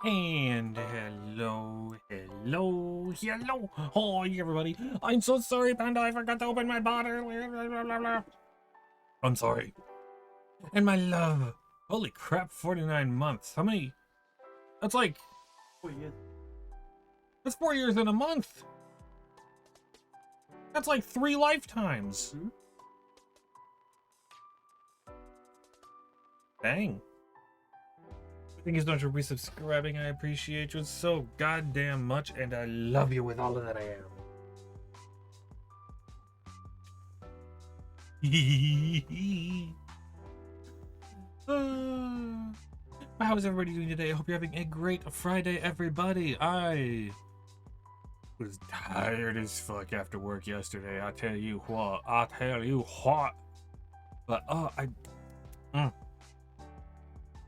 And hello. Hi, everybody. I'm so sorry, Panda. I forgot to open my bottle. I'm sorry. And my love. Holy crap, 49 months. How many? That's like... 4 years. That's 4 years in a month. That's like 3 lifetimes. Hmm? Dang. Thank you so much for resubscribing. I appreciate you so goddamn much, and I love you with all that I am. How is everybody doing today? I hope you're having a great Friday, everybody. I was tired as fuck after work yesterday. I tell you what. But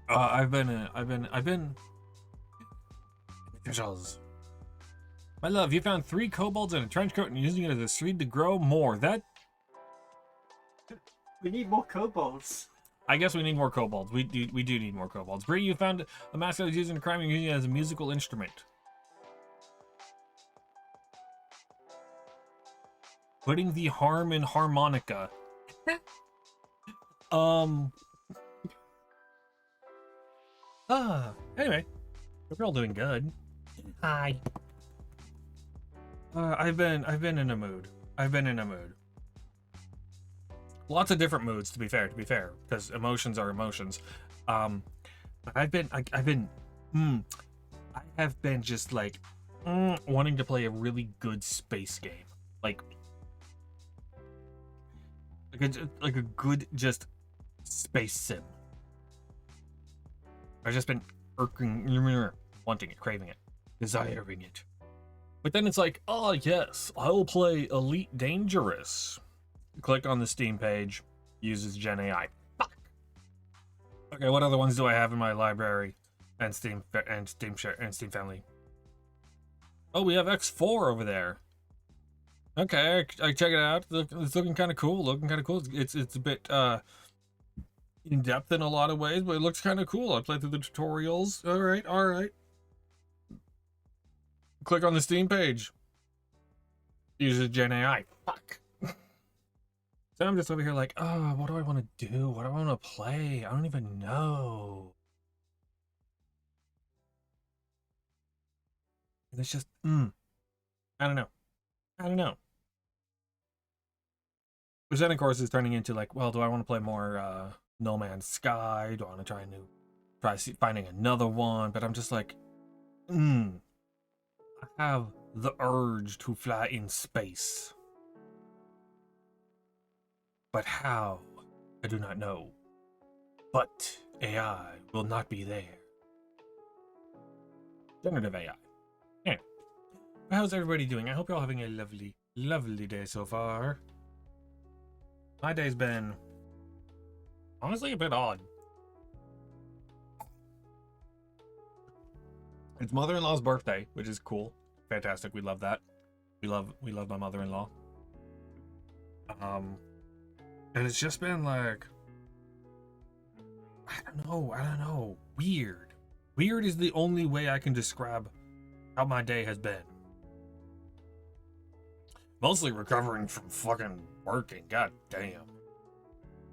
I've been officials. My love, you found 3 kobolds in a trench coat and using it as a seed to grow more. That... We need more kobolds. I guess we need more kobolds. We do need more kobolds. Bree, you found a mask that was used in a crime and using it as a musical instrument. Putting the harm in harmonica. Anyway, we're all doing good. Hi. I've been in a mood. Lots of different moods, to be fair, because emotions are emotions. But I have been just like wanting to play a really good space game, like a good just space sim. I've just been wanting it, craving it, desiring it. But then it's like, oh yes, I'll play Elite Dangerous. Click on the Steam page, uses Gen AI. Fuck. Okay, what other ones do I have in my library and Steam Family? Oh, we have X4 over there. Okay, I check it out. It's looking kind of cool. It's a bit in depth in a lot of ways, but it looks kind of cool. I played through the tutorials. All right. Click on the Steam page. Uses Gen AI. Fuck. So I'm just over here like, oh, what do I want to do? What do I want to play? I don't even know. And it's just, I don't know. Which then, of course, is turning into like, well, do I want to play more No Man's Sky? Do I want to try finding another one? But I'm just like, I have the urge to fly in space. But how? I do not know. But AI will not be there. Generative AI. Anyway, how's everybody doing? I hope you're all having a lovely, lovely day so far. My day's been honestly a bit odd. It's mother-in-law's birthday, which is cool. Fantastic. We love that. We love my mother-in-law. And it's just been like, I don't know. Weird. Weird is the only way I can describe how my day has been. Mostly recovering from fucking working. God damn.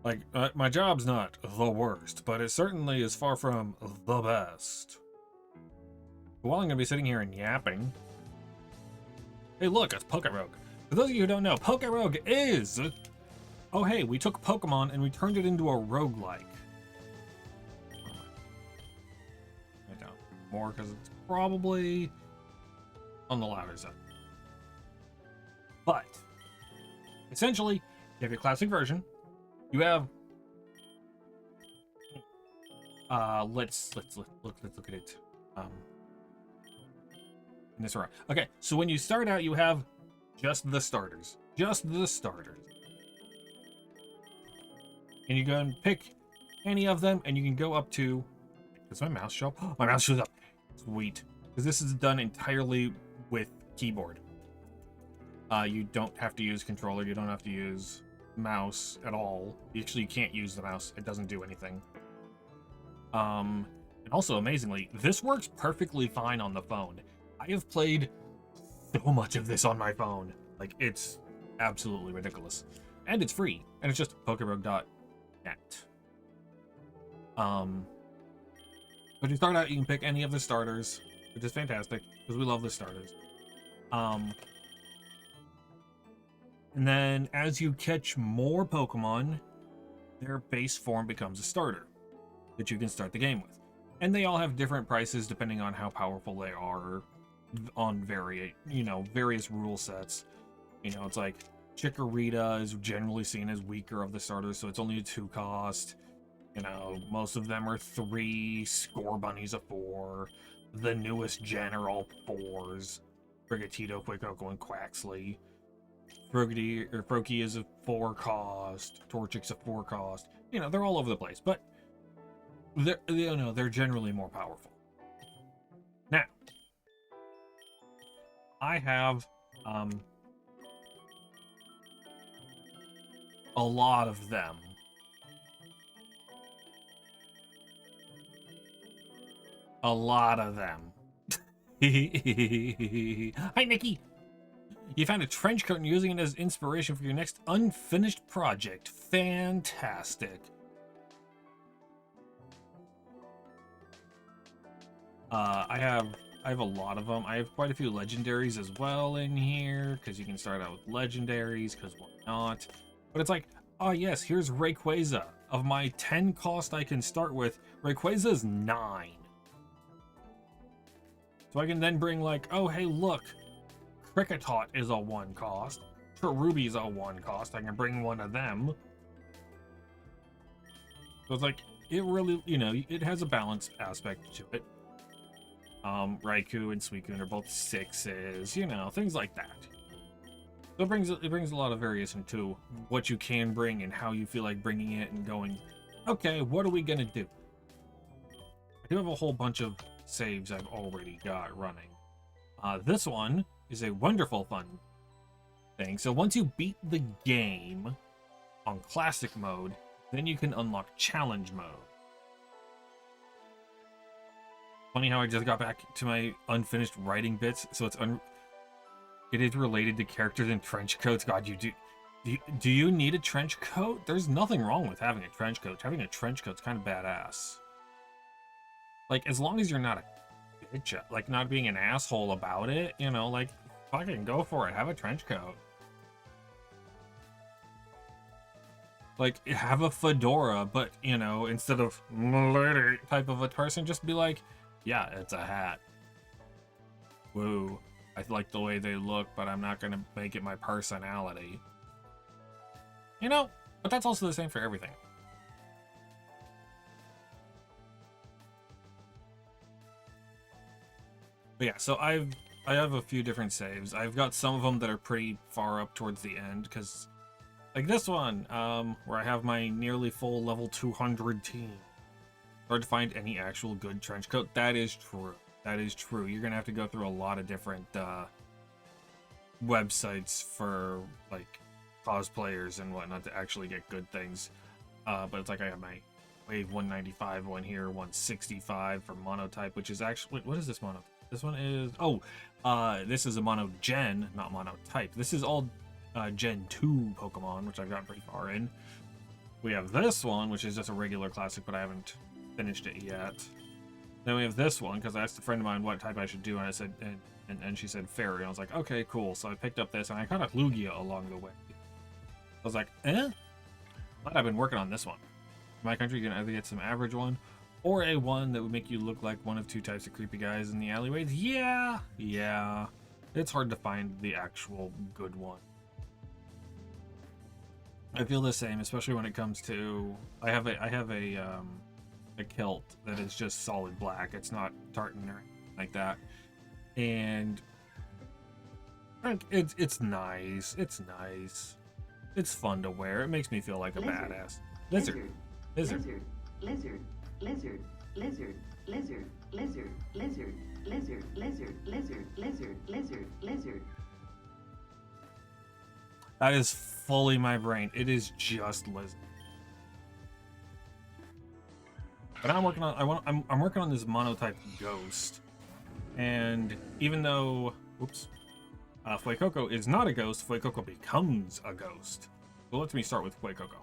Like, my job's not the worst, but it certainly is far from the best. While I'm gonna be sitting here and yapping. Hey, look, it's Pokerogue. For those of you who don't know, Pokerogue is... Oh, hey, we took Pokemon and we turned it into a roguelike. Right down. More, because it's probably on the louder side. But, essentially, you have your classic version. You have... let's look at it. In this order. Okay, so when you start out, you have just the starters. And you go and pick any of them, and you can go up to... Does my mouse show up? My mouse shows up. Sweet. Because this is done entirely with keyboard. You don't have to use controller. You don't have to use mouse at all. You can't use the mouse. It doesn't do anything. And And also, amazingly, this works perfectly fine on the phone. I have played so much of this on my phone. Like, it's absolutely ridiculous. And it's free. And it's just Pokerogue.net. But you start out, you can pick any of the starters, which is fantastic, because we love the starters. And then as you catch more Pokemon, their base form becomes a starter that you can start the game with. And they all have different prices depending on how powerful they are on various rule sets. You know, it's like Chikorita is generally seen as weaker of the starters, so it's only a 2 cost. You know, most of them are 3, Scorbunny's a 4. The newest gen are all 4s. Brigatito, Quakeoko, and Quaxley. Froakie is a 4 cost. Torchic's a 4 cost. You know, they're all over the place, but they're generally more powerful. Now, I have a lot of them. A lot of them. Hi, Nikki! You found a trench coat and using it as inspiration for your next unfinished project. Fantastic. I have a lot of them. I have quite a few legendaries as well in here, because you can start out with legendaries, because why not? But it's like, oh yes, here's Rayquaza. Of my 10 cost I can start with, Rayquaza is 9. So I can then bring like, oh hey look, Kricketot is a 1 cost. Cherubi's a 1 cost. I can bring one of them. So it's like, it really, it has a balanced aspect to it. Raikou and Suicune are both 6s, things like that. So it brings a lot of variation to what you can bring and how you feel like bringing it and going, okay, what are we gonna do? I do have a whole bunch of saves I've already got running. This one is a wonderful fun thing. So once you beat the game on classic mode, then you can unlock challenge mode. Funny how I just got back to my unfinished writing bits, so it is related to characters in trench coats. God, do you need a trench coat? There's nothing wrong with having a trench coat. Having a trench coat's kind of badass. Like, as long as you're not a bitch, like, not being an asshole about it, like, fucking go for it. Have a trench coat. Like, have a fedora, but, instead of lady type of a person, just be like, yeah, it's a hat. Woo. I like the way they look, but I'm not gonna make it my personality. But that's also the same for everything. But yeah, so I have a few different saves. I've got some of them that are pretty far up towards the end, because, like this one, where I have my nearly full level 200 team. Hard to find any actual good trench coat. That is true. That is true. You're gonna have to go through a lot of different websites for like cosplayers and whatnot to actually get good things. But it's like I have my Wave 195 one here, 165 for Monotype, which is actually, what is this mono? This one is, this is a Mono Gen, not Monotype. This is all Gen 2 Pokemon, which I've gotten pretty far in. We have this one, which is just a regular classic, but I haven't finished it yet. Then we have this one, because I asked a friend of mine what type I should do, and I said, and she said fairy. And I was like, okay, cool. So I picked up this, and I caught a Lugia along the way. I was like, But I've been working on this one. In my country, you can either get some average one, or a one that would make you look like one of 2 types of creepy guys in the alleyways. Yeah. It's hard to find the actual good one. I feel the same, especially when it comes to, I have a kilt that is just solid black. It's not tartan or anything like that, and it's nice. It's nice. It's fun to wear. It makes me feel like a badass. Lizard. That is fully my brain. It is just lizard. But I'm working on I'm working on this monotype ghost, and even though Fuecoco is not a ghost, Fuecoco becomes a ghost. So let me start with Fuecoco.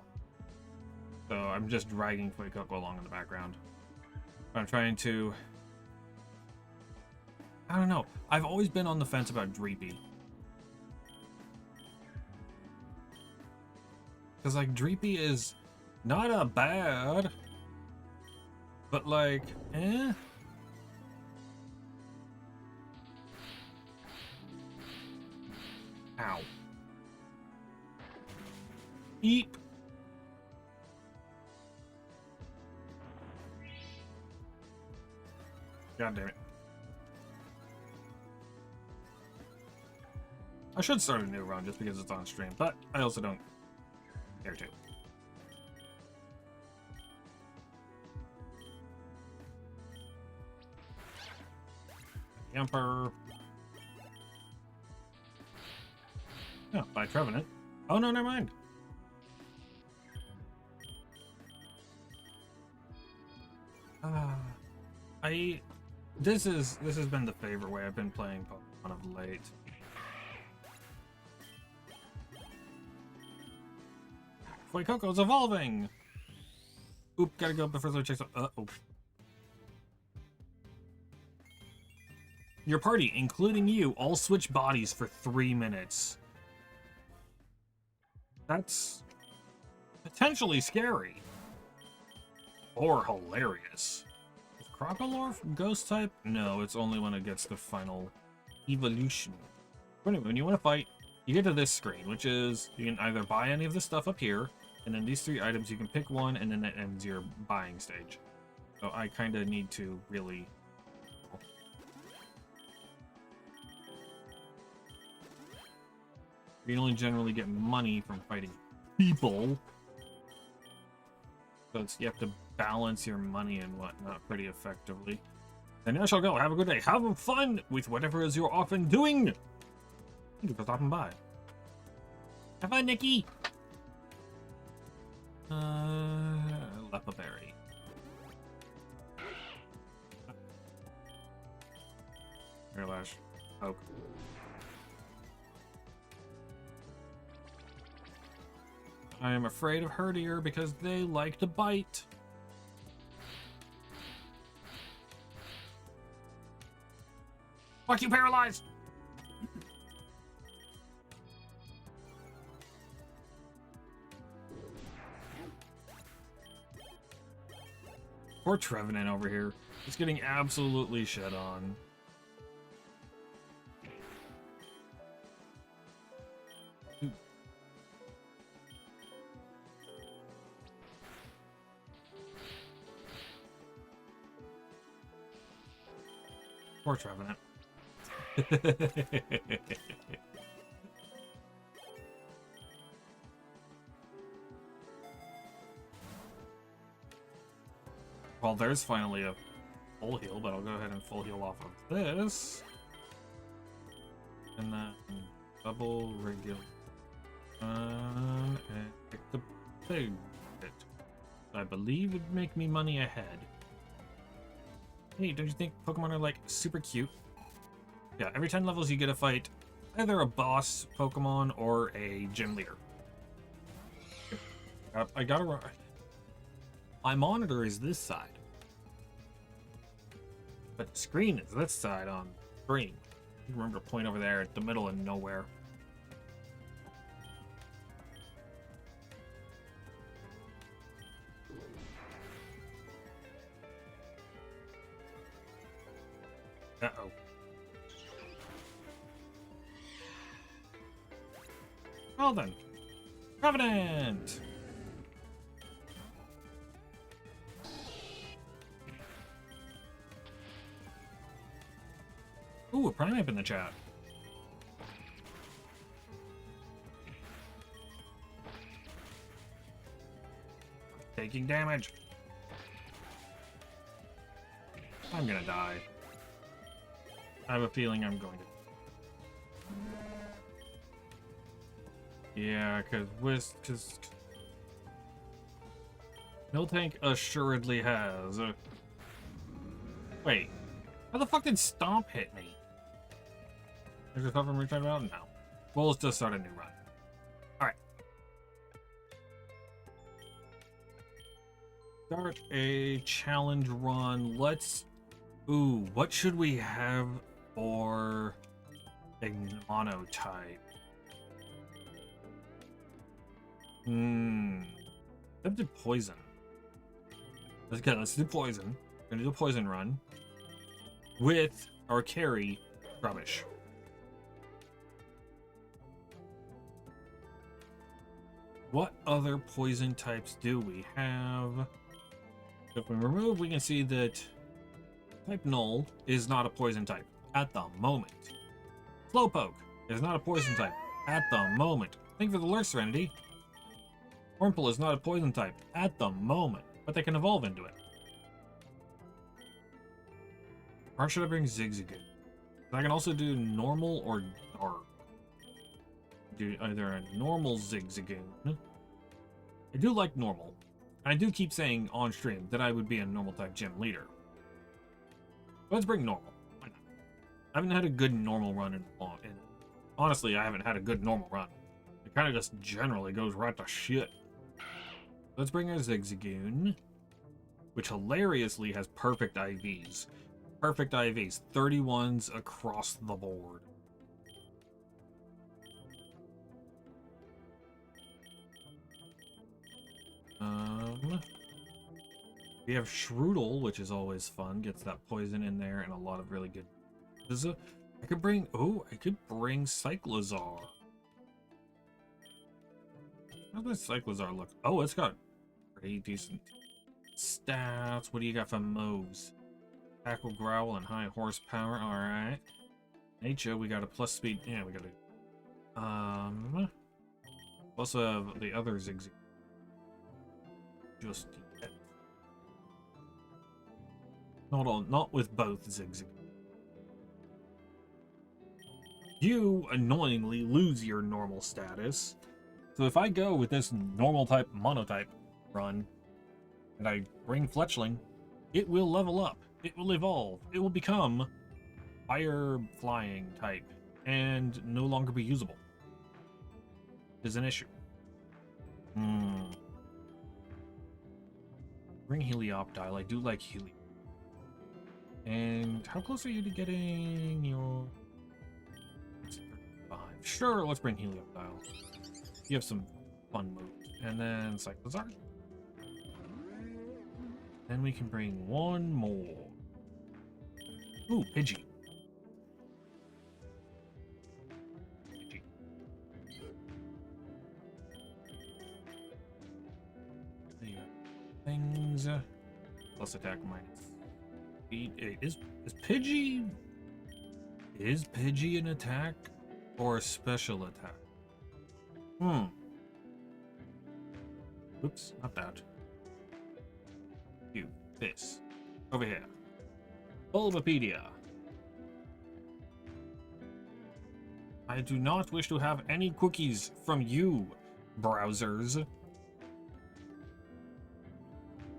So I'm just dragging Fuecoco along in the background. I'm trying to. I don't know. I've always been on the fence about Dreepy. Because, like, Dreepy is not a bad, but, like, eh. Ow. Eep. God damn it. I should start a new run just because it's on stream, but I also don't care to. Emperor. Oh, by Trevenant. Oh no, never mind. This has been the favorite way I've been playing Pokemon of late. Fuecoco's evolving! Oop, gotta go before I check. Uh-oh. Your party, including you, all switch bodies for 3 minutes. That's potentially scary. Or hilarious. Is Crocalor ghost type? No, it's only when it gets the final evolution. When you want to fight, you get to this screen, which is you can either buy any of the stuff up here, and then these 3 items, you can pick one, and then that ends your buying stage. So I kind of need to really... You only generally get money from fighting people. So you have to balance your money and whatnot pretty effectively. And I shall go. Have a good day. Have fun with whatever it is you're often doing. Thank you for stopping by. Have fun, Nikki. Lepaberry. Airlash. Poke. I am afraid of Herdier because they like to bite. Fuck you, paralyzed! Poor Trevenant over here. He's getting absolutely shit on. Poor Trevenant. Well, there's finally a full heal, but I'll go ahead and full heal off of this. And then double regular. And pick the big bit. I believe would make me money ahead. Hey, don't you think Pokemon are, like, super cute? Yeah, every 10 levels you get to fight either a boss Pokemon or a gym leader. I gotta run. My monitor is this side. But the screen is this side on screen. You remember to point over there at the middle of nowhere. Uh-oh. Well then. Revenant! Ooh, a Primeape in the chat. Taking damage. I'm gonna die. I have a feeling I'm going to. Yeah, because Miltank assuredly has. Wait. How the fuck did Stomp hit me? Is there stuff from retry about? No. Well, let's just start a new run. Alright. Start a challenge run. Let's... Ooh, what should we have for a monotype? Let's do poison. Let's do poison. We're gonna do a poison run with our carry, Rubbish. What other poison types do we have? If we remove, we can see that type Null is not a poison type at the moment. Slowpoke is not a poison type at the moment. Thank you for the alert, Serenity. Wurmple is not a poison type at the moment, but they can evolve into it. Or should I bring Zigzagoon? I can also do normal or dark. Do either a normal Zigzagoon. I do like normal. I do keep saying on stream that I would be a normal type gym leader. Let's bring normal. Why not? I haven't had a good normal run in long. Honestly, I haven't had a good normal run. It kind of just generally goes right to shit. Let's bring our Zigzagoon, which hilariously has perfect IVs. Perfect IVs, 31s across the board. We have Shroodle, which is always fun. Gets that poison in there and a lot of really good. I could bring. Oh, I could bring Cyclizar. How does Cyclizar look? Oh, it's got pretty decent stats. What do you got for moves? Tackle, growl, and high horsepower. All right. Nature, we got a plus speed. Yeah, we got a. Also have the other Zigzag. Just yet. Not with both Zigzag. You annoyingly lose your normal status. So if I go with this normal type monotype run and I bring Fletchling, it will level up. It will evolve. It will become fire flying type and no longer be usable. Is an issue. Bring Helioptile. I do like Helioptile. And how close are you to getting your... It's 35. Sure, let's bring Helioptile. You have some fun moves. And then Cyclizar. Then we can bring one more. Ooh, Pidgey. Pidgey. There you go. Things. Plus attack minus. Is Pidgey... Is Pidgey an attack or a special attack? Oops, not that. You, this. Over here. Bulbapedia. I do not wish to have any cookies from you, browsers.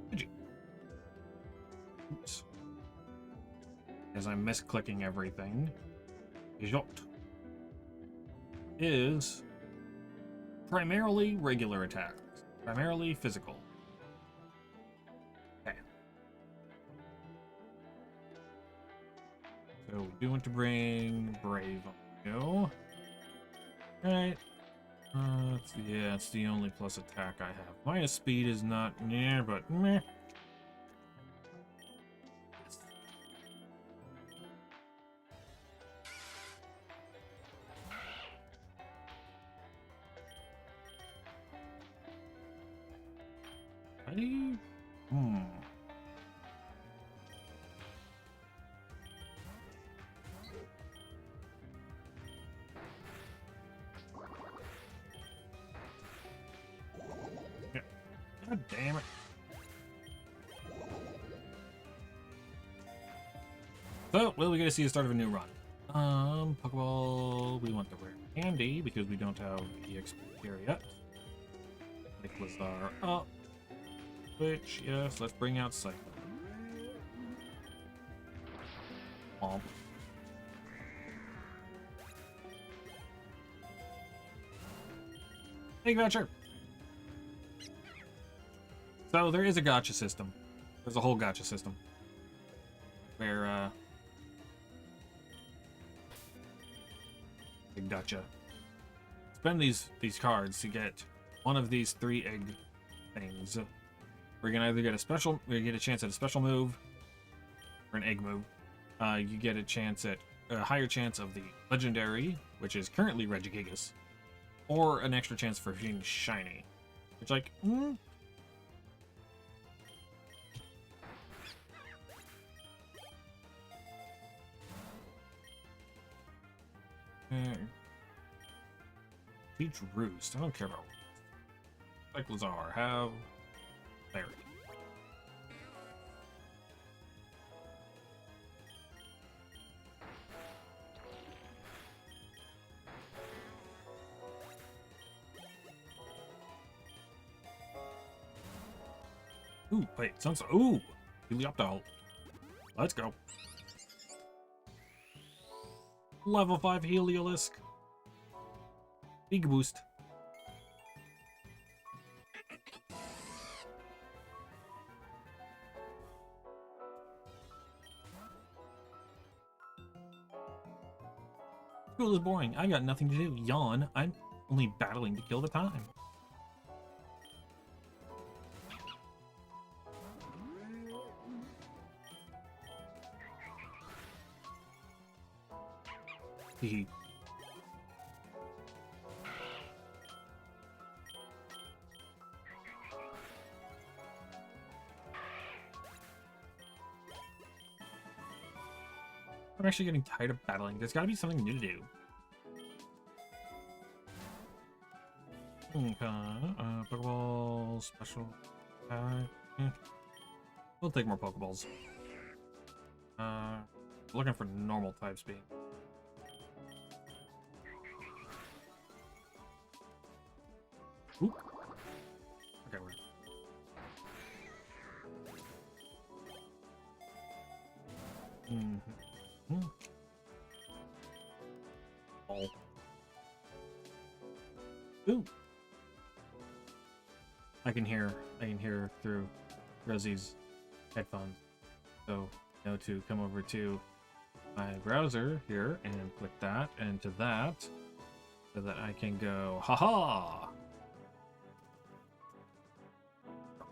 Pidgey. Oops. As I'm misclicking everything. Pidgeot is primarily regular attacks. Primarily physical. Okay. So we do want to bring Brave on you. Alright. It's the only plus attack I have. Minus speed is not near, but meh. God damn it. So, well, we get to see the start of a new run. Pokeball, we want the rare candy because we don't have EXP here yet. Cyclizar up. Switch, yes, let's bring out Cyclone. Omp. Hey, Voucher! So, there is a gacha system. There's a whole gacha system. Where, gotcha. Spend these cards to get one of these 3 egg things. We're gonna either get a special, we get a chance at a special move, or an egg move. You get a chance at a higher chance of the legendary, which is currently Regigigas, or an extra chance for being shiny. Which, like, Peach Roost. I don't care about Cyclizar. Have Fairy. Ooh, wait, ooh! Helioptile. Let's go. Level 5 Heliolisk. Big boost. School is boring. I got nothing to do. Yawn. I'm only battling to kill the time. Hee. I'm actually getting tired of battling. There's gotta be something new to do. Okay, Pokeball, special attack. We'll take more Pokeballs. Looking for normal type speed. Oop. Okay, we're... Oh. Ooh. I can hear through Rosie's headphones. So I know to come over to my browser here and click that and to that so that I can go haha.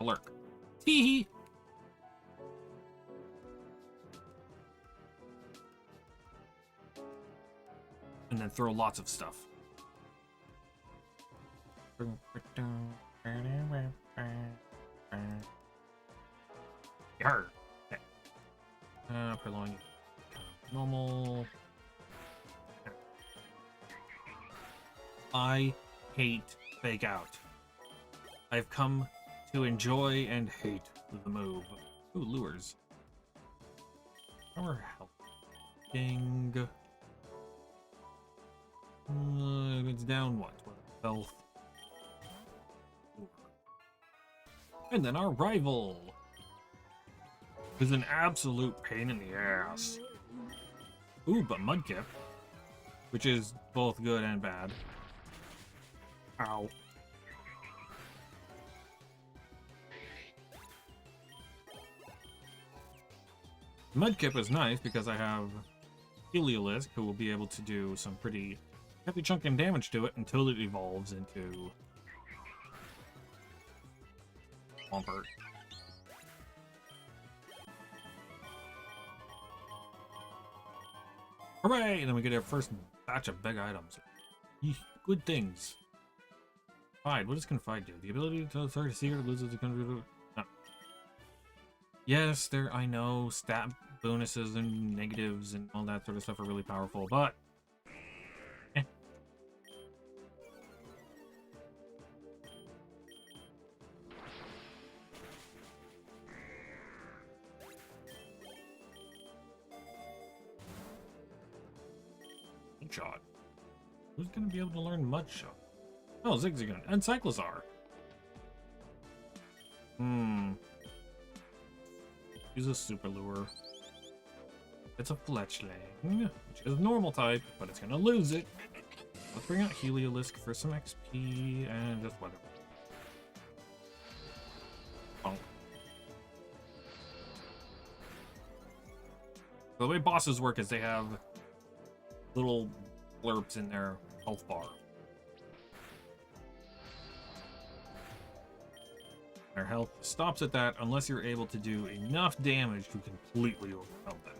Lurk. Tee. And then throw lots of stuff. Yarr. Okay. Prolong. Normal. I hate Fake Out. I've come to enjoy and hate the move. Ooh, lures. Power health. Ding. It's down what? Health. And then our rival is an absolute pain in the ass. Ooh, but Mudkip, which is both good and bad. Ow. Mudkip is nice because I have Heliolisk, who will be able to do some pretty heavy chunking damage to it until it evolves into Swampert. Hooray! And then we get our first batch of big items. Good things. Confide. What does Confide do? The ability to tell a secret loses the country. No. Yes, I know stat bonuses and negatives and all that sort of stuff are really powerful, but Mudshot. Who's gonna be able to learn Mudshot? Oh, Zigzagoon and Cyclizar. Use a super lure. It's a fletchling, which is normal type, but it's gonna lose it. Let's bring out Heliolisk for some XP and just whatever. Bonk. The way bosses work is they have little blurbs in their health bar. Their health stops at that unless you're able to do enough damage to completely overwhelm them.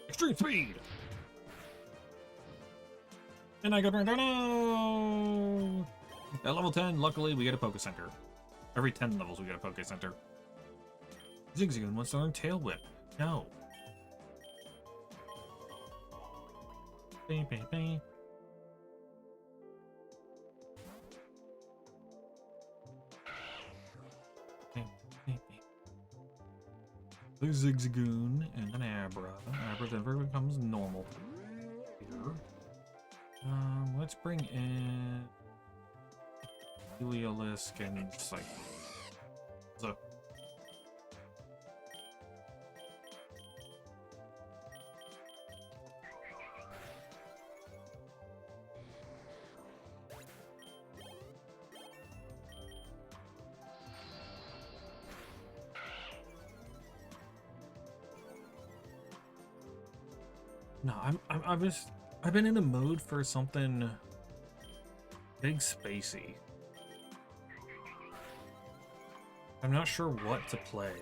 Extreme speed! And I got right down. At level 10, luckily, we get a Poke Center. Every 10 levels, we get a Poke Center. Zigzagoon wants to learn Tail Whip. No. Bing, bing, bing. There's Zigzagoon and an Abra. Abra then becomes normal. Here. Let's bring in Heliolisk and Psycho. So. No, I've been in the mood for something big spacey. I'm not sure what to play.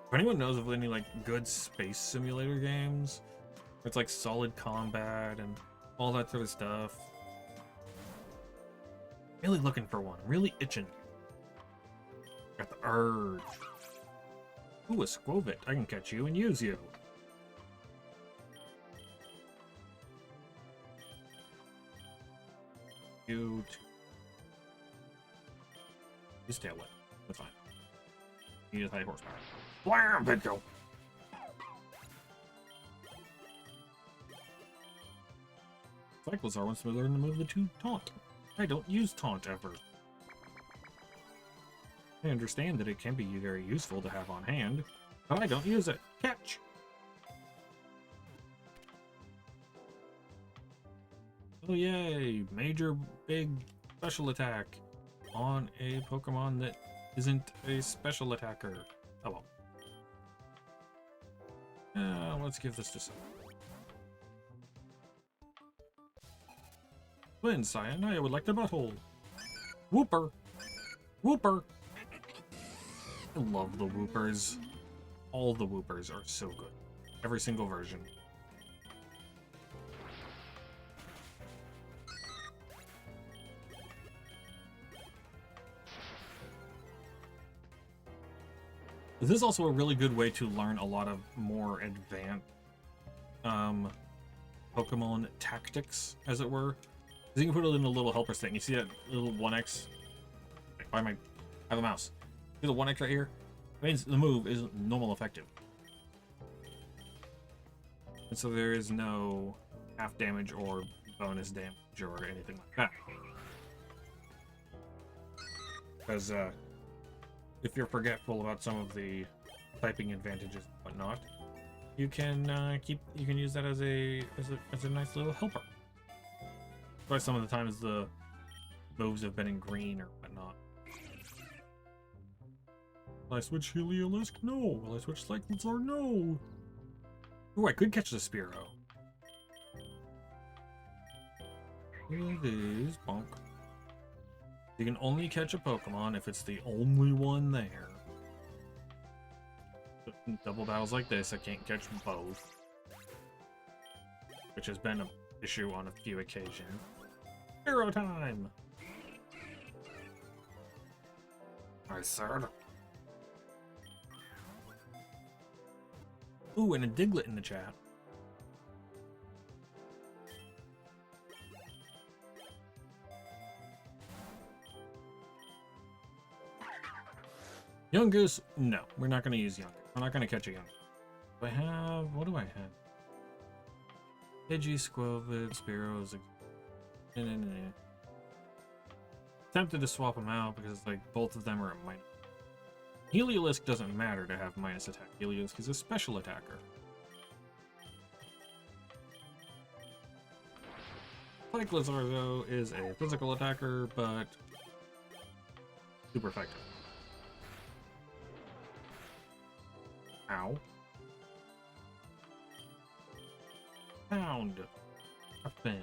If anyone knows of any like good space simulator games, where it's like solid combat and all that sort of stuff. Really looking for one. Really itching. Got the urge. Ooh, a Squovit. I can catch you and use you. Cute. Just tail whip. That's fine. You need a high horsepower. Wham! Pinto! Cyclozar wants to learn to move the two taunt. I don't use taunt ever. I understand that it can be very useful to have on hand, but I don't use it. Catch! Oh yay! Major big special attack on a Pokemon that isn't a special attacker. Oh well. Let's give this to someone. Twin Cyan, I would like the butthole. Wooper! Wooper! I love the Woopers. All the Woopers are so good. Every single version. This is also a really good way to learn a lot of more advanced Pokemon tactics, as it were. Because you can put it in a little helper thing. You see that little 1x? Why am I have a mouse? See the 1x right here? It means the move is normal effective. And so there is no half damage or bonus damage or anything like that. Because if you're forgetful about some of the typing advantages and whatnot, you can use that as a nice little helper. That's why some of the times the moves have been in green or whatnot. Will I switch Heliolisk? No. Will I switch Cyclozar? No. Ooh, I could catch the Spearow. It is bonk. You can only catch a Pokemon if it's the only one there. In double battles like this, I can't catch both. Which has been an issue on a few occasions. Hero time! I said. Ooh, and a Diglett in the chat. Youngus? No, we're not going to use Youngus. We're not going to catch a Youngus. Do I have... What do I have? Pidgey, Squovit, Spearow, Tempted to swap them out because like both of them are a minus. Heliolisk doesn't matter to have minus attack. Heliolisk is a special attacker. Cyclizar, though, is a physical attacker, but super effective. Ow. Pound. Up-in.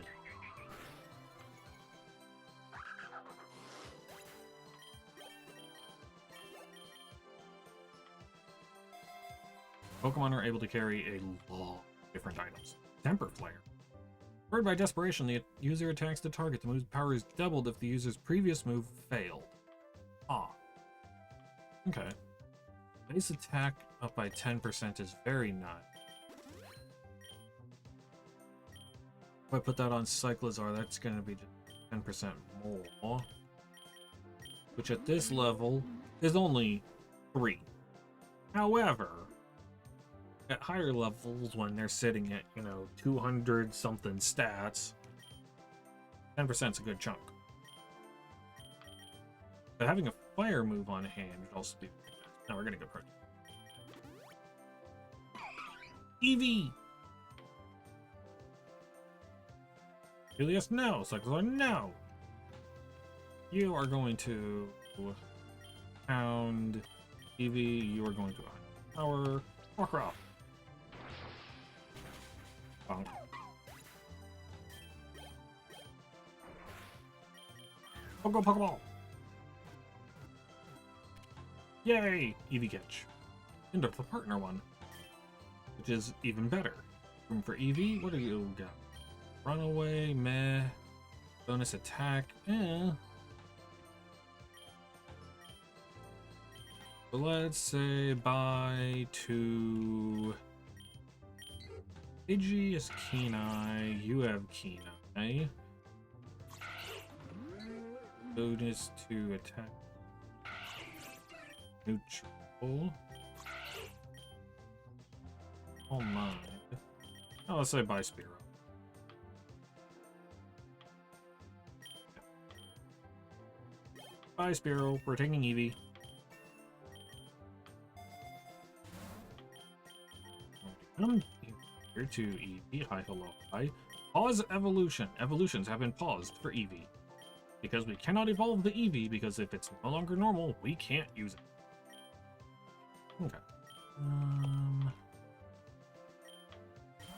Pokemon are able to carry a lot of different items. Temper Flare. Spurred by desperation, the user attacks the target. The move's power is doubled if the user's previous move failed. Ah. Okay. Base attack up by 10% is very nice. If I put that on Cyclizar, that's going to be just 10% more. Which at this level is only 3. However, at higher levels, when they're sitting at, 200 something stats, 10% is a good chunk. But having a fire move on hand would also be. Now we're gonna go pro. Eevee! Helios, no! Cyclizar, no! You are going to pound Eevee, you are going to power Warcraft. Bonk. Pokeball! Yay! Eevee catch. End up the partner one, which is even better. Room for Eevee? What do you got? Runaway, meh. Bonus attack, eh. So let's say bye to Pidgey is Keen-Eye, you have Keen-Eye. Bonus to attack. Neutral. Oh my. Oh, let's say bye Spearow. Bye Spearow, we're taking Eevee. Come here to Eevee. Hi, hello, hi. Pause evolution. Evolutions have been paused for Eevee. Because we cannot evolve the Eevee, because if it's no longer normal, we can't use it. Okay.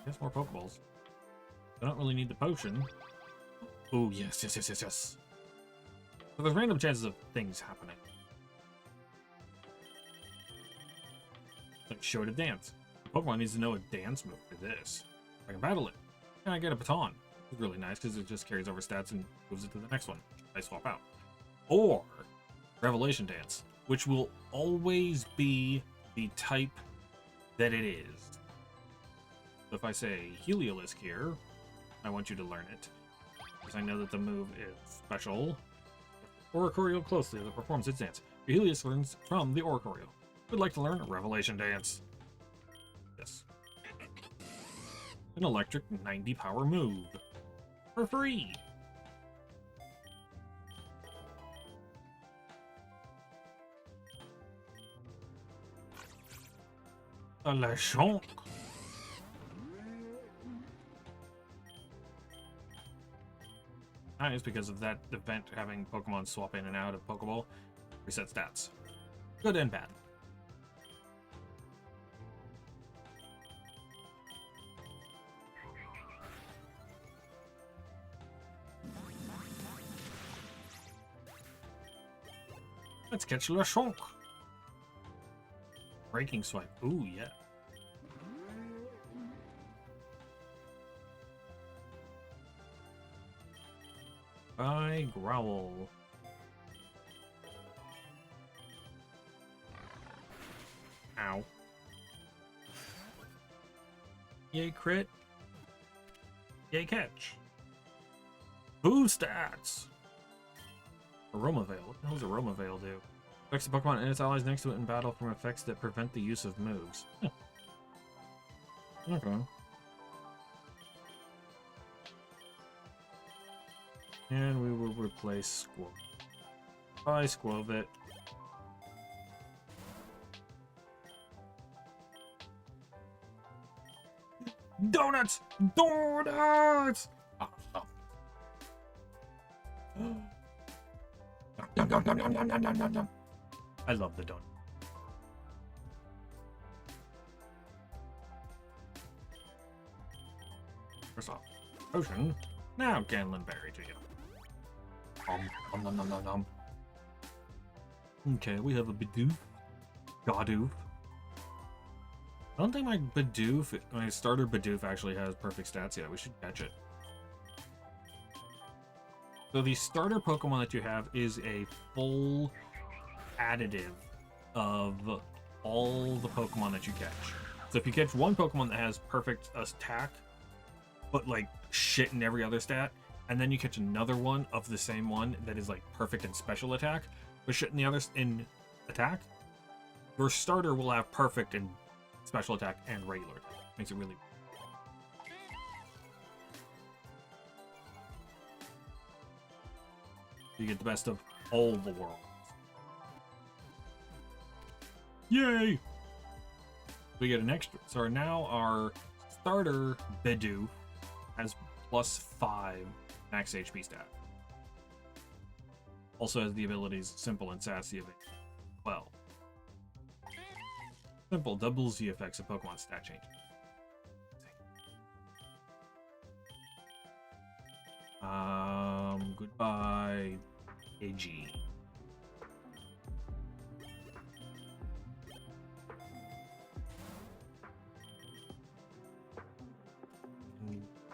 Guess more Pokeballs. I don't really need the potion. Oh, yes. So there's random chances of things happening. Like show it a dance. The Pokemon needs to know a dance move for this. I can battle it. And I get a baton. It's really nice because it just carries over stats and moves it to the next one. I swap out. Or Revelation Dance, which will always be the type that it is. So if I say Heliolisk here, I want you to learn it. Because I know that the move is special. Oricorio closely as it performs its dance. Your Heliolisk learns from the Oricorio. Would like to learn a Revelation Dance. Yes. An electric 90 power move. For free! A Lechonk. Nice, because of that event having Pokemon swap in and out of Pokeball, reset stats. Good and bad. Let's catch Lechonk. Breaking Swipe. Ooh, yeah. Bye, Growl. Ow. Yay, crit. Yay, catch. Boo stats. Aroma Veil. What the hell does Aroma Veil do? Affects the Pokemon and its allies next to it in battle from effects that prevent the use of moves. Huh. Okay. And we will replace Squirtle. Bye, Squovit. Donuts! Donuts! Oh, oh. Yum, yum, yum, yum, yum, yum, yum, yum, yum. I love the donut. First off, potion. Now Ganlin Berry to you. Nom, nom, nom, nom, nom. Okay, we have a Bidoof. Godoof. I don't think my starter Bidoof actually has perfect stats yet. We should catch it. So the starter Pokemon that you have is a full additive of all the Pokemon that you catch. So if you catch one Pokemon that has perfect attack, but like shit in every other stat, and then you catch another one of the same one that is like perfect in special attack, but shit in the others in attack, your starter will have perfect in special attack and regular attack. Makes it really. You get the best of all the worlds. Yay! We get an extra. So now our starter Bidoof has +5 max HP stat. Also has the abilities Simple and Sassy of it. Well, Simple doubles the effects of Pokemon stat change. Goodbye, AG.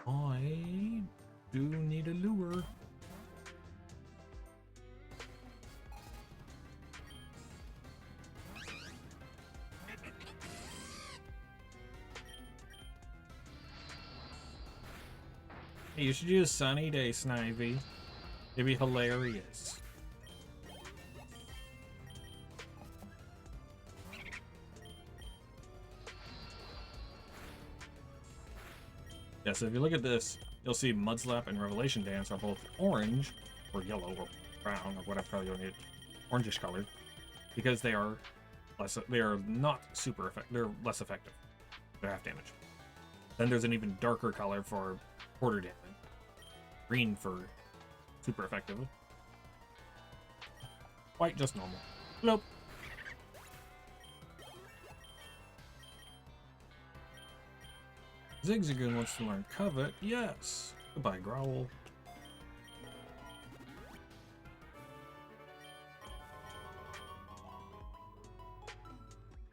I do need a lure. Hey, you should use Sunny Day, Snivy. It'd be hilarious. Yeah, so if you look at this, you'll see Mudslap and Revelation Dance are both orange, or yellow, or brown, or whatever color you need, orangish colored, because they are not super effective. They're less effective. They're half damage. Then there's an even darker color for quarter damage. Green for super effective. White just normal. Nope. Zigzagoon wants to learn Covet. Yes. Goodbye, Growl.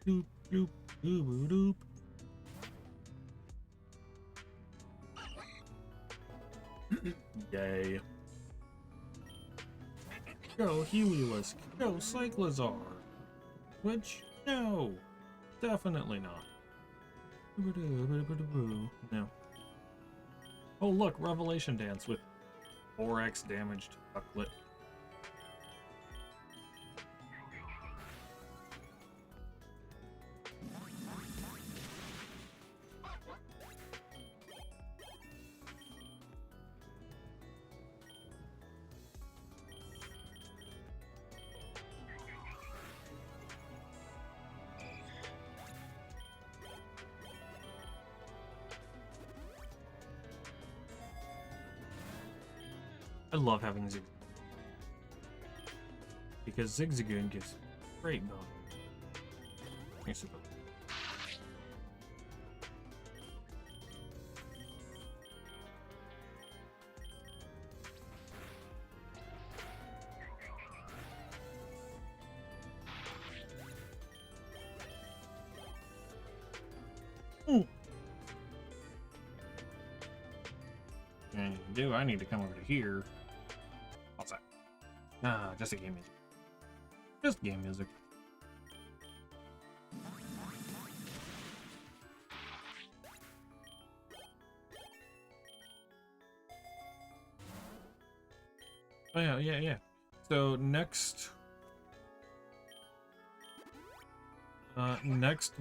Doop, doop, doop, doop. Yay. Go Heliolisk. Go Cyclizar. Which? No. Definitely not. No. Oh look, Revelation Dance with 4x damaged Ducklet. I love having Zigzagoon. Because Zigzagoon gives great bonus. Thanks, and do I need to come over to here? What's that? Ah, just a game music. Just game music. Oh yeah. So next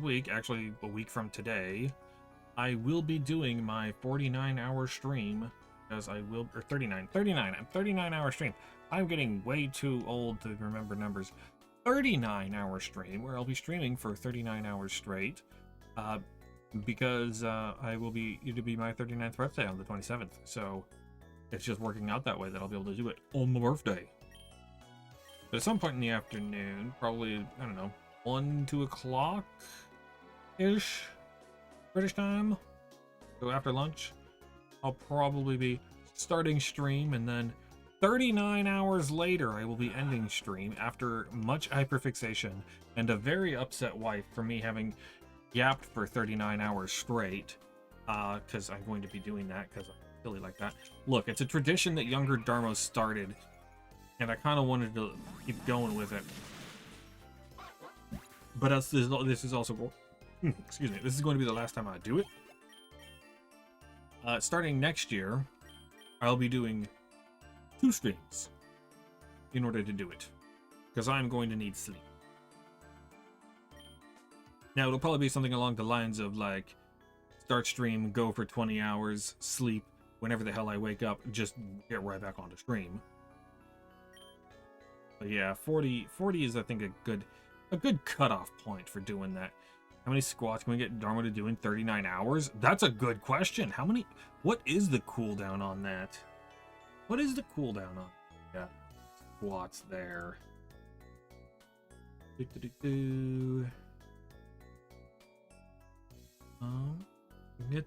week, actually a week from today, I will be doing my 49-hour stream because I will, or 39, I'm 39-hour stream. I'm getting way too old to remember numbers. 39-hour stream, where I'll be streaming for 39 hours straight, because it'll be my 39th birthday on the 27th, so it's just working out that way that I'll be able to do it on my birthday. But at some point in the afternoon, probably, I don't know, 1, 2 o'clock-ish British time, so after lunch, I'll probably be starting stream, and then 39 hours later, I will be ending stream after much hyperfixation and a very upset wife for me having yapped for 39 hours straight, because I'm going to be doing that because I'm silly like that. Look, it's a tradition that younger Darmo started, and I kind of wanted to keep going with it. But this is also, excuse me, this is going to be the last time I do it. Starting next year, I'll be doing 2 streams in order to do it, because I'm going to need sleep. Now, it'll probably be something along the lines of, like, start stream, go for 20 hours, sleep, whenever the hell I wake up, just get right back onto stream. But yeah, 40 is, I think, a good cutoff point for doing that. How many squats can we get Darmo to do in 39 hours? That's a good question. What is the cooldown on that? What is the cooldown on? Yeah, squats there. Get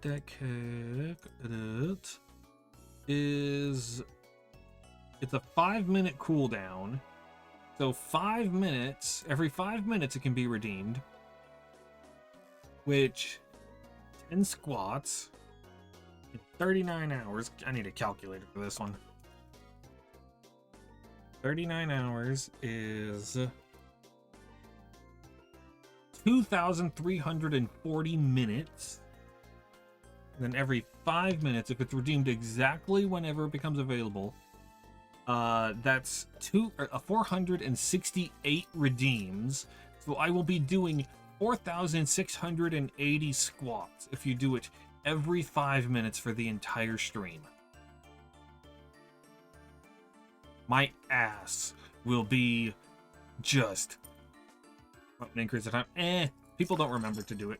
that kick. It's a 5-minute cooldown. So 5 minutes, every 5 minutes it can be redeemed. Which 10 squats in 39 hours. I need a calculator for this one. 39 hours is 2,340 minutes. And then every 5 minutes, if it's redeemed exactly whenever it becomes available, that's 468 redeems. So I will be doing 4,680 squats if you do it every 5 minutes for the entire stream. My ass will be just an increase of time. People don't remember to do it.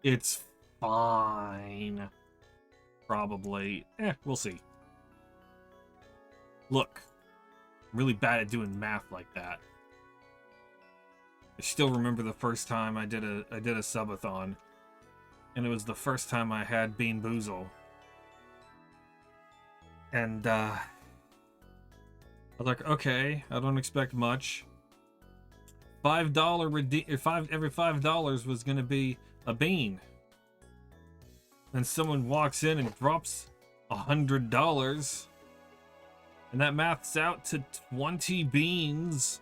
It's fine. Probably. We'll see. Look, I'm really bad at doing math like that. I still remember the first time I did a subathon, and it was the first time I had Bean Boozle. And I was like, okay, I don't expect much. Every $5 was gonna be a bean. Then someone walks in and drops $100, and that maths out to 20 beans.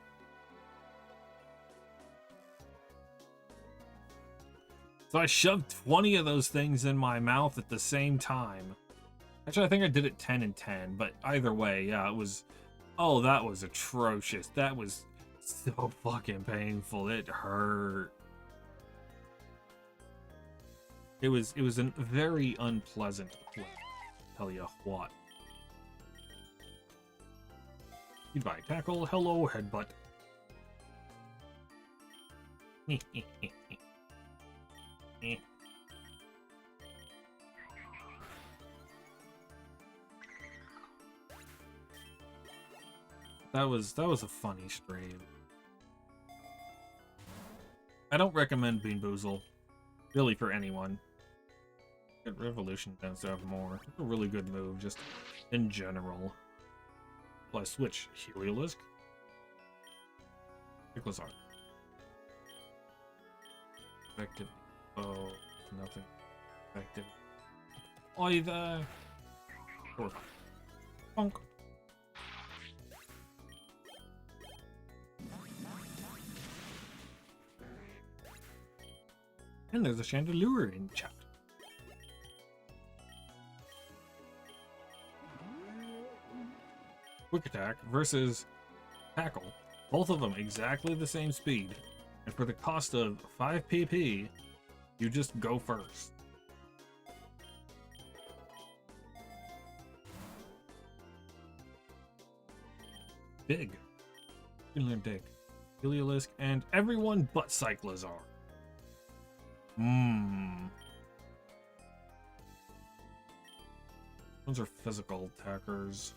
So I shoved 20 of those things in my mouth at the same time. Actually, I think I did it 10 and 10, but either way, yeah, it was... Oh, that was atrocious. That was so fucking painful. It hurt. It was a very unpleasant play, tell you what. Goodbye, tackle. Hello, headbutt. That was a funny stream. I don't recommend Bean Boozle, really, for anyone. Good Revolution tends to have more. It's a really good move, just in general. Plus, switch Heliolisk. Nicholas Art. Effective. Oh, nothing. Effective. Either. Or. Bonk. And there's a Chandelure in chat. Quick Attack versus Tackle. Both of them exactly the same speed. And for the cost of 5 PP, you just go first. Dig. You can learn Dig. Heliolisk and everyone but Cyclizar. Those are physical attackers.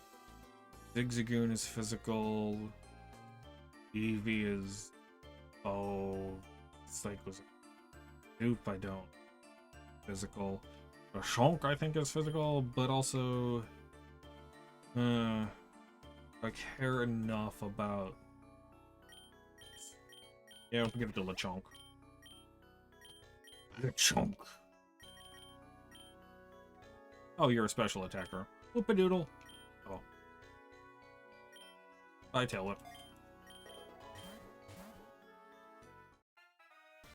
Zigzagoon is physical. Eevee is... Oh... Cyclizar. Noob, I don't. Physical. Shonk, I think, is physical, but also... I care enough about... Yeah, we'll give it to Lechonk. Lechonk. Oh, you're a special attacker. Whoopadoodle. Oh. I tell it.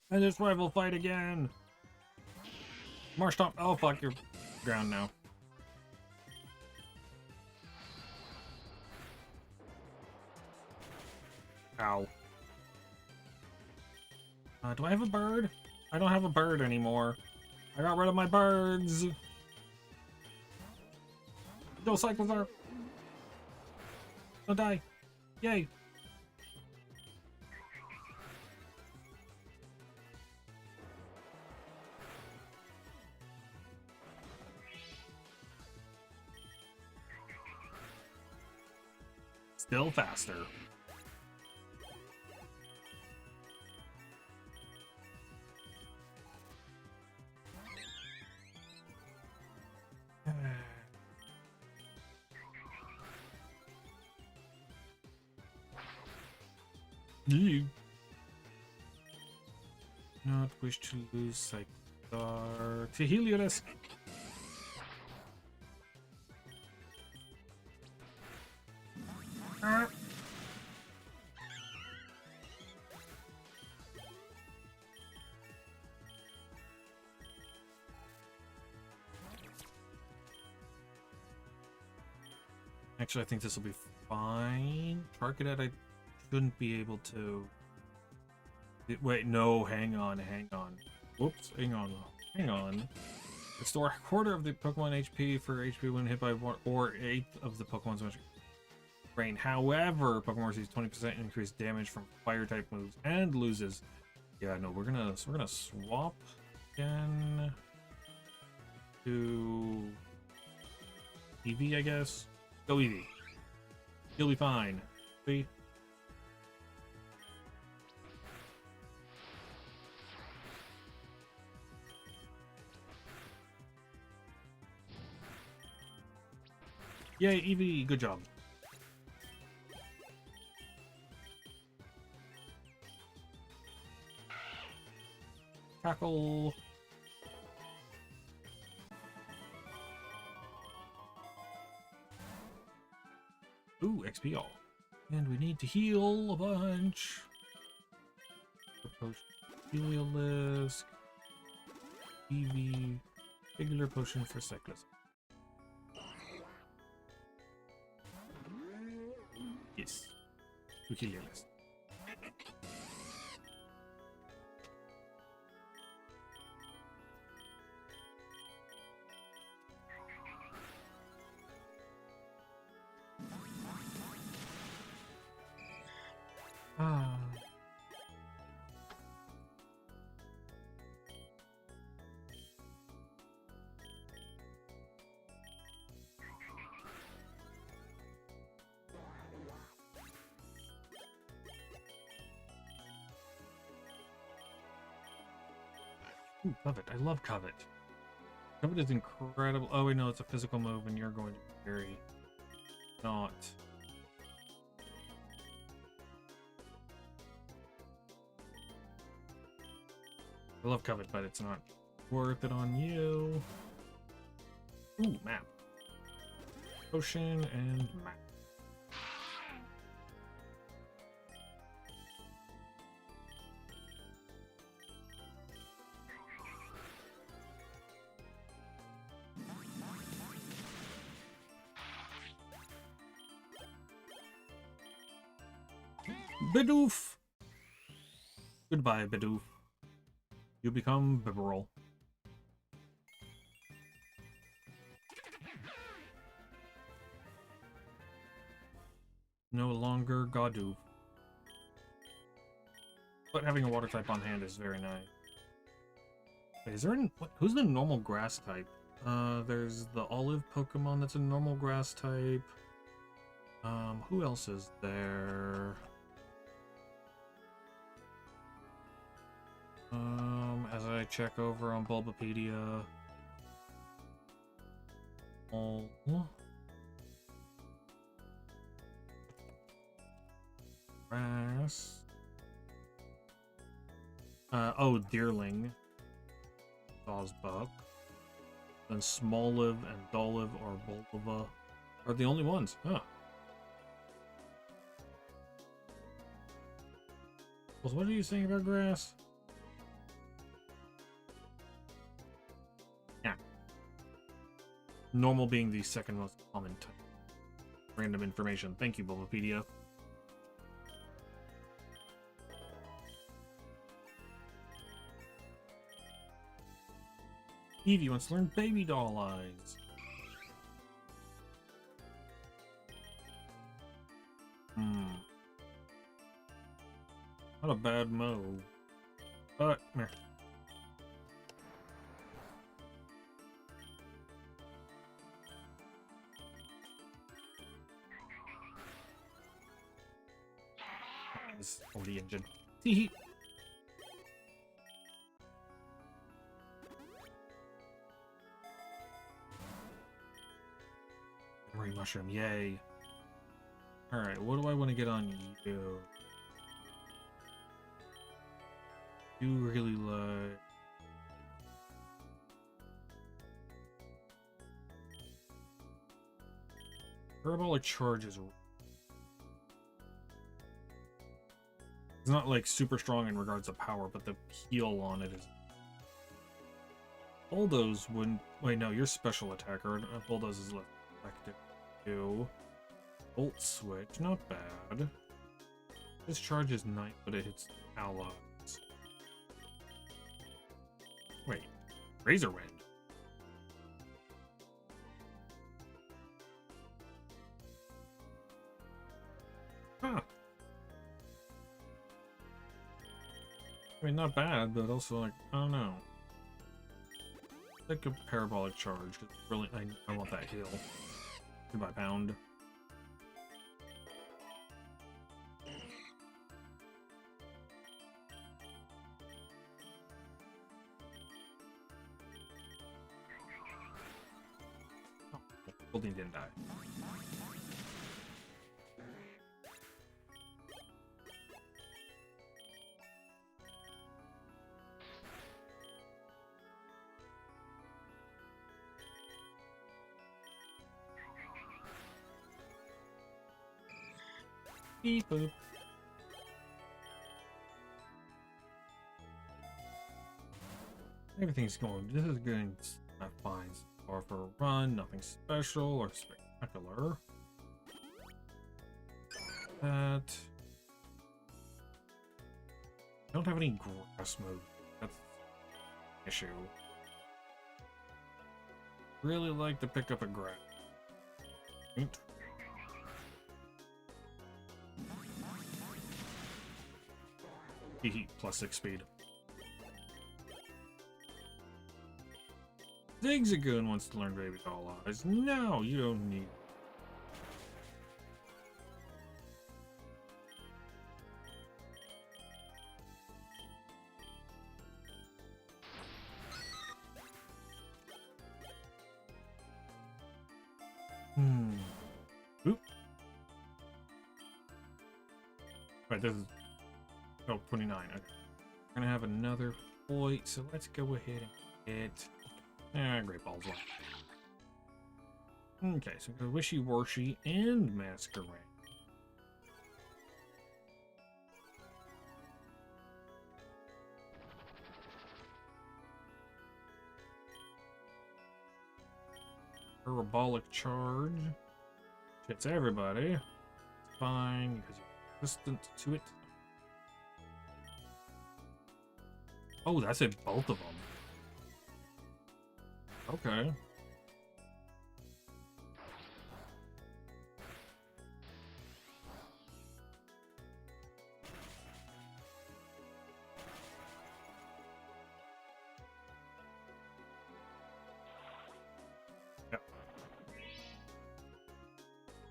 And this rival fight again! Marshtomp. Oh, fuck, you're ground now. Ow. Do I have a bird? I don't have a bird anymore. I got rid of my birds. Go, Cyclizar. Don't die. Yay. Still faster. You not wish to lose Cyclizar to Heliolisk. Actually, I think this will be fine. Charcadet, I shouldn't be able to... Wait, no, hang on. Whoops, hang on. Restore a quarter of the Pokemon HP for HP when hit by one or eighth of the Pokemon's brain. However, Pokemon receives 20% increased damage from fire type moves and loses. Yeah, no, we're gonna swap again to Eevee, I guess. Go Eevee. You'll be fine. See? Yay, Eevee, good job. Tackle. Ooh, XP all. And we need to heal a bunch. Heliolisk. Eevee. Regular potion for Cyclizar. Yes. To Heliolisk. Ah. Ooh, Covet. I love Covet. Covet is incredible. Oh, wait, no, it's a physical move, and you're going to be very not. I love Covet, but it's not worth it on you. Ooh, map. Potion and map. Bidoof! Goodbye, Bidoof. You become Bibarel. No longer Godoof. But having a water type on hand is very nice. Wait, is there who's the normal grass type? There's the olive Pokemon that's a normal grass type. Who else is there? As I check over on Bulbapedia. Oh. Grass. Oh, Deerling. Sawsbuck. Then Smoliv and Dolive or Bolova are the only ones. Huh. Well, what are you saying about grass? Yeah. Normal being the second most common type. Random information. Thank you, Bulbapedia. Eevee wants to learn Baby Doll Eyes. Not a bad move. But, meh. This is the engine. Tee. Memory Mushroom, yay. Alright, what do I want to get on you? You really like... Parabolic Charge is... It's not like super strong in regards to power, but the heal on it is... Bulldoze wouldn't... Wait, no, you're special attacker. Bulldoze is less effective too. Volt Switch, not bad. This charge is nice, but it hits allies. Wait, Razor Wind. Huh. I mean, not bad, but also like, I don't know. Like a Parabolic Charge, because really, I want that heal. Goodbye, Pound. Oh, Goldeen didn't die. Beep boop. Everything's going. This is going fine. Or for a run, nothing special or spectacular. That. I don't have any grass moves. That's an issue. Really like to pick up a grass. Right. Heat plus 6 speed. Zigzagoon wants to learn Baby Doll Eyes. No, you don't need. Oop. Right, this is. Oh, 29. Okay. We're gonna have another point, so let's go ahead and get. Great Balls one. Okay, so we go Wishy-Washy and Masquerain. Parabolic Charge. Hits everybody. It's fine, because you're resistant to it. Oh, that's it, both of them. Okay.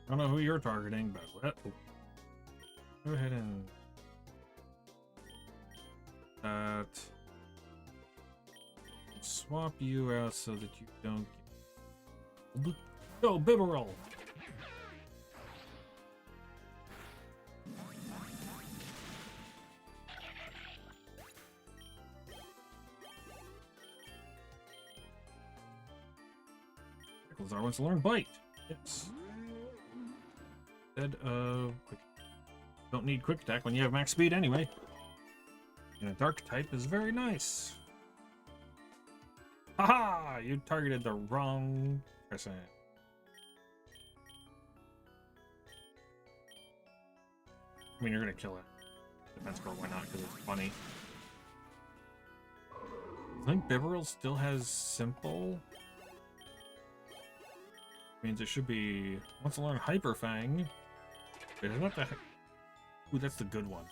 I don't know who you're targeting, but go ahead and that. Swap you out so that you don't get... Go, Bibarel! Pickles wants to learn Bite. Yes. Instead of Quick. Don't need Quick Attack when you have max speed anyway. And a Dark type is very nice. Haha! You targeted the wrong person. I mean, you're gonna kill it. Defense Curl, why not? Because it's funny. I think Bibarel still has Simple. Means it should be... Wants to learn Hyper Fang. Wait, is that the... Ooh, that's the good one.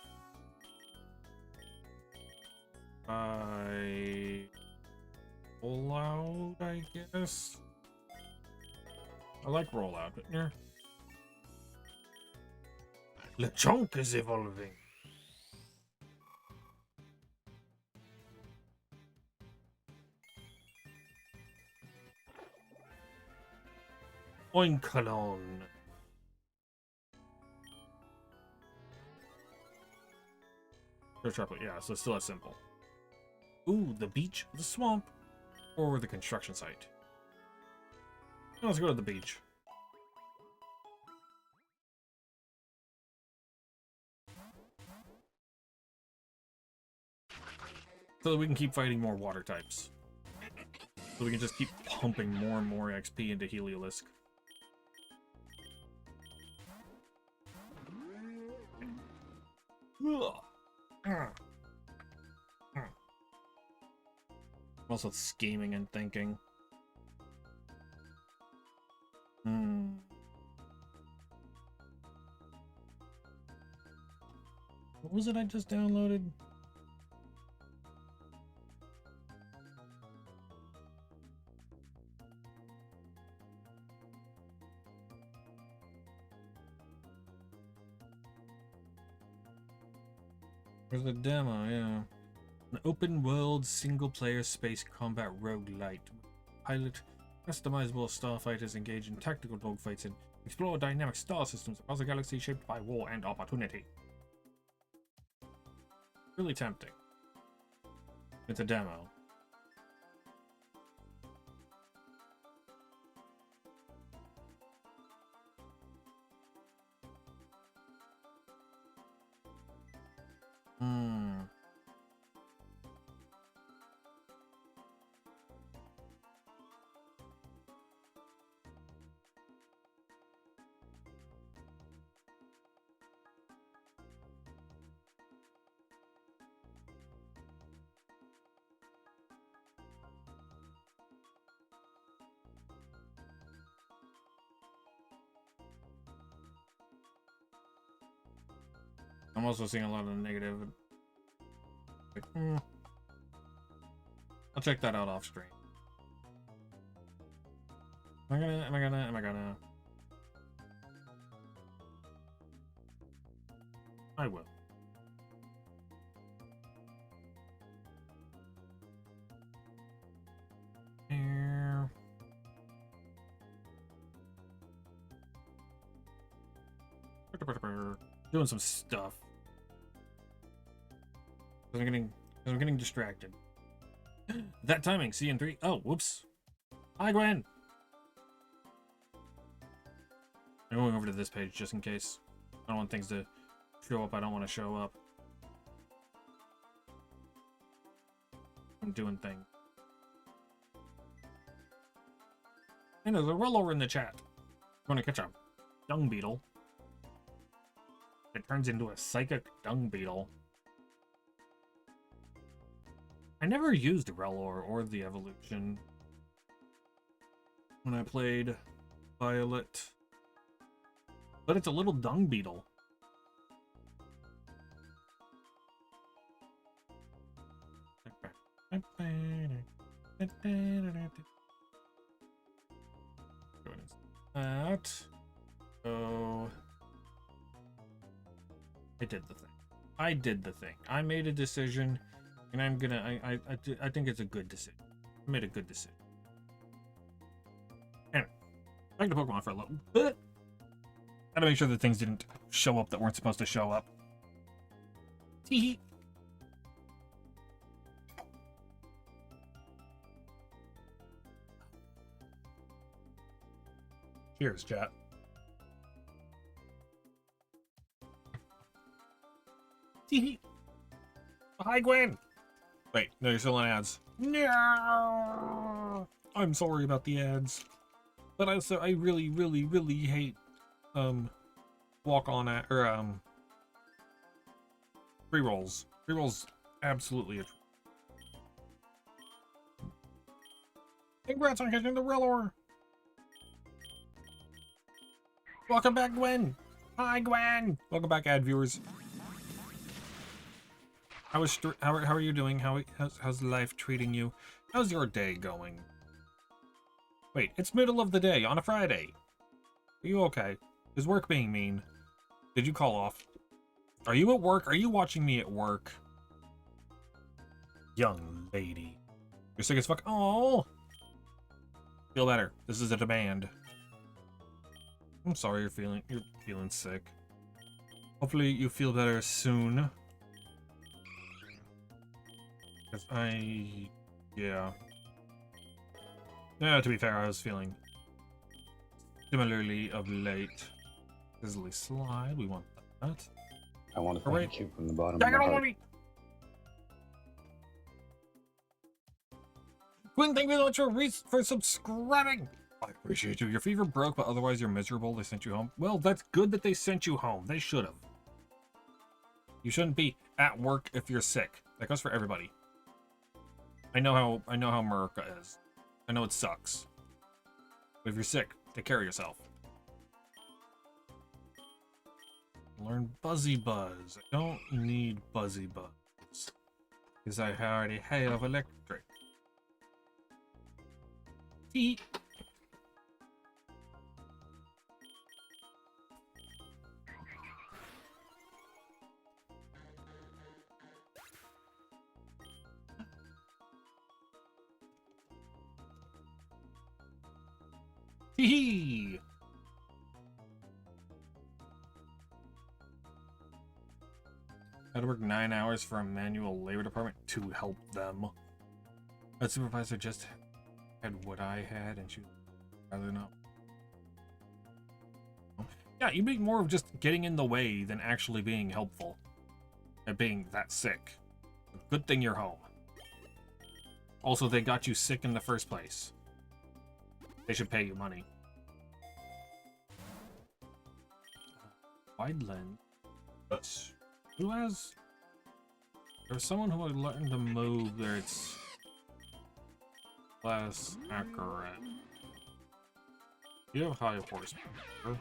Rollout, I guess? I like Rollout, but yeah. Lechonk is evolving. Oinkalon. Yeah, so it's still as simple. Ooh, the beach, the swamp, or the construction site. Let's go to the beach. So that we can keep fighting more water types. So we can just keep pumping more and more XP into Heliolisk. I'm also scheming and thinking. What was it I just downloaded? There's the demo, yeah. An open world single player space combat roguelite. Pilot customizable starfighters engage in tactical dogfights and explore dynamic star systems across a galaxy shaped by war and opportunity. Really tempting. It's a demo. I'm also seeing a lot of negative. Like, I'll check that out off screen. Am I gonna? I will. Here. Doing some stuff. I'm getting distracted. That timing, CN3. Oh, whoops. Hi, Gwen. I'm going over to this page just in case. I don't want things to show up. I don't want to show up. I'm doing things. And there's a rollover in the chat. I'm going to catch a dung beetle. It turns into a psychic dung beetle. I never used Rellor or the evolution when I played Violet, but it's a little dung beetle. That. So I did the thing. I did the thing. I made a decision, and I'm gonna. I think it's a good decision. I made a good decision. Anyway, back to Pokemon for a little bit. Gotta make sure that things didn't show up that weren't supposed to show up. Tee. Cheers, chat. Tee. Hi, Gwen. Wait, no, you're still on ads. No. I'm sorry about the ads, but I really, really, really hate walk on at or free rolls. Free rolls, absolutely. Congrats on catching the Rellor. Welcome back, Gwen. Hi, Gwen. Welcome back, ad viewers. How are you doing? How's life treating you? How's your day going? Wait, it's middle of the day on a Friday. Are you okay? Is work being mean? Did you call off? Are you at work? Are you watching me at work? Young lady. You're sick as fuck. Oh. Feel better. This is a demand. I'm sorry you're feeling sick. Hopefully you feel better soon. Cause yeah. Yeah, to be fair, I was feeling similarly of late. Sizzly slide, we want that. I want to thank you from the bottom of my my heart. Quinn, thank you so much for subscribing. I appreciate you. Your fever broke, but otherwise you're miserable. They sent you home. Well, that's good that they sent you home. They should have. You shouldn't be at work if you're sick. That goes for everybody. I know how America is. I know it sucks. But if you're sick, take care of yourself. Learn Buzzy Buzz. I don't need Buzzy Buzz. Because I already have electric. Tee. Hee. Had to work 9 hours for a manual labor department to help them. That supervisor just had what I had, and she would rather not. Yeah, you'd be more of just getting in the way than actually being helpful. At being that sick. Good thing you're home. Also, they got you sick in the first place. They should pay you money. Wide lens. Yes. Who has... There's someone who would learn to move there. It's less accurate. You have high horsepower.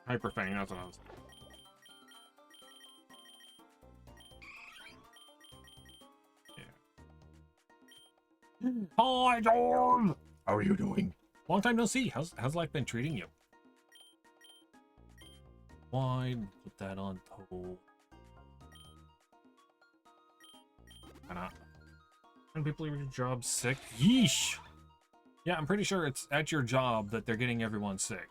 Hyperfang, that's what I was. Yeah. Hi, George! How are you doing? Long time no see. How's life been treating you? Why put that on hold? Why not? When people leave your job sick? Yeesh! Yeah, I'm pretty sure it's at your job that they're getting everyone sick.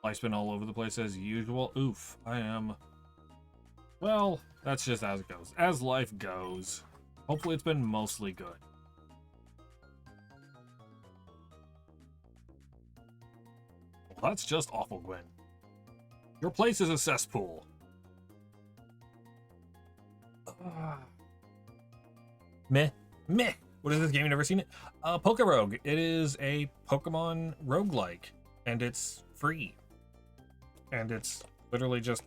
Life's been all over the place as usual. Oof, I am... Well, that's just as it goes. As life goes. Hopefully it's been mostly good. Well, that's just awful, Gwen. Your place is a cesspool. Meh. Meh. What is this game? You never seen it? Pokerogue. It is a Pokemon roguelike. And it's free. And it's literally just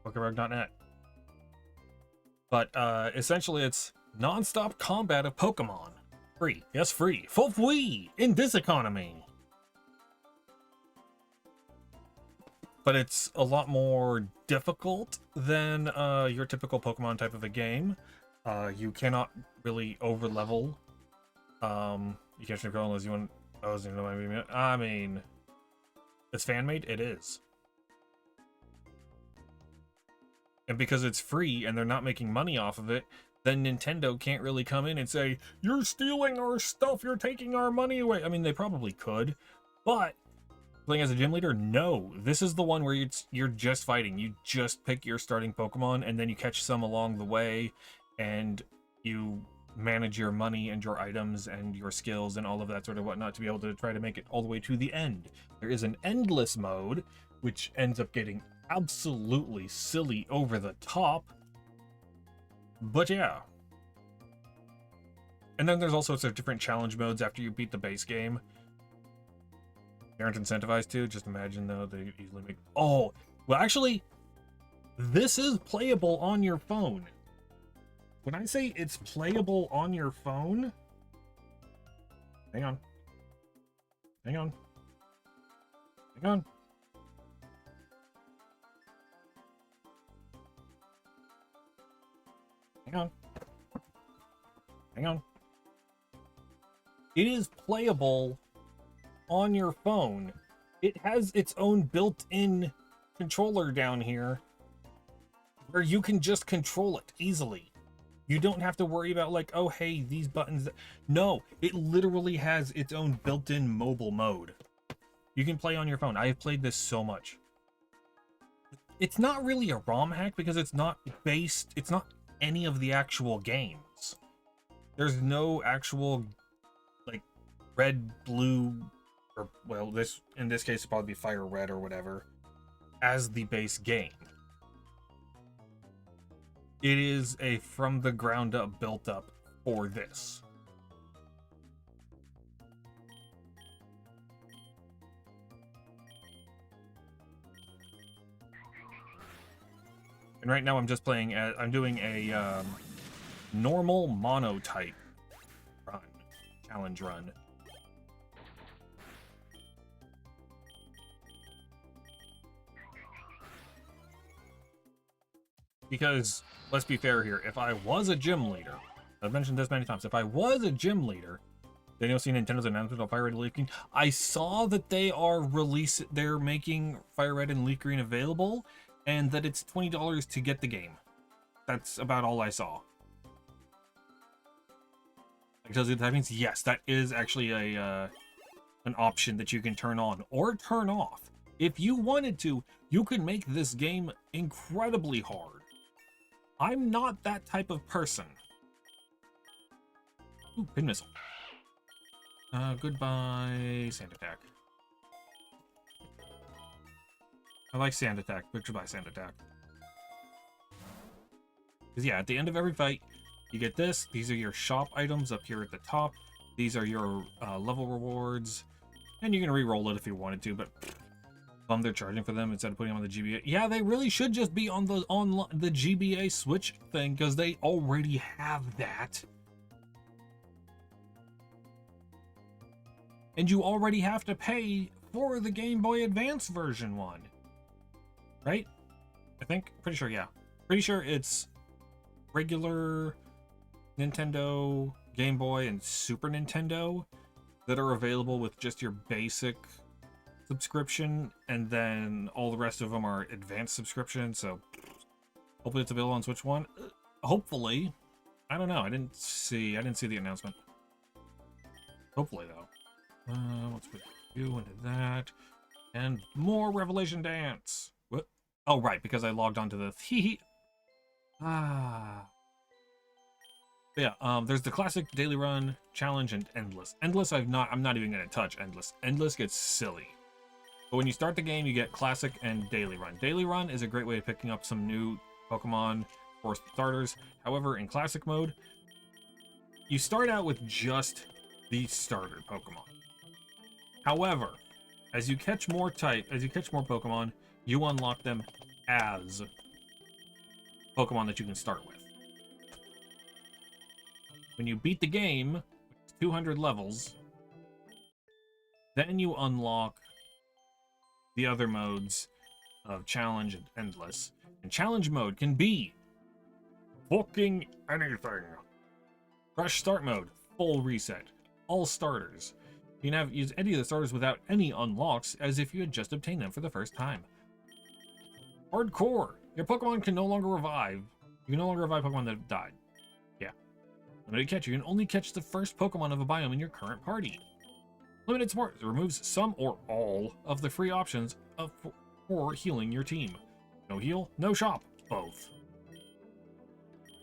Pokerogue.net. But essentially it's non-stop combat of Pokemon. Free. Yes, free. For free in this economy. But it's a lot more difficult than your typical Pokemon type of a game. You cannot really over-level. You can't control unless you want... I mean, It's fan made? It is. And because it's free and they're not making money off of it, then Nintendo can't really come in and say, you're stealing our stuff, you're taking our money away. I mean, they probably could, but playing as a gym leader, no. This is the one where you're just fighting. You just pick your starting Pokemon, and then you catch some along the way, and you manage your money and your items and your skills and all of that sort of whatnot to be able to try to make it all the way to the end. There is an endless mode, which ends up getting absolutely silly over the top. But yeah. And then there's all sorts of different challenge modes after you beat the base game. They aren't incentivized to. Just imagine, though, they easily make... Oh, well, actually, this is playable on your phone. When I say it's playable on your phone... Hang on. Hang on. Hang on. Hang on. Hang on. It is playable on your phone. It has its own built-in controller down here where you can just control it easily. You don't have to worry about like, oh, hey, these buttons. No, it literally has its own built-in mobile mode. You can play on your phone. I have played this so much. It's not really a ROM hack because it's not any of the actual games. There's no actual like red, blue, or well, in this case it'd probably be fire red or whatever as the base game. It is a from the ground up built up for this. And right now I'm just playing, I'm doing a normal mono type run, challenge run. Because, let's be fair here, if I was a gym leader, I've mentioned this many times, if I was a gym leader, then you'll see Nintendo's announcement of Fire Red and Leaf Green. I saw that they're making Fire Red and Leaf Green available, and that it's $20 to get the game. That's about all I saw. Because that means, yes, that is actually an option that you can turn on or turn off. If you wanted to, you could make this game incredibly hard. I'm not that type of person. Ooh, pin missile. Goodbye, Sand Attack. I like Sand Attack, but goodbye, Sand Attack. Because yeah, at the end of every fight, you get this. These are your shop items up here at the top. These are your level rewards. And you can re-roll it if you wanted to, but they're charging for them instead of putting them on the GBA. Yeah, they really should just be on the GBA Switch thing, because they already have that. And you already have to pay for the Game Boy Advance version one. Right? I think. Pretty sure, yeah. Pretty sure it's regular Nintendo, Game Boy, and Super Nintendo that are available with just your basic subscription, and then all the rest of them are advanced subscription, so hopefully it's available on Switch 1. Hopefully. I don't know. I didn't see the announcement. Hopefully, though. Let's put you into that. And more Revelation Dance. What? Oh, right, because I logged onto the... Yeah, there's the classic daily run, challenge, and endless. Endless, I'm not even gonna touch endless. Endless gets silly. But when you start the game, you get classic and daily run. Daily run is a great way of picking up some new Pokemon for starters. However, in classic mode, you start out with just the starter Pokemon. However, as you catch more Pokemon, you unlock them as Pokemon that you can start with. When you beat the game, 200 levels, then you unlock the other modes of challenge and endless. And challenge mode can be fucking anything. Fresh start mode, full reset, all starters. You can use any of the starters without any unlocks, as if you had just obtained them for the first time. Hardcore! Your Pokemon can no longer revive. You can no longer revive Pokemon that have died. Yeah. Limited catch. You can only catch the first Pokemon of a biome in your current party. Limited support removes some or all of the free options for healing your team. No heal, no shop, both.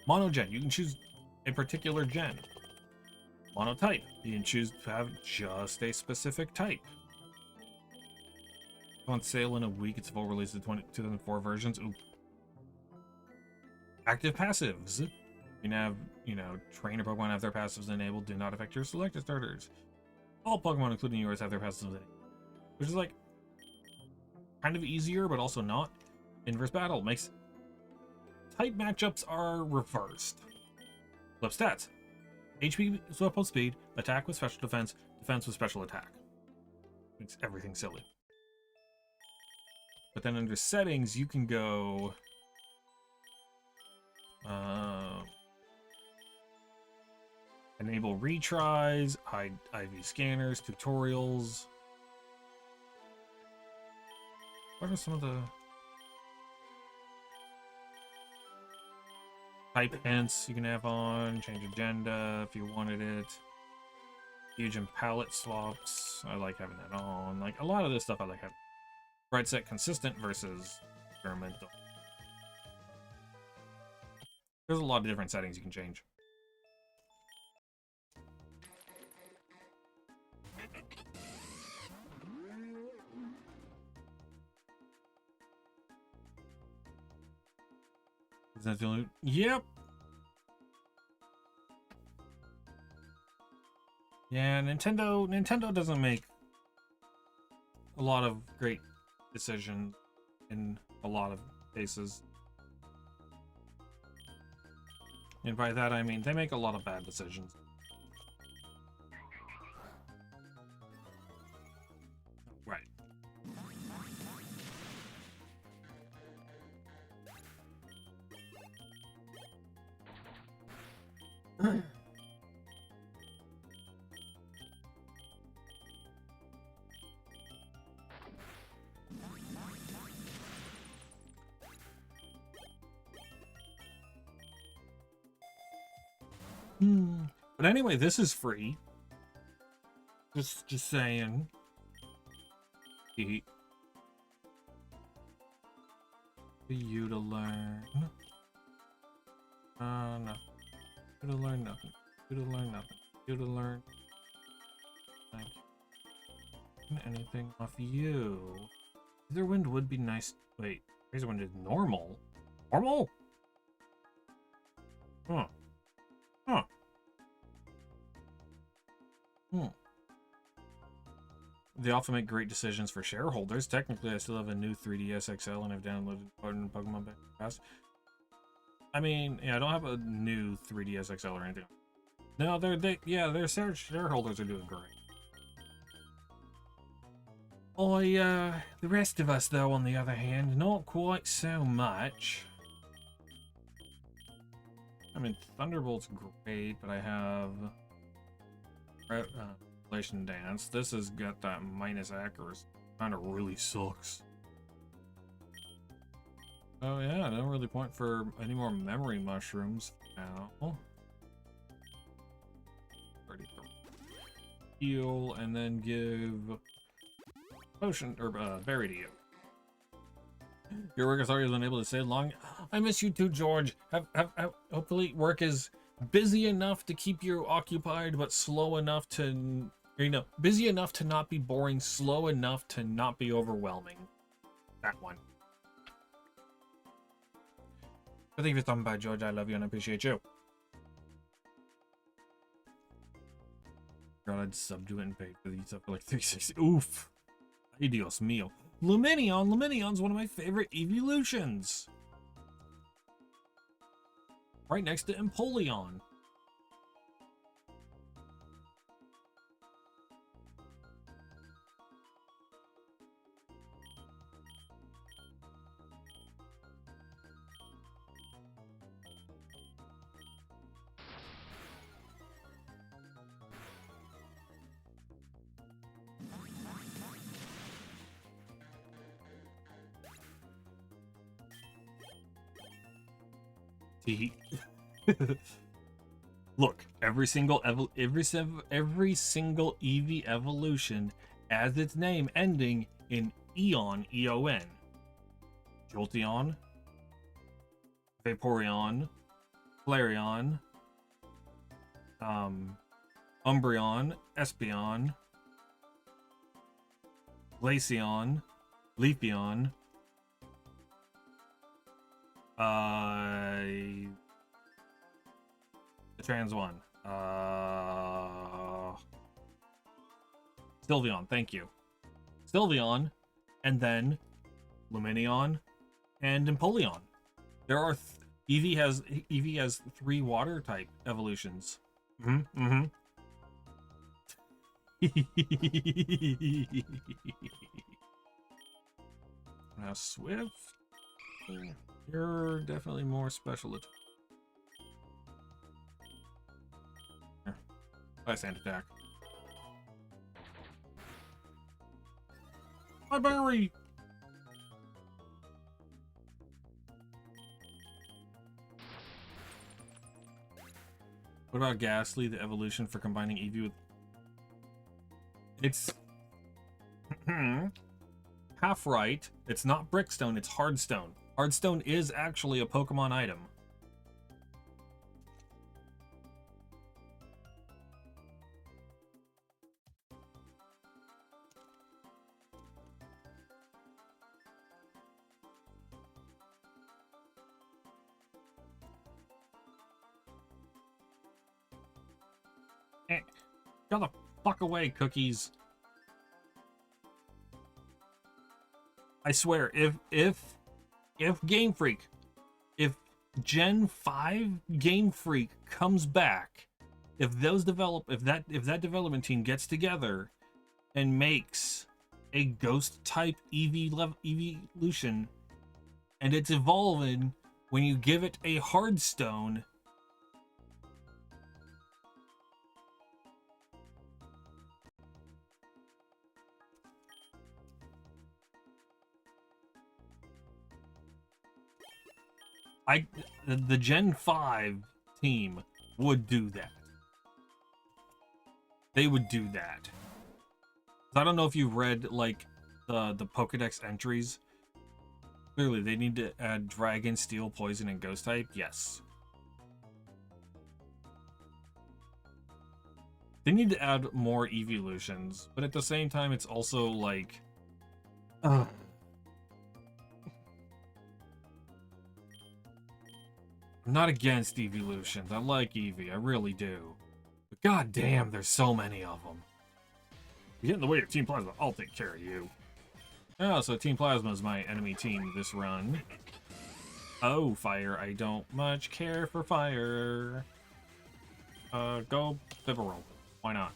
Monogen, you can choose a particular gen. Monotype, you can choose to have just a specific type. On sale in a week, it's full release of 2004 versions. Ooh. Active passives. You can have, trainer Pokemon have their passives enabled, do not affect your selected starters. All Pokemon, including yours, have their passives enabled. Which is like kind of easier, but also not. Inverse battle makes type matchups are reversed. Flip stats. HP with weapon speed, attack with special defense, defense with special attack. Makes everything silly. But then under settings, you can go enable retries, hide IV scanners, tutorials. What are some of the type hints you can have on? Change agenda if you wanted it. Huge and palette swaps. I like having that on. Like a lot of this stuff I like having. Bright set consistent versus experimental. There's a lot of different settings you can change. Is that the only? Yep. Yeah, Nintendo doesn't make a lot of great decisions in a lot of cases. And by that I mean they make a lot of bad decisions. Right. But anyway, this is free. Just saying. For you to learn. No. You to learn nothing. You to learn nothing. You to learn. Thank you. Anything off you? Razorwind would be nice. Wait, Razorwind is normal. Normal? Huh. Huh. They often make great decisions for shareholders. Technically, I still have a new 3DS XL and I've downloaded Pokemon Pass. I mean, yeah, I don't have a new 3DS XL or anything. No, their shareholders are doing great. The rest of us, though, on the other hand, not quite so much. I mean, Thunderbolt's great, but I have Relation Dance. This has got that minus accuracy. Kind of really sucks. Oh yeah, no really point for any more memory mushrooms now. Ready for heal, and then give potion or berry to you. Your work authority is unable to stay long. I miss you too, George. Hopefully work is busy enough to keep you occupied, but slow enough to, busy enough to not be boring, slow enough to not be overwhelming. That one. But thank you for stopping by, George. I love you and I appreciate you. God, I'd subdue it and pay for these up for like 360. Oof. Ay, Dios mío. Luminion's one of my favorite evolutions. Right next to Empoleon. Tee. Look, every single Eevee evolution has its name ending in Eon, E-O-N. Jolteon, Vaporeon, Flareon, Umbreon, Espeon, Glaceon, Leafeon, the trans one, Sylveon, thank you. Sylveon, and then Lumineon and Empoleon. There are Eevee has 3 water type evolutions. Now Swift, you're definitely more special. By sand attack. My berry. What about Ghastly, the evolution for combining Eevee with... It's... half right. It's not Brickstone, it's Hardstone. Hardstone is actually a Pokemon item. Go the fuck away, cookies. I swear, if Game Freak, if Gen 5 Game Freak comes back, if that development team gets together and makes a ghost type evolution, and it's evolving when you give it a Hardstone, the Gen 5 team would do that. They would do that. I don't know if you've read like the Pokedex entries. Clearly, they need to add Dragon, Steel, Poison, and Ghost type. Yes. They need to add more evolutions, but at the same time, it's also like... I'm not against evolutions. I like Eevee. I really do. But goddamn, there's so many of them. You get in the way of Team Plasma, I'll take care of you. Oh, so Team Plasma is my enemy team this run. Oh, fire. I don't much care for fire. Go Bibarel. Why not?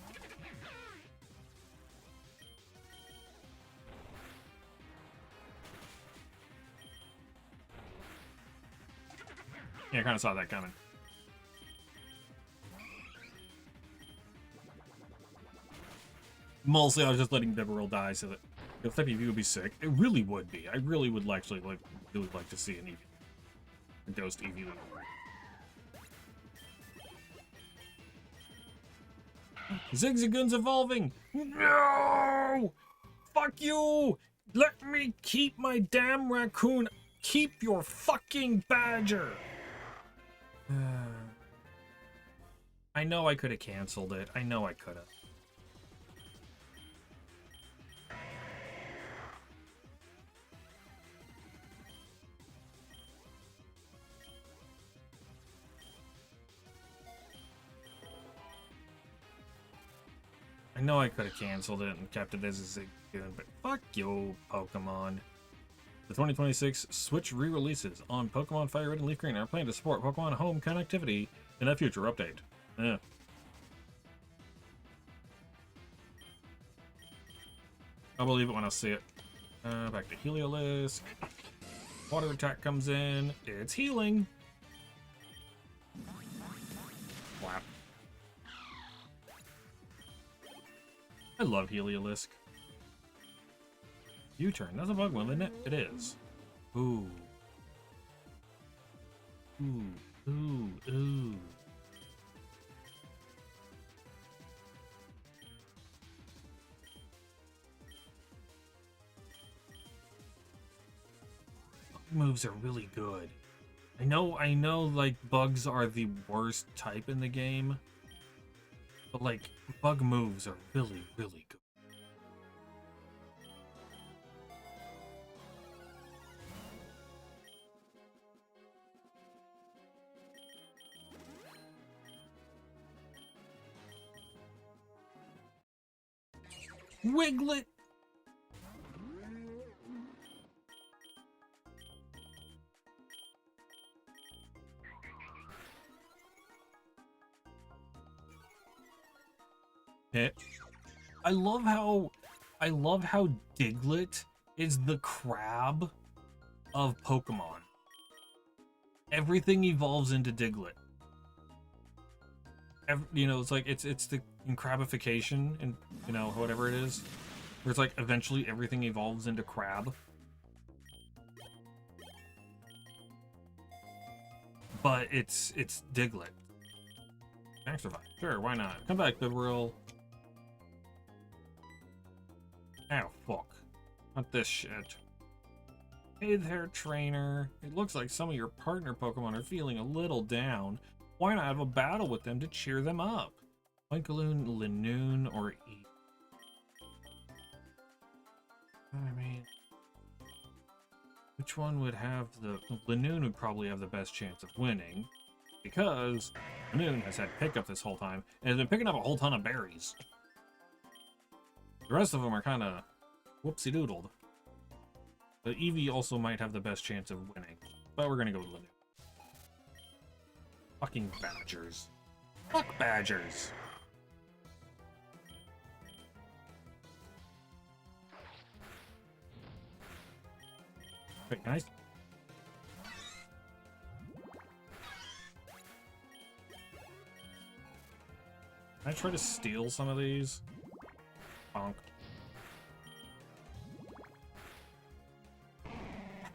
Yeah, I kind of saw that coming. Mostly, I was just letting Bibarel die so that the type of would be sick. It really would be. I really would actually really like to see an Eevee, a ghost Eevee. Zigzagoon's evolving. No! Fuck you! Let me keep my damn raccoon. Keep your fucking badger. I know I could have canceled it. I know I could have. I know I could have canceled it and kept it as a Zigzagoon, but fuck you, Pokemon. The 2026 Switch re-releases on Pokemon Fire Red and Leaf Green are planned to support Pokemon Home connectivity in a future update. Yeah. I'll believe it when I see it. Back to Heliolisk. Water attack comes in. It's healing. Wow. I love Heliolisk. U-turn. That's a Pokemon, isn't it? It is. Ooh. Ooh. Ooh, ooh. Moves are really good. I know, like, bugs are the worst type in the game, but, like, bug moves are really, really good. Wiglet! Hit. I love how Diglett is the crab of Pokemon. Everything evolves into Diglett. You know, it's like it's the crabification, and you know, whatever it is, where it's like eventually everything evolves into crab. But it's Diglett. Max Revive. Sure, why not? Come back, Goodwill. Oh, fuck. Not this shit. Hey there, trainer. It looks like some of your partner Pokemon are feeling a little down. Why not have a battle with them to cheer them up? Oinkoloon, Linoon, or E? I mean, which one would have the... Linoon would probably have the best chance of winning, because Linoon has had pickup this whole time, and has been picking up a whole ton of berries. The rest of them are kind of whoopsie-doodled. But Eevee also might have the best chance of winning, but we're gonna go with Linoon. Fucking badgers. Fuck badgers! Wait, can I try to steal some of these? Bonk.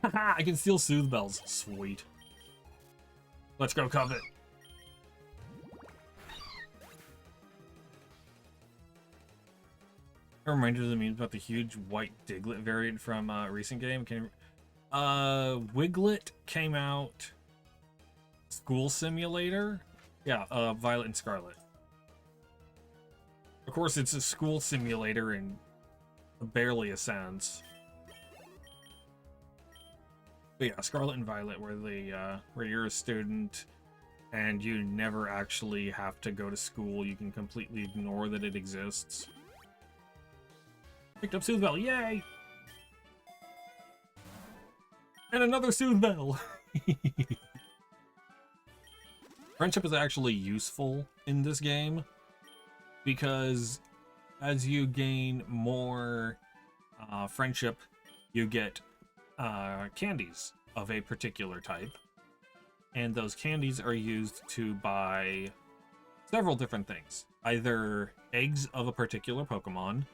Haha, I can steal Soothe Bells. Sweet. Let's go, Covet. A reminder of the memes about the huge white Diglett variant from a recent game. Wiglet came out. School Simulator? Yeah, Violet and Scarlet. Of course, it's a school simulator in barely a sense. But yeah, Scarlet and Violet, where you're a student and you never actually have to go to school. You can completely ignore that it exists. Picked up Soothe Bell, yay! And another Soothe Bell! Friendship is actually useful in this game, because as you gain more friendship, you get candies of a particular type, and those candies are used to buy several different things. Either eggs of a particular Pokemon,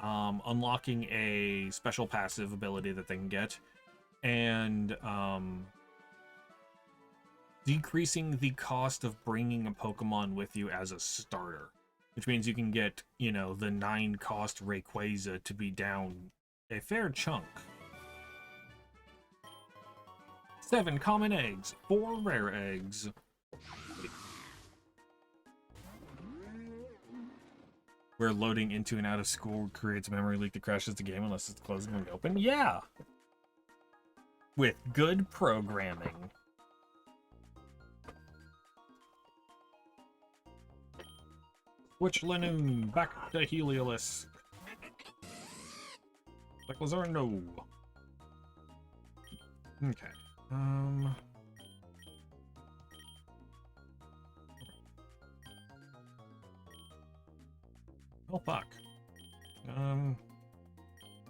unlocking a special passive ability that they can get, and decreasing the cost of bringing a Pokemon with you as a starter. Which means you can get, you know, the 9-cost Rayquaza to be down a fair chunk. 7 common eggs, 4 rare eggs. Where loading into and out of school creates a memory leak that crashes the game unless it's closed and open. Yeah! With good programming. Switch Linoon back to Heliolisk. Like Lazar, no. Okay. Oh fuck.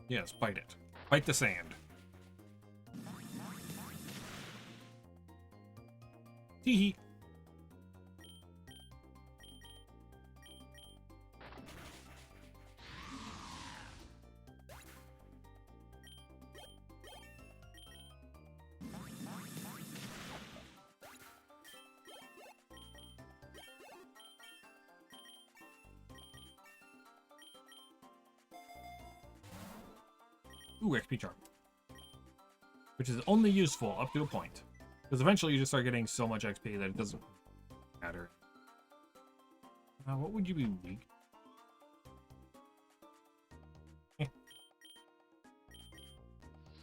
Yes, bite it. Bite the sand. Hee hee. Ooh, XP charm. Which is only useful up to a point. Because eventually you just start getting so much XP that it doesn't matter. Now, what would you be weak?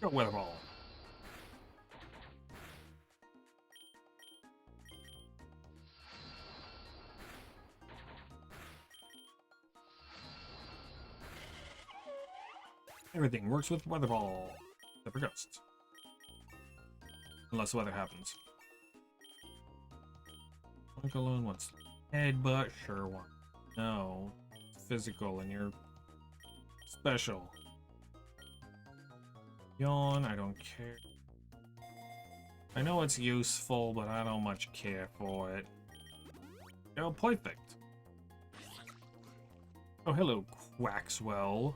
Go weather ball. Everything works with weather ball. Except for ghosts. Unless weather happens. Link alone wants headbutt, sure one. No. It's physical and you're special. Yawn, I don't care. I know it's useful, but I don't much care for it. Oh, perfect. Oh, hello, Quaxwell.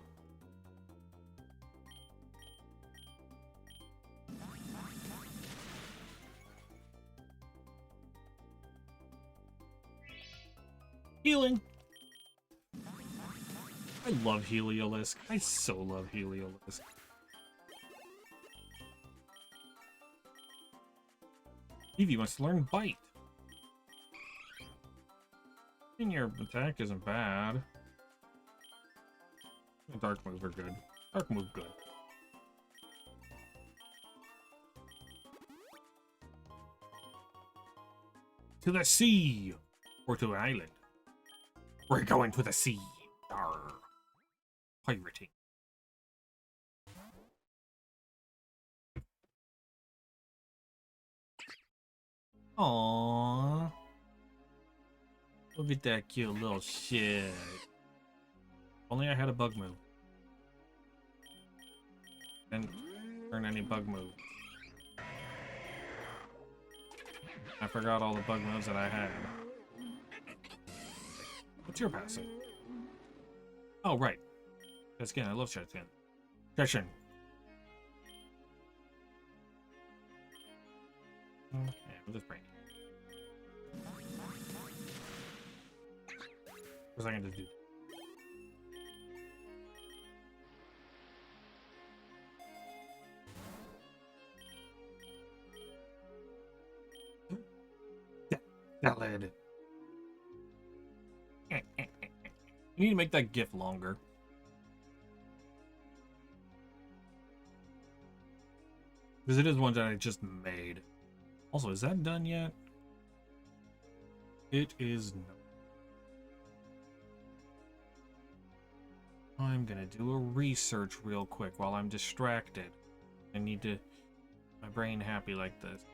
Healing. I love Heliolisk. I so love Heliolisk. Eevee wants to learn Bite. And your attack isn't bad. Dark moves are good. Dark move good. To the sea! Or to an island. We're going to the sea. Arr. Pirating. Aww. Look at that cute little shit. Only I had a bug move. Didn't learn any bug moves. I forgot all the bug moves that I had. What's your passive? Oh, right. Again, I love Chetan. Chechen. Okay, with this brain. What was I going to do? Salad. You need to make that GIF longer. Because it is one that I just made. Also, is that done yet? It is not. I'm gonna do a research real quick while I'm distracted. I need to... my brain happy like this.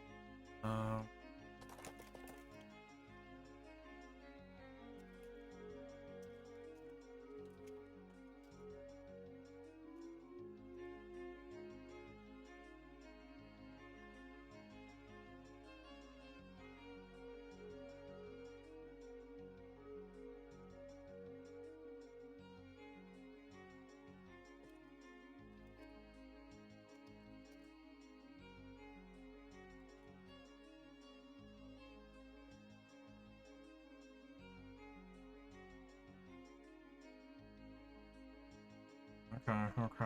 Okay.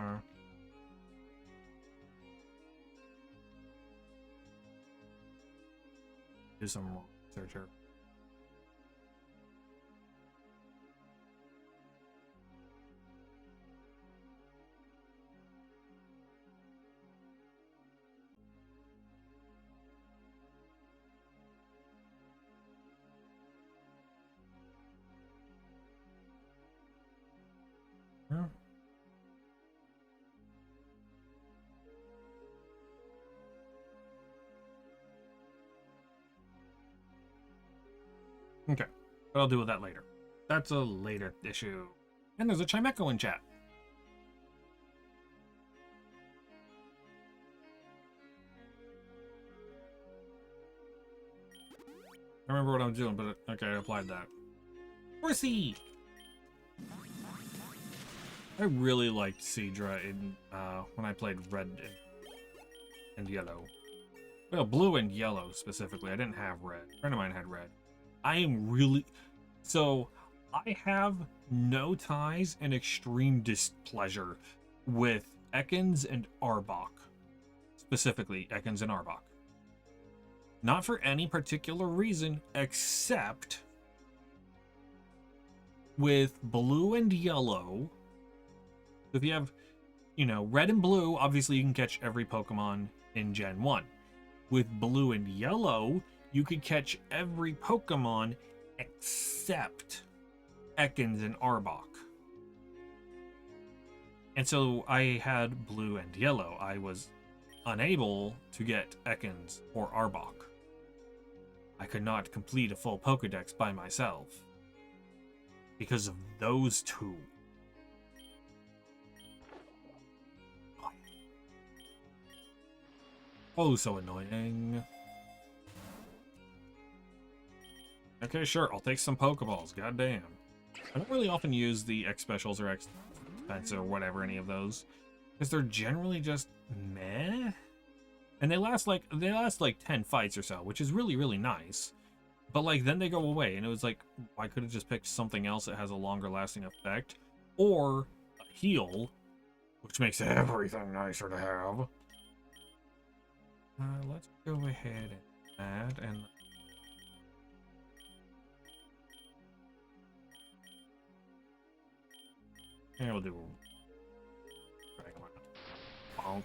Do some more research here. Yeah. Okay, but I'll deal with that later. That's a later issue. And there's a Chimecho in chat. I remember what I'm doing, but okay, I applied that. Horsey! I really liked Seadra in when I played Red and Yellow. Well, Blue and Yellow specifically. I didn't have Red. A friend of mine had Red. I am really... So, I have no ties and extreme displeasure with Ekans and Arbok. Specifically, Ekans and Arbok. Not for any particular reason, except with blue and yellow. If you have, red and blue, obviously you can catch every Pokemon in Gen 1. With blue and yellow, you could catch every Pokemon except Ekans and Arbok. And so I had blue and yellow. I was unable to get Ekans or Arbok. I could not complete a full Pokedex by myself because of those two. Oh, so annoying. Okay, sure, I'll take some Pokeballs, goddamn. I don't really often use the X Specials or X Defense or whatever, any of those, because they're generally just meh. And they last like 10 fights or so, which is really, really nice. But like then they go away, and it was like, I could have just picked something else that has a longer lasting effect, or a heal, which makes everything nicer to have. Let's go ahead and add, and we'll do bonk.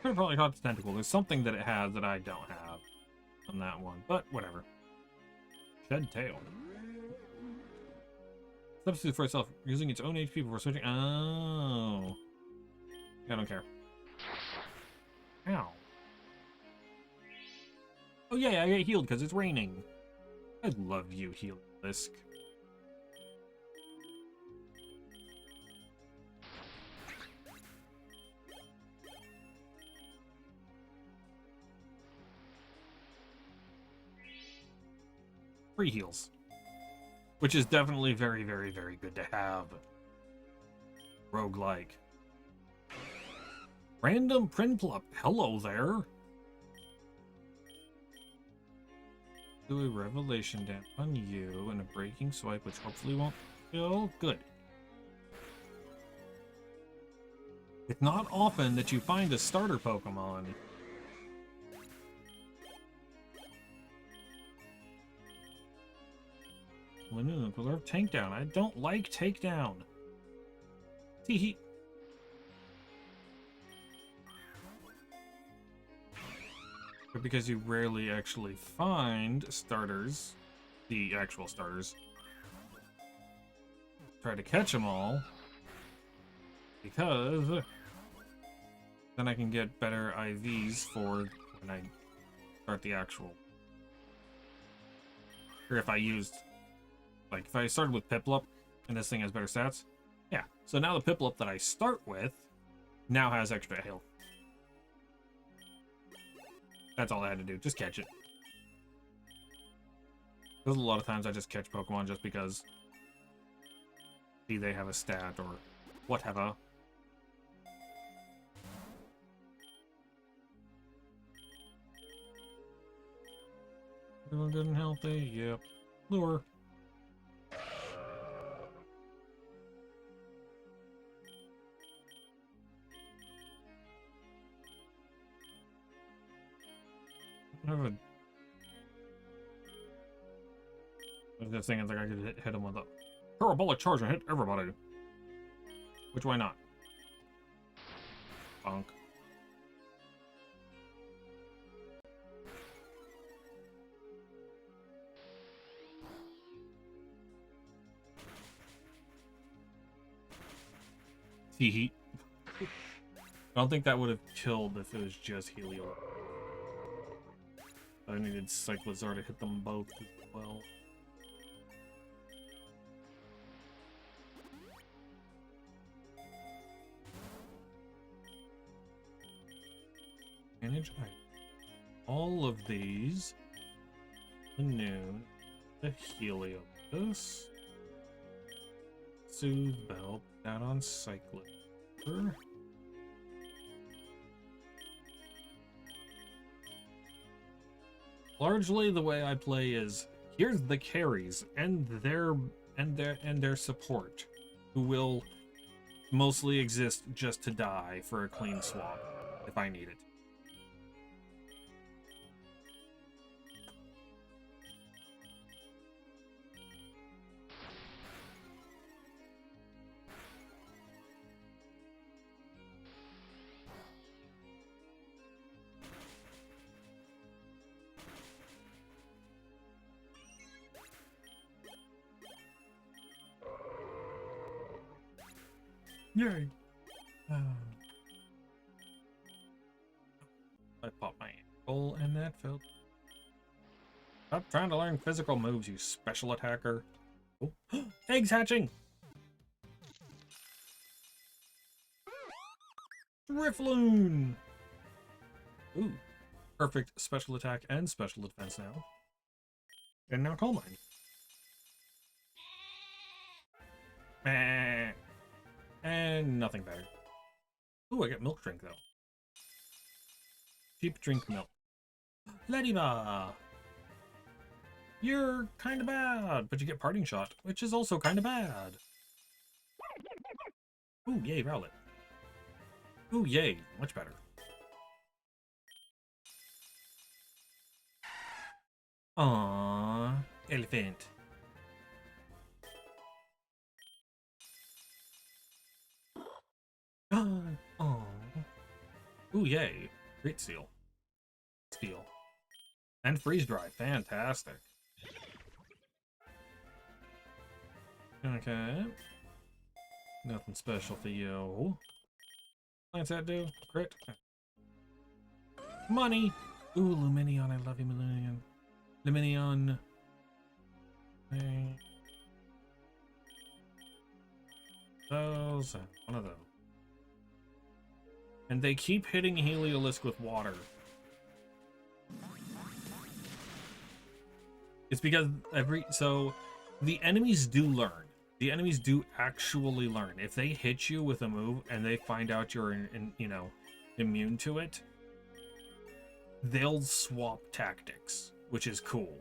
Could have probably caught the tentacle. There's something that it has that I don't have on that one, but whatever. Shed tail. Substitute for itself, using its own HP before switching. Oh. I don't care. Ow. Oh yeah, I get healed because it's raining. I love you, Heliolisk. Free heals. Which is definitely very, very, very good to have. Roguelike. Random Prinplup. Hello there. Do a Revelation Dance on you and a Breaking Swipe, which hopefully won't kill. Good. It's not often that you find a starter Pokemon. Preserve Takedown. I don't like Takedown. See, he... But because you rarely actually find starters, the actual starters, try to catch them all, because then I can get better IVs for when I start the actual. Or if I used, like, if I started with Piplup and this thing has better stats, yeah. So now the Piplup that I start with now has extra health. That's all I had to do. Just catch it. There's a lot of times I just catch Pokemon just because see they have a stat or whatever. Everyone good and healthy? Yep. Lure. The thing is, like, I could hit him with a parabolic charge and hit everybody. Which, why not? Bonk. Heat. I don't think that would have killed if it was just Helio. I needed Cyclizar to hit them both as well. Manage all of these. The Noon, the Helios, Soothe Belt, down on Cyclizar. Largely, the way I play is here's the carries and their support, who will mostly exist just to die for a clean swap if I need it. Yay! I popped my ankle and that felt. Stop trying to learn physical moves, you special attacker. Oh. Eggs hatching! Riffloon! Ooh. Perfect special attack and special defense now. And now coal mine. Meh. And nothing better. Ooh, I get milk drink though. Cheap drink milk. Ladybug! You're kinda bad, but you get parting shot, which is also kinda bad. Ooh, yay, Rowlet. Ooh, yay, much better. Aww, elephant. Oh. Ooh, yay. Great seal. Steel. And freeze dry. Fantastic. Okay. Nothing special for you. What's that do? Crit. Money! Ooh, Luminion. I love you, Luminion. Luminion. Those and one of those. And they keep hitting Heliolisk with water. It's because so the enemies do learn. The enemies do actually learn. If they hit you with a move and they find out you're immune to it, they'll swap tactics, which is cool.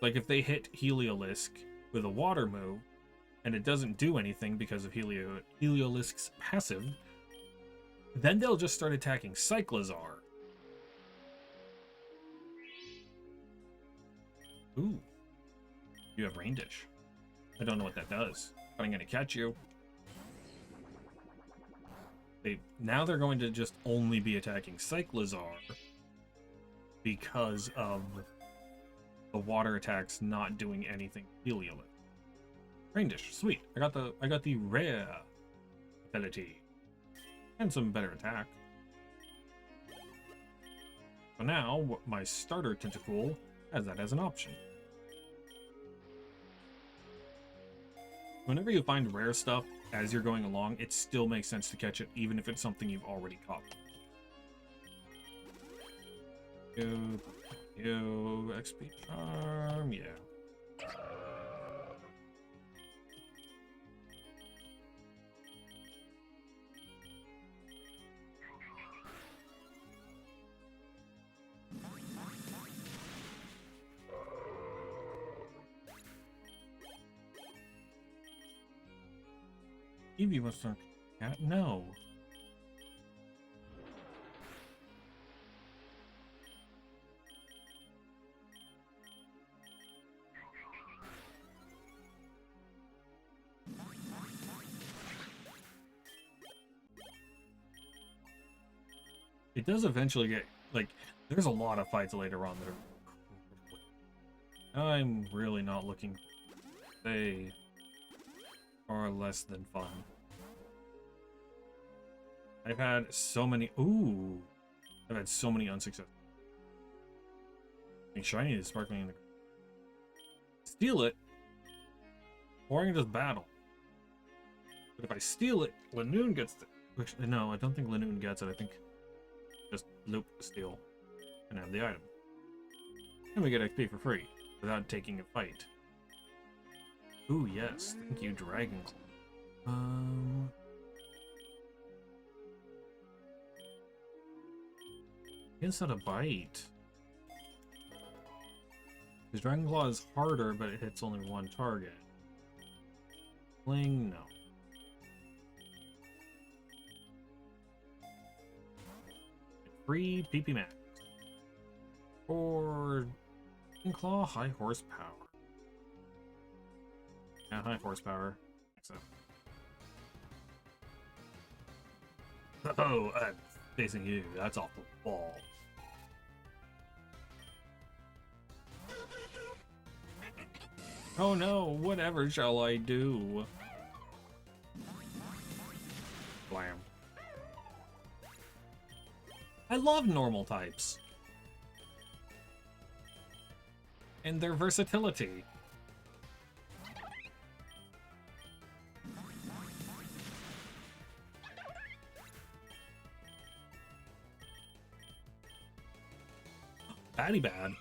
Like if they hit Heliolisk with a water move and it doesn't do anything because of Heliolisk's passive, then they'll just start attacking Cyclizar. Ooh. You have Rain Dish. I don't know what that does, but I'm going to catch you. Now they're going to just only be attacking Cyclizar because of the water attacks not doing anything Heliolisk. Rain Dish, sweet. I got the rare ability. And some better attack. So now, my starter Tentacool has that as an option. Whenever you find rare stuff as you're going along, it still makes sense to catch it, even if it's something you've already caught. You XP charm, yeah. Eevee wants to cat? No. It does eventually get, like, there's a lot of fights later on that are... I'm really not looking... They are less than fun. I've had so many... Ooh! I've had so many unsuccessful... I mean, shiny is sparkling in the... Steal it, or I can just battle. But if I steal it, Lanoon gets the... Which, no, I don't think Lanoon gets it. I think just loop steal and have the item. And we get XP for free without taking a fight. Ooh, yes. Thank you, Dragon Claw. Guess how to bite. His Dragon Claw is harder, but it hits only one target. Fling, no. Free PP Max. Or Dragon Claw, high horsepower. Yeah, high horsepower. So. Oh, I'm facing you. That's off the wall. Oh no, whatever shall I do? Blam. I love normal types. And their versatility. Batty bad.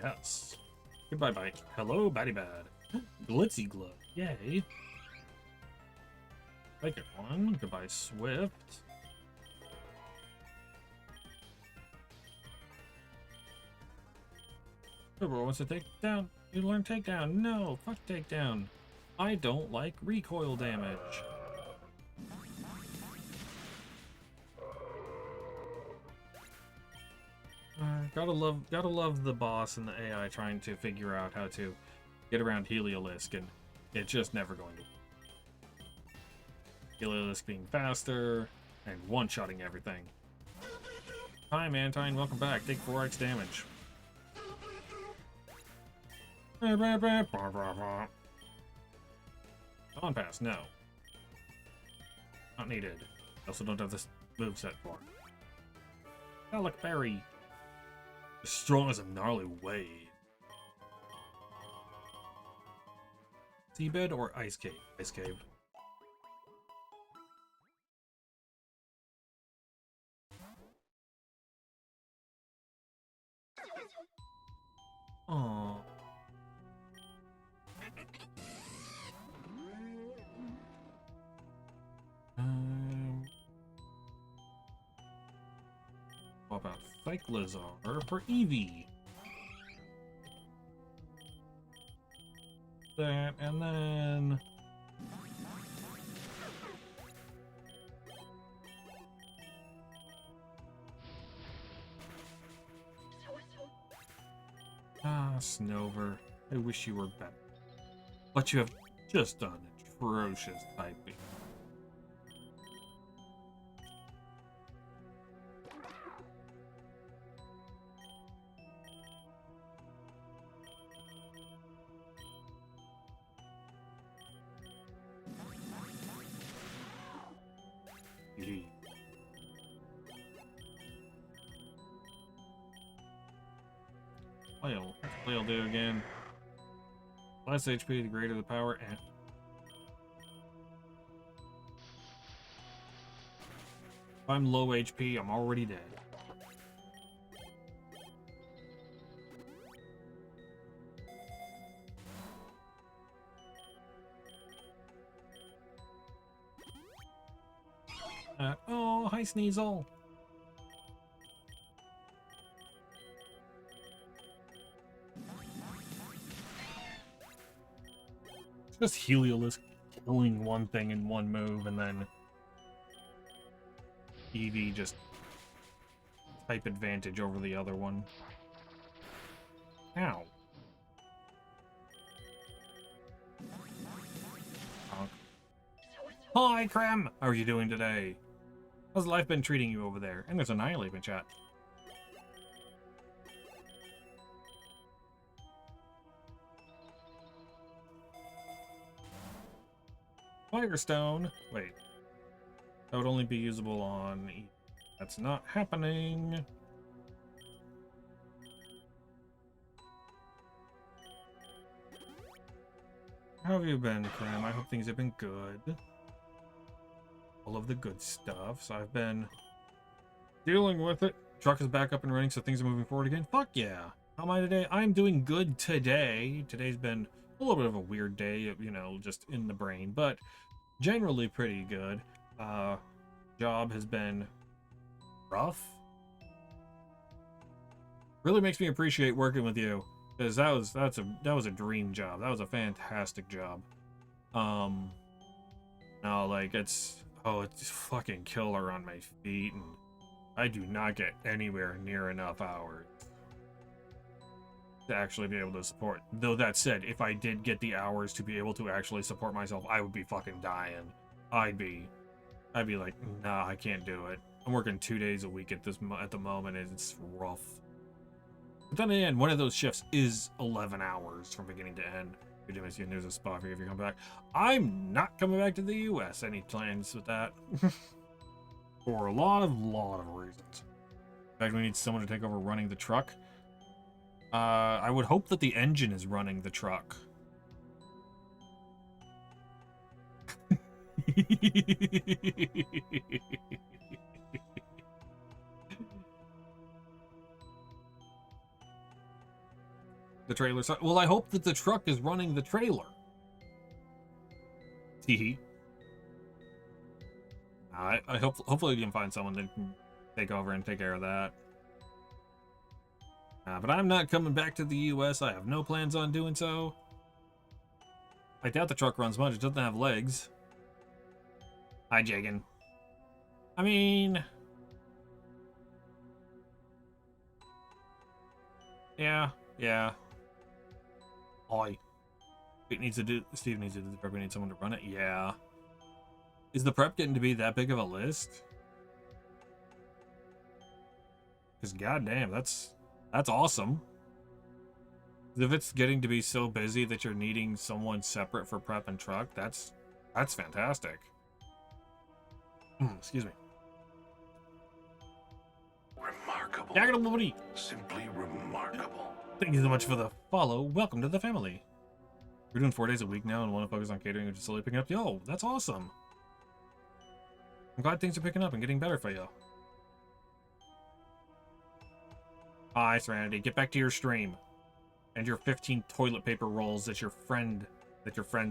Yes. Goodbye, bite. Hello, Batty Bad. Glitzy Glove. Yay. Like it one. Goodbye, Swift. Everyone wants to take down. You learn takedown. No, fuck takedown. I don't like recoil damage. Gotta love the boss and the AI trying to figure out how to get around Heliolisk, and it's just never going to work. Heliolisk being faster and one-shotting everything. Hi, Mantine, welcome back. Take 4x damage. On pass, no. Not needed. Also don't have this moveset for it. Alec Berry. As strong as a gnarly wave. Seabed or ice cave? Ice cave. Aww. What about Cyclizar for Eevee? That, and then... Ah, Snover. I wish you were better. But you have just done atrocious typing. What'll do again? Less HP, the greater the power, and if I'm low HP, I'm already dead. Oh, hi Sneasel. Just Heliolisk killing one thing in one move, and then Eevee just type advantage over the other one. Ow. Hi, Krem! How are you doing today? How's life been treating you over there? And there's Annihilate in chat. Firestone. Wait. That would only be usable on... That's not happening. How have you been, Krem? I hope things have been good. All of the good stuff. So I've been dealing with it. Truck is back up and running, so things are moving forward again. Fuck yeah. How am I today? I'm doing good today. Today's been a little bit of a weird day, you know, just in the brain, but generally pretty good. job has been rough. Really makes me appreciate working with you, because that was a dream job. That was a fantastic job. No, like it's fucking killer on my feet, and I do not get anywhere near enough hours to actually be able to support. Though that said, if I did get the hours to be able to actually support myself, I would be fucking dying. I'd be like, nah, I can't do it. I'm working 2 days a week at the moment, and it's rough. But then again, one of those shifts is 11 hours from beginning to end. There's a spot for you if you come back. I'm not coming back to the U.S. Any plans with that? For a lot of reasons. In fact, we need someone to take over running the truck. I would hope that the engine is running the truck. The trailer. Well, I hope that the truck is running the trailer. Teehee. I hope. Hopefully, we can find someone that can take over and take care of that. But I'm not coming back to the U.S. I have no plans on doing so. I doubt the truck runs much. It doesn't have legs. Hi, Jagan. I mean, yeah. Oi. Steve needs to do the prep. We need someone to run it. Yeah. Is the prep getting to be that big of a list? Because goddamn, that's awesome. If it's getting to be so busy that you're needing someone separate for prep and truck, that's fantastic. Excuse me. Remarkable. Simply remarkable. Thank you so much for the follow. Welcome to the family. We're doing 4 days a week now and want to focus on catering and just slowly picking up. Yo, that's awesome. I'm glad things are picking up and getting better for you. Hi, Serenity. Get back to your stream. And your 15 toilet paper rolls that you're friends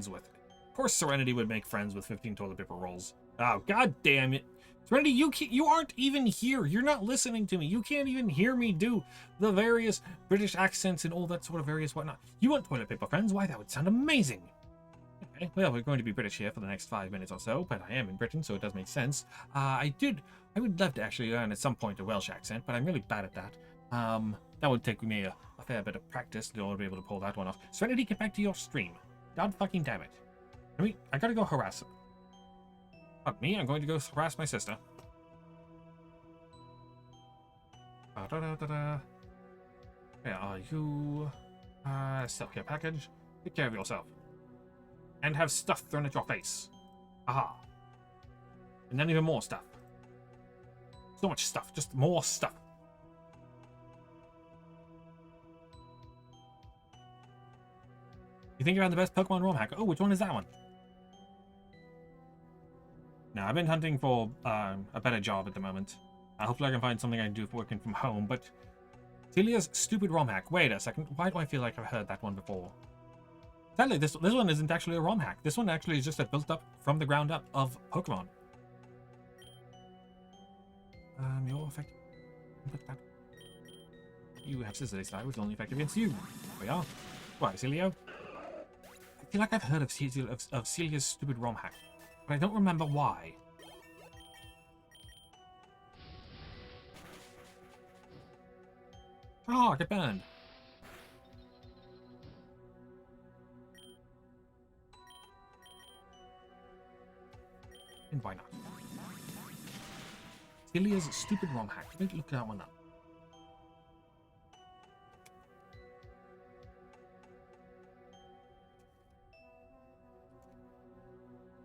with. Of course Serenity would make friends with 15 toilet paper rolls. Oh, god damn it. Serenity, you aren't even here. You're not listening to me. You can't even hear me do the various British accents and all that sort of various whatnot. You want toilet paper friends? Why, that would sound amazing. Okay, well, we're going to be British here for the next 5 minutes or so, but I am in Britain, so it does make sense. I would love to actually learn at some point a Welsh accent, but I'm really bad at that. That would take me a fair bit of practice to be able to pull that one off. Serenity, get back to your stream. God fucking damn it. I gotta go harass him. Fuck me, I'm going to go harass my sister. Where are you? Self-care package. Take care of yourself. And have stuff thrown at your face. Aha. And then even more stuff. So much stuff, just more stuff. You think you're on the best Pokemon ROM hack? Oh, which one is that one? No, I've been hunting for a better job at the moment. Hopefully I can find something I can do for working from home, but... Celia's stupid ROM hack. Wait a second. Why do I feel like I've heard that one before? Sadly, this one isn't actually a ROM hack. This one actually is just a built up from the ground up of Pokemon. You're effective. You have Scissor Style, which is only effective against you. There we are. Why, Celio? I feel like I've heard of Celia's stupid ROM hack, but I don't remember why. Oh, get burned. And why not? Celia's stupid ROM hack. Let me look that one up.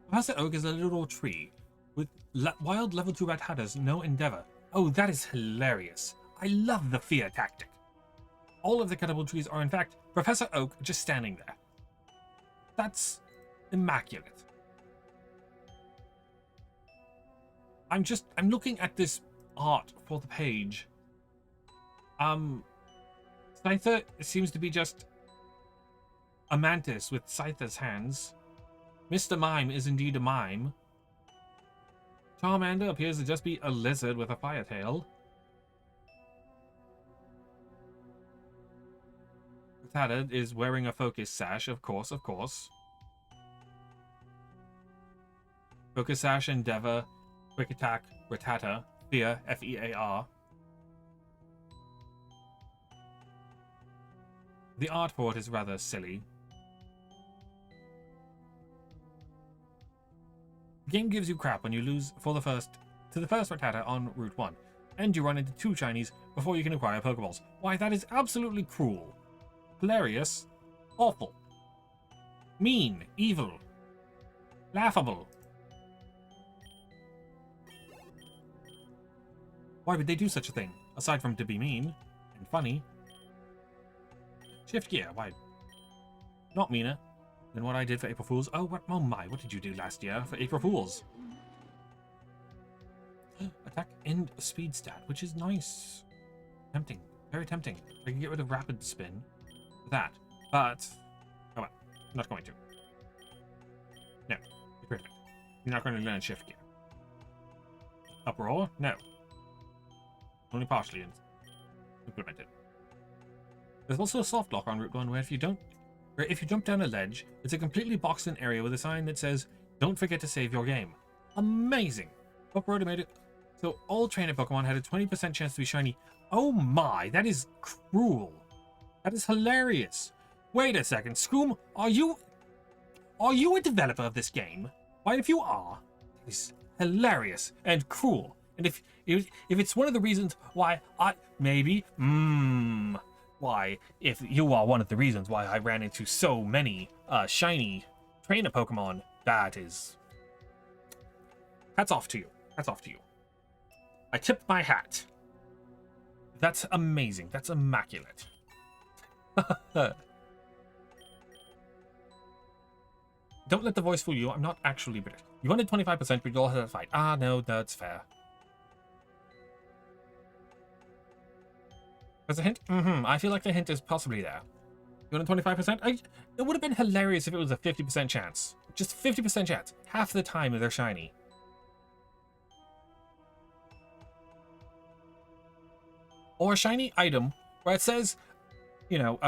Professor Oak is a little tree with wild level 2 rat hatters, no endeavor. Oh, that is hilarious. I love the fear tactic. All of the cuttable trees are in fact Professor Oak just standing there. That's immaculate. I'm looking at this art for the page. Scyther seems to be just a mantis with Scyther's hands. Mr. Mime is indeed a mime. Charmander appears to just be a lizard with a fire tail. Rattata is wearing a focus sash, of course, of course. Focus sash, Endeavor, Quick Attack, Rattata, Fear, F-E-A-R. The art for it is rather silly. The game gives you crap when you lose to the first Rattata on Route 1, and you run into 2 shinies before you can acquire Pokeballs. Why, that is absolutely cruel. Hilarious. Awful. Mean. Evil. Laughable. Why would they do such a thing, aside from to be mean and funny? Shift gear, why? Not meaner than what I did for April Fools. Oh, oh my, what did you do last year for April Fools? Attack and speed stat, which is nice. Tempting, very tempting. I can get rid of rapid spin with that, but oh well, I'm not going to. No, you're not going to learn shift gear. Uproar? No. Only partially implemented. There's also a soft lock on Route 1 where if you jump down a ledge, it's a completely boxed in area with a sign that says, "Don't forget to save your game." Amazing! Uproar made it so all trainer Pokemon had a 20% chance to be shiny. Oh my, that is cruel. That is hilarious. Wait a second, Scoom, are you a developer of this game? Why, if you are, that is hilarious and cruel. And if it's one of the reasons why why, if you are one of the reasons why I ran into so many shiny trainer Pokemon, that is... hats off to you. Hats off to you. I tip my hat. That's amazing. That's immaculate. Don't let the voice fool you. I'm not actually British. You wanted 25%, but you all had a fight. Ah, no, that's fair. There's a hint? I feel like the hint is possibly there. You want a 25%? It would have been hilarious if it was a 50% chance. Just 50% chance. Half the time they're shiny. Or a shiny item where it says, you know,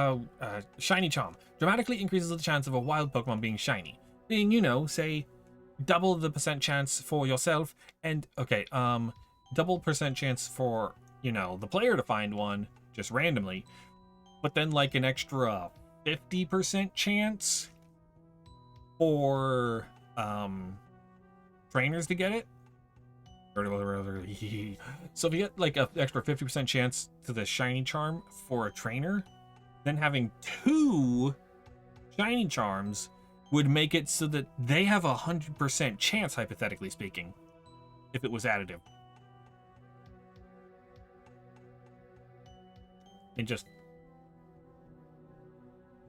shiny charm dramatically increases the chance of a wild Pokemon being shiny. Being, you know, say, double the percent chance for yourself and, okay, double percent chance for, you know, the player to find one just randomly, but then like an extra 50% chance for trainers to get it. So if you get like an extra 50% chance to the shiny charm for a trainer, then having 2 shiny charms would make it so that they have 100% chance, hypothetically speaking, if it was additive. And just...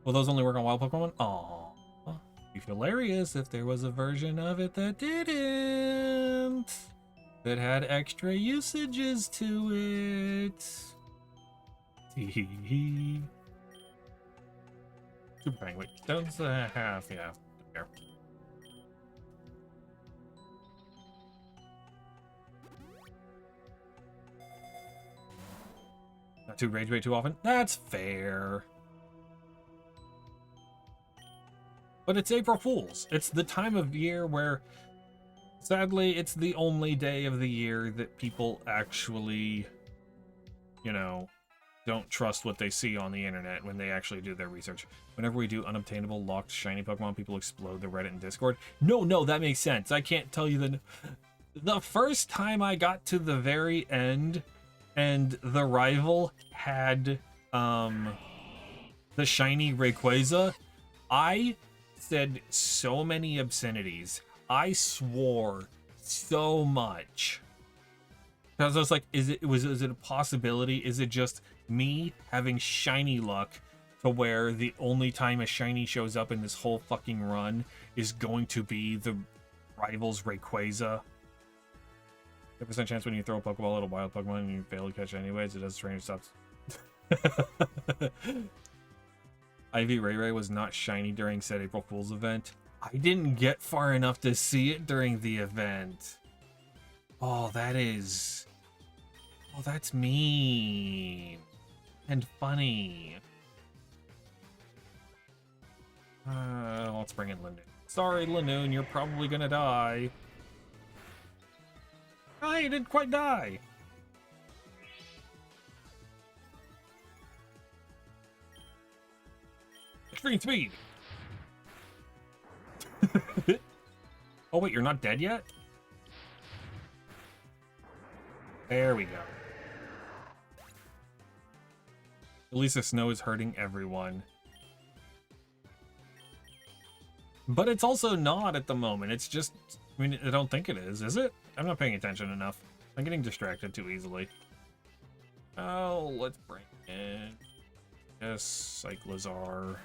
will those only work on wild Pokemon? Aww. It'd be hilarious if there was a version of it that didn't. That had extra usages to it. Teehee. Super Fang, which does have, yeah, there. Not too rage bait too often. That's fair. But it's April Fool's. It's the time of year where, sadly, it's the only day of the year that people actually, you know, don't trust what they see on the internet when they actually do their research. Whenever we do unobtainable locked shiny Pokemon, people explode the Reddit and Discord. No, that makes sense. I can't tell you the first time I got to the very end and the rival had the shiny Rayquaza, I said so many obscenities. I swore so much. Because I was like, is it a possibility? Is it just me having shiny luck to where the only time a shiny shows up in this whole fucking run is going to be the rival's Rayquaza? 50% chance when you throw a Pokeball at a wild Pokemon and you fail to catch it anyways, it does trainer stops. Ivy Ray was not shiny during said April Fool's event. I didn't get far enough to see it during the event. Oh, that is... Oh, that's mean. And funny. Let's bring in Linoon. Sorry, Linoon, you're probably gonna die. I didn't quite die. Extreme speed. Oh wait, you're not dead yet? There we go. At least the snow is hurting everyone. But it's also not at the moment. It's just... I mean, I don't think it is it? I'm not paying attention enough. I'm getting distracted too easily. Oh, let's bring in... Yes, Cyclizar.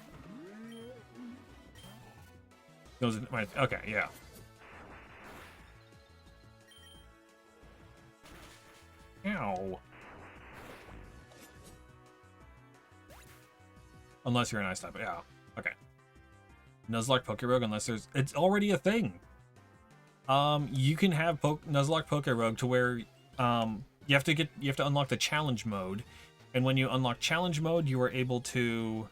Goes in my... Okay, yeah. Ow. Unless you're an ice type, yeah. Okay. Nuzlocke Pokerogue unless there's... It's already a thing. You can have Nuzlocke Pokerogue to where you have to unlock the challenge mode, and when you unlock challenge mode, you are able to...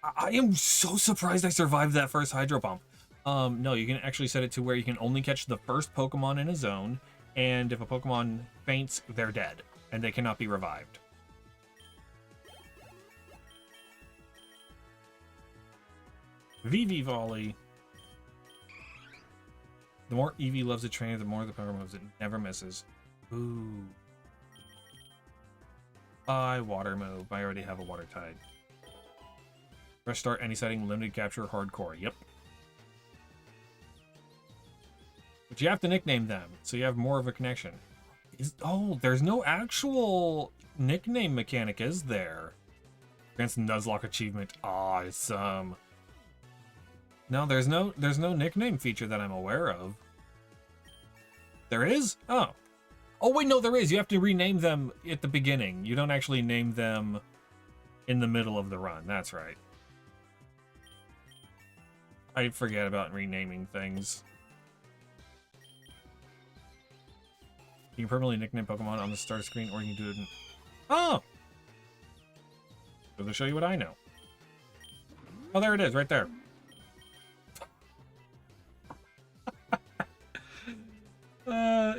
I am so surprised I survived that first Hydro Pump. No, you can actually set it to where you can only catch the first Pokemon in a zone, and if a Pokemon faints, they're dead, and they cannot be revived. VV Volley. The more Eevee loves to train, the more the power moves. It never misses. Ooh. Water move. I already have a water tide. Fresh start, any setting, limited capture, hardcore. Yep. But you have to nickname them, so you have more of a connection. Oh, there's no actual nickname mechanic, is there? Against Nuzlocke achievement. It's No, there's no nickname feature that I'm aware of. There is? Oh. Oh wait, no, there is. You have to rename them at the beginning. You don't actually name them in the middle of the run. That's right. I forget about renaming things. You can permanently nickname Pokemon on the start screen, or you can do it in... Oh! So to show you what I know. Oh, there it is, right there.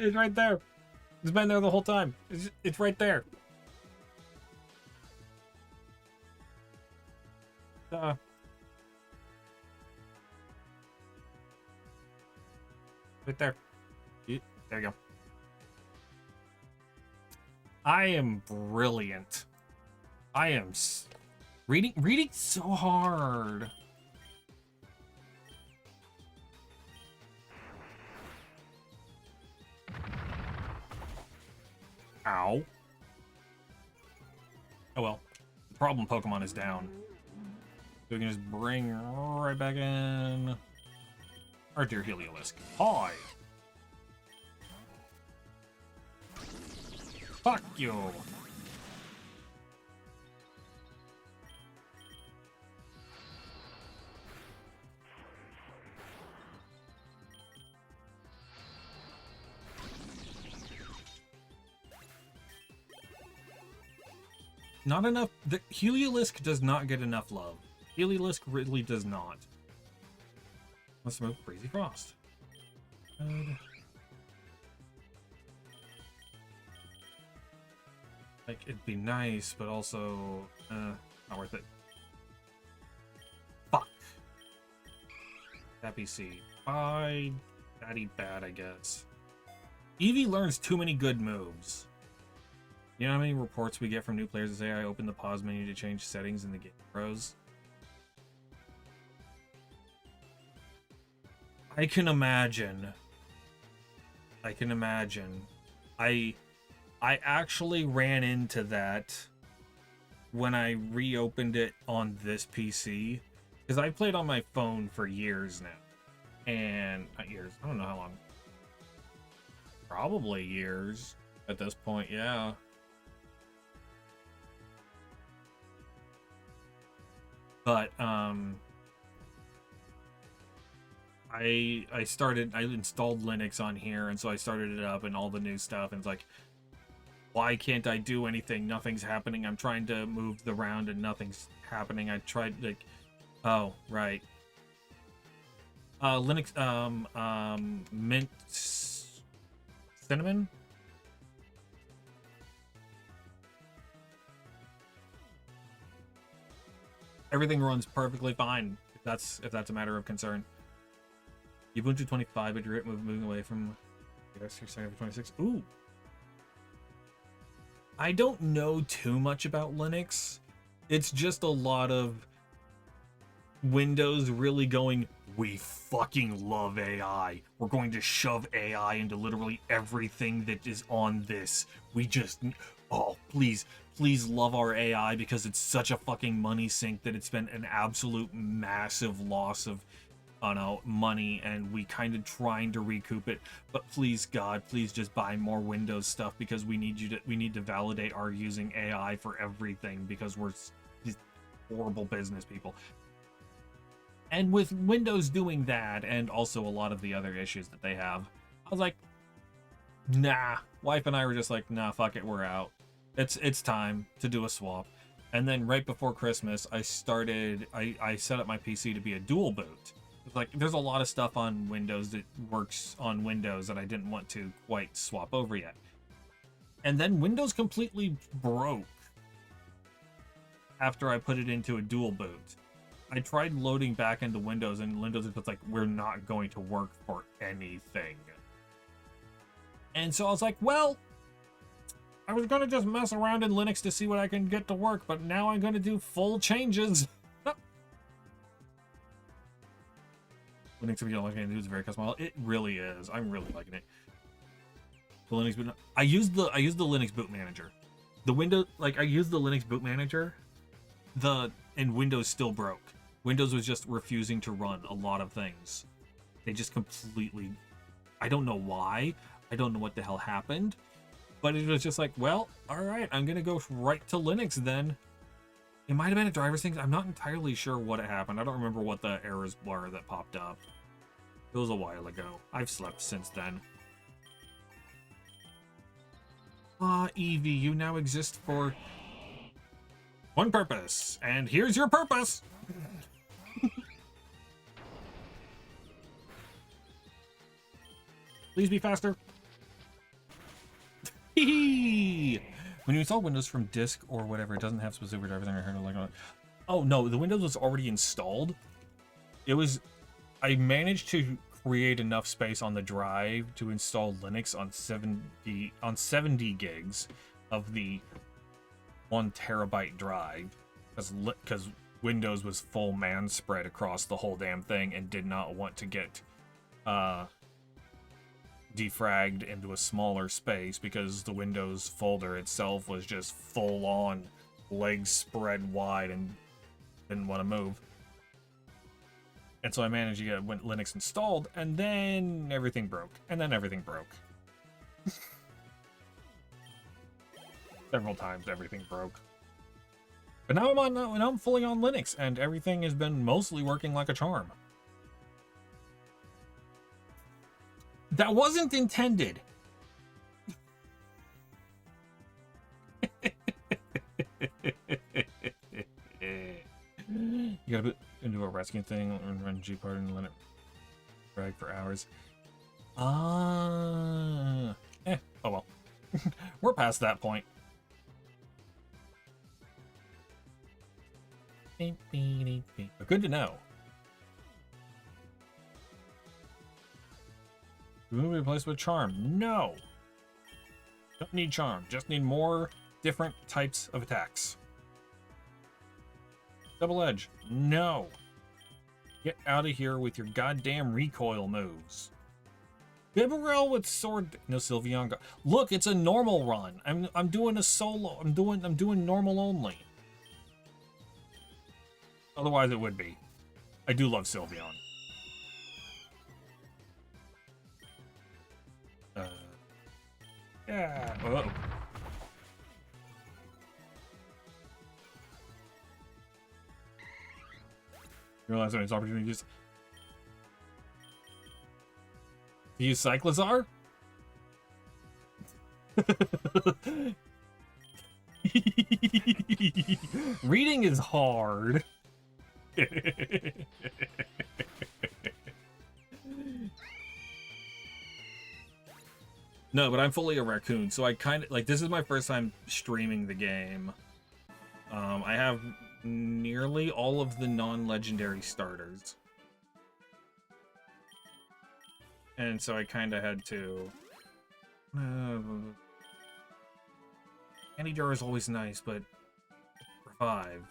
It's right there. It's been there the whole time. It's right there. Right there. There you go. I am brilliant. I am reading so hard. Ow. Oh well. The problem Pokemon is down. So we can just bring right back in our dear Heliolisk. Hi! Fuck you! Not enough. The Heliolisk does not get enough love. Heliolisk really does not. Let's move Crazy Frost. Good. Like, it'd be nice, but also, not worth it. Fuck. Happy Seed. Daddy bad, I guess. Eevee learns too many good moves. You know how many reports we get from new players that say I opened the pause menu to change settings in the game pros? I can imagine. I actually ran into that when I reopened it on this PC. Because I played on my phone for years now. And, not years, I don't know how long. Probably years at this point, yeah. But, I installed Linux on here, and so I started it up and all the new stuff, and it's like, why can't I do anything? Nothing's happening. I'm trying to move the round and nothing's happening. I tried, like, oh, right. Linux, Mint Cinnamon? Everything runs perfectly fine, if that's a matter of concern. Ubuntu 25, but you're moving away from 26. Ooh. I don't know too much about Linux. It's just a lot of Windows really going, we fucking love AI. We're going to shove AI into literally everything that is on this. We just, oh, please love our AI because it's such a fucking money sink that it's been an absolute massive loss of, I don't know, money, and we kind of trying to recoup it. But please, God, please just buy more Windows stuff because we need to validate our using AI for everything because we're just horrible business people. And with Windows doing that, and also a lot of the other issues that they have, I was like, nah. Wife and I were just like, nah, fuck it, we're out. It's time to do a swap. And then right before Christmas, I set up my PC to be a dual boot. Like, there's a lot of stuff on Windows that works on Windows that I didn't want to quite swap over yet. And then Windows completely broke after I put it into a dual boot. I tried loading back into Windows, and Windows was like, we're not going to work for anything. And so I was like, well, I was going to just mess around in Linux to see what I can get to work, but now I'm going to do full changes. Linux, if you don't like anything, it's very customizable. It really is. I'm really liking it. The Linux boot. I use the Linux boot manager. The Windows, like, I used the Linux boot manager. And Windows still broke. Windows was just refusing to run a lot of things. They just completely, I don't know why. I don't know what the hell happened. But it was just like, well, all right, I'm going to go right to Linux then. It might have been a driver's thing. I'm not entirely sure what happened. I don't remember what the errors were that popped up. It was a while ago. I've slept since then. Eevee, you now exist for one purpose. And here's your purpose! Please be faster. When you install Windows from disk or whatever, it doesn't have specific drivers on your hardware. Like, oh no, the Windows was already installed. I managed to create enough space on the drive to install Linux on 70 gigs of the 1 terabyte drive, because Windows was full man spread across the whole damn thing and did not want to get defragged into a smaller space because the Windows folder itself was just full on legs spread wide and didn't want to move. And so I managed to get Linux installed, and then everything broke. Several times everything broke. But now I'm fully on Linux, and everything has been mostly working like a charm. That wasn't intended. You gotta put into a rescue thing and run Gpart and let it drag for hours. Oh well. We're past that point. But good to know. Do we replace with charm? No. Don't need charm. Just need more different types of attacks. Double edge? No. Get out of here with your goddamn recoil moves. Bibarel with sword. No, Sylveon. Look, it's a normal run. I'm doing a solo. I'm doing normal only. Otherwise, it would be. I do love Sylveon. Yeah. Uh-oh. You realize when it's opportunities. use Cyclizar? Reading is hard. No, but I'm fully a raccoon, so I kind of like this is my first time streaming the game. I have nearly all of the non-legendary starters. And so I kind of had to... Candy jar is always nice, but... Revive.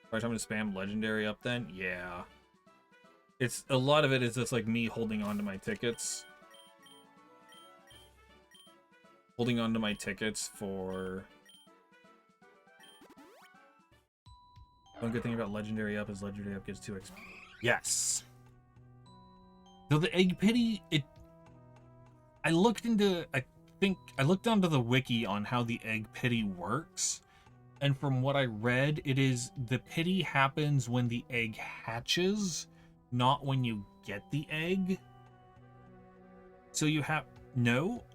Alright, I'm gonna spam legendary up then? Yeah. It's... A lot of it is just like me holding on to my tickets. Holding on to my tickets for... One good thing about Legendary Up is Legendary Up gives 2 XP. Yes! Though the Egg Pity, I looked onto the wiki on how the Egg Pity works, and from what I read, it is the pity happens when the egg hatches, not when you get the egg. So you have... No?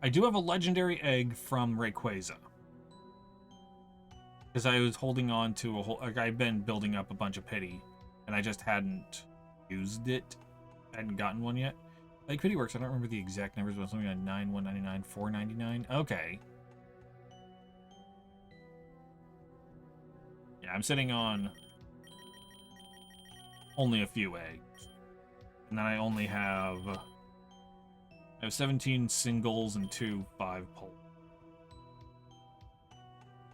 I do have a legendary egg from Rayquaza. Because I was holding on to a whole... Like, I've been building up a bunch of pity, and I just hadn't used it. I hadn't gotten one yet. Like, pity works. I don't remember the exact numbers, but something like 9, 199, 499. Okay. Yeah, I'm sitting on only a few eggs. And then I only have... I have 17 singles and 2 5-pole.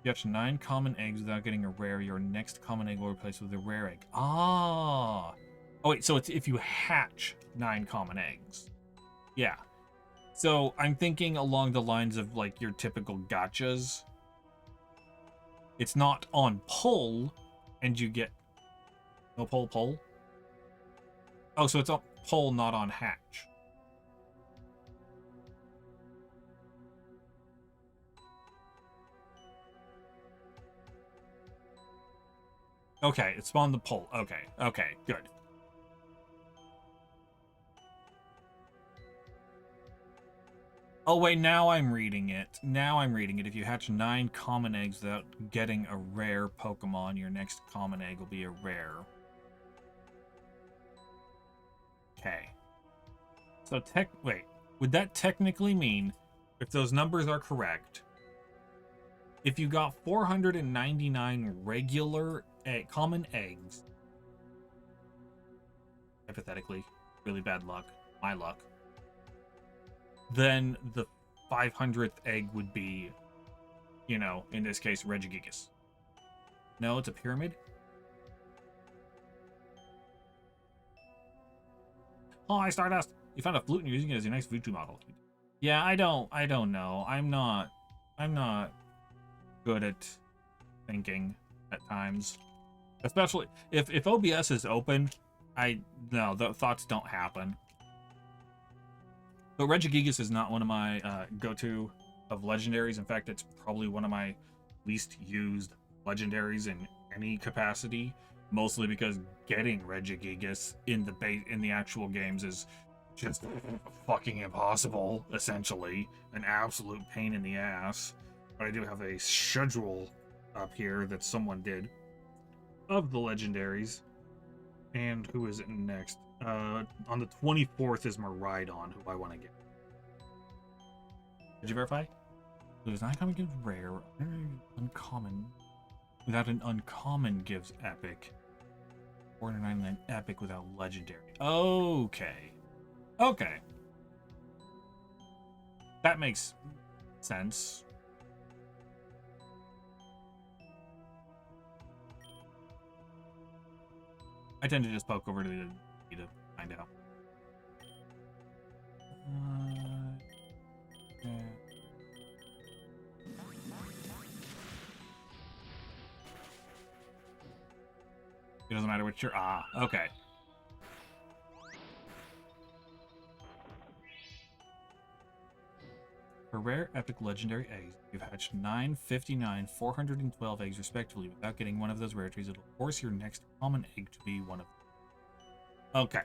You hatch 9 common eggs without getting a rare. Your next common egg will replace with a rare egg. Ah! Oh wait, so it's if you hatch 9 common eggs. Yeah. So I'm thinking along the lines of like your typical gachas. It's not on pull, and you get... No pull? Oh, so it's on pull, not on hatch. Okay, it spawned the pull. Okay, good. Oh wait, now I'm reading it. If you hatch 9 common eggs without getting a rare Pokemon, your next common egg will be a rare. Okay. So wait, would that technically mean, if those numbers are correct, if you got 499 regular common eggs, hypothetically, really bad luck, my luck, then the 500th egg would be, you know, in this case, Regigigas. No, it's a pyramid? Oh, hi, Stardust! You found a flute and you're using it as your next Voodoo model. Yeah, I don't know. I'm not good at thinking at times. Especially if OBS is open, no, the thoughts don't happen. But Regigigas is not one of my go-to of legendaries. In fact, it's probably one of my least used legendaries in any capacity. Mostly because getting Regigigas in the actual games is just fucking impossible. Essentially, an absolute pain in the ass. But I do have a schedule up here that someone did of the legendaries. And who is it next? On the 24th is Miraidon, who I want to get. Did you verify? There's not coming gives rare. Uncommon. Without an uncommon gives epic. 499 epic without legendary. Okay. Okay. That makes sense. I tend to just poke over to the to find out. Yeah. It doesn't matter which you're... Ah, okay. For rare, epic, legendary eggs, you've hatched 9, 59, 412 eggs respectively. Without getting one of those rarities, it'll force your next common egg to be one of them. Okay.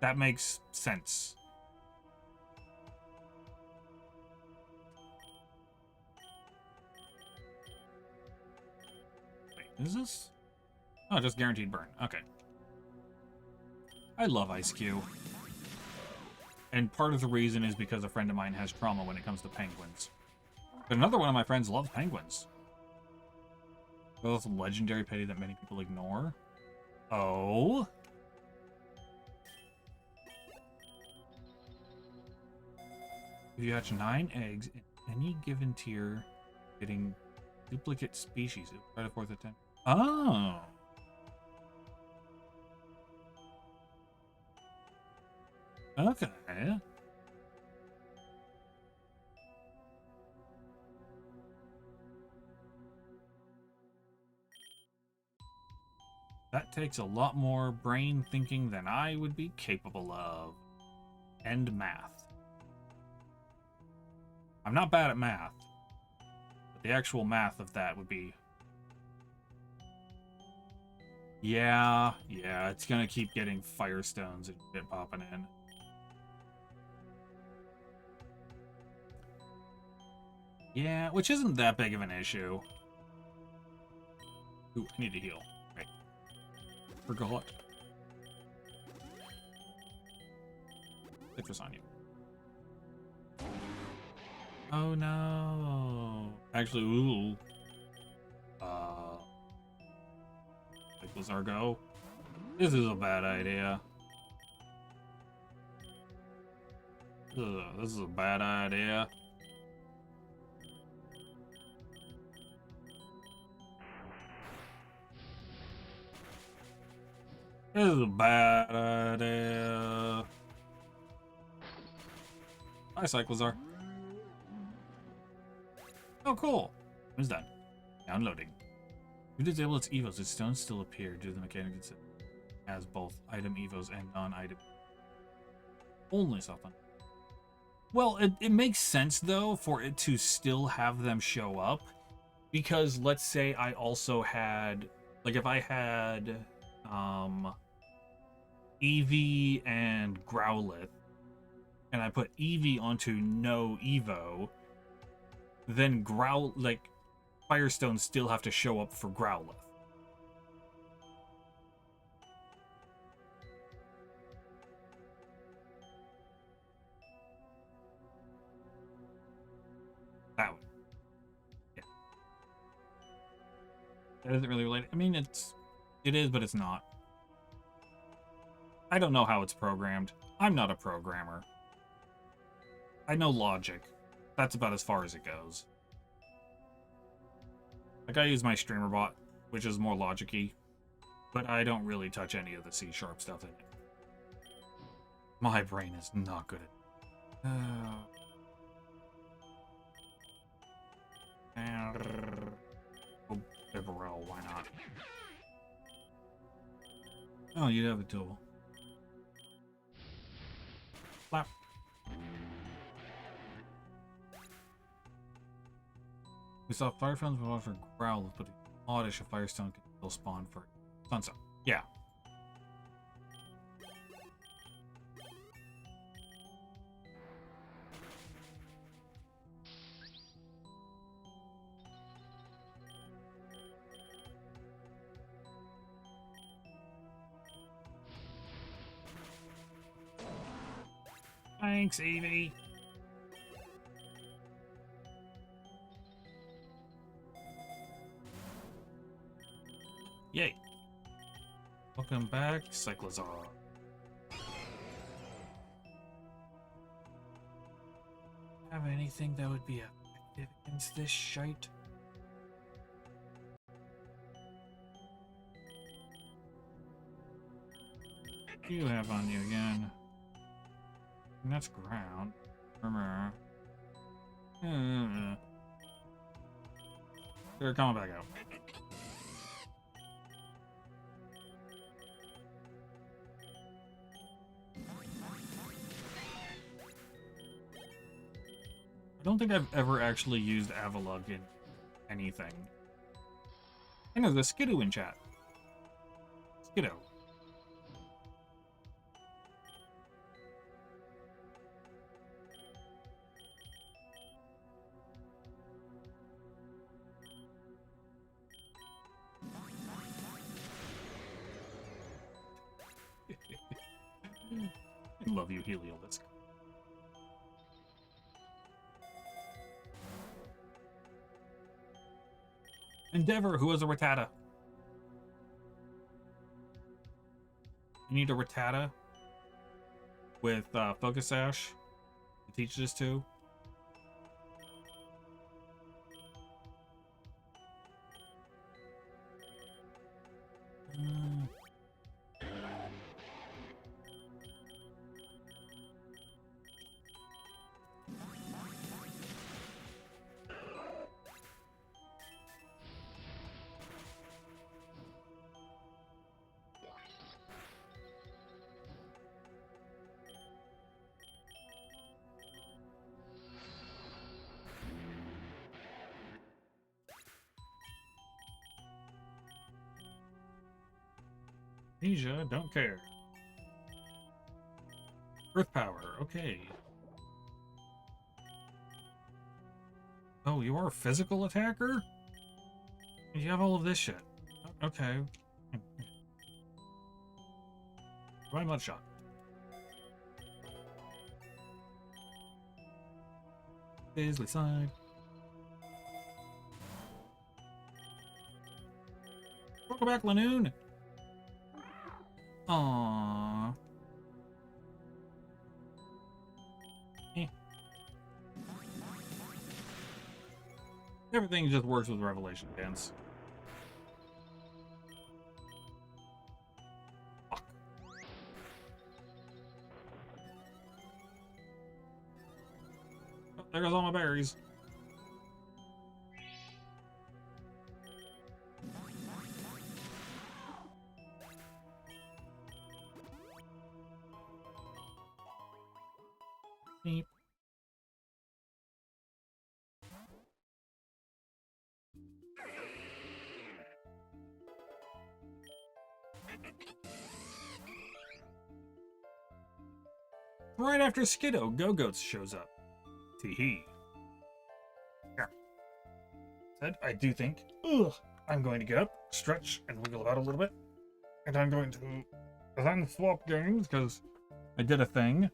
That makes sense. Wait, is this? Oh, just guaranteed burn. Okay. I love IceQ. And part of the reason is because a friend of mine has trauma when it comes to penguins. But another one of my friends loves penguins. Those legendary petty that many people ignore. Oh? If you hatch 9 eggs in any given tier, getting duplicate species, it will try to force a 10. Oh! Okay. That takes a lot more brain thinking than I would be capable of. And math. I'm not bad at math. But the actual math of that would be... Yeah, it's gonna keep getting firestones and shit popping in. Yeah, which isn't that big of an issue. Ooh, I need to heal. Right. Forgot. Citrus on you. Oh no. Actually, ooh. Like Lizargo. This is a bad idea. This is a bad idea. This is a bad idea. Hi, Cyclozar. Oh, cool. It's done. Downloading. If you disable its evos, its stones still appear due to the mechanic as both item evos and non-item. Only something. Well, it makes sense, though, for it to still have them show up. Because, let's say I also had... Like, if I had... Eevee and Growlithe, and I put Eevee onto no Evo, then Firestones still have to show up for Growlithe. That one. Yeah. That isn't really related. I mean, it is, but it's not. I don't know how it's programmed. I'm not a programmer. I know logic. That's about as far as it goes. Like, I use my streamer bot, which is more logic-y, but I don't really touch any of the C# stuff in it. My brain is not good at it. Oh, Bibarel, why not? Oh, you have a tool. Flap. We saw Fireflies will offer Growlithe, but it's oddish a Firestone can still spawn for Sunset. Yeah. Thanks, Eevee. Yay. Welcome back, Cyclozar. Have anything that would be effective against this shite? What do you have on you again? And that's ground. They're coming back out. I don't think I've ever actually used Avalugg in anything. And there's a Skidoo in chat. Skidoo. I love you, Heliolisk. Endeavor, who has a Rattata? You need a Rattata with Focus Sash to teach this to. Asia, don't care. Earth power, okay. Oh, you are a physical attacker? You have all of this shit. Okay. Try Mudshot. Bisley side. Welcome back, Lanoon. Aww. Eh. Everything just works with Revelation Dance. Fuck. Oh, there goes all my berries. Beep. Right after Skiddo, Go-Goats shows up. Tee-hee. Here. Said, I do think, I'm going to get up, stretch, and wiggle about a little bit. And I'm going to then swap games, because I did a thing.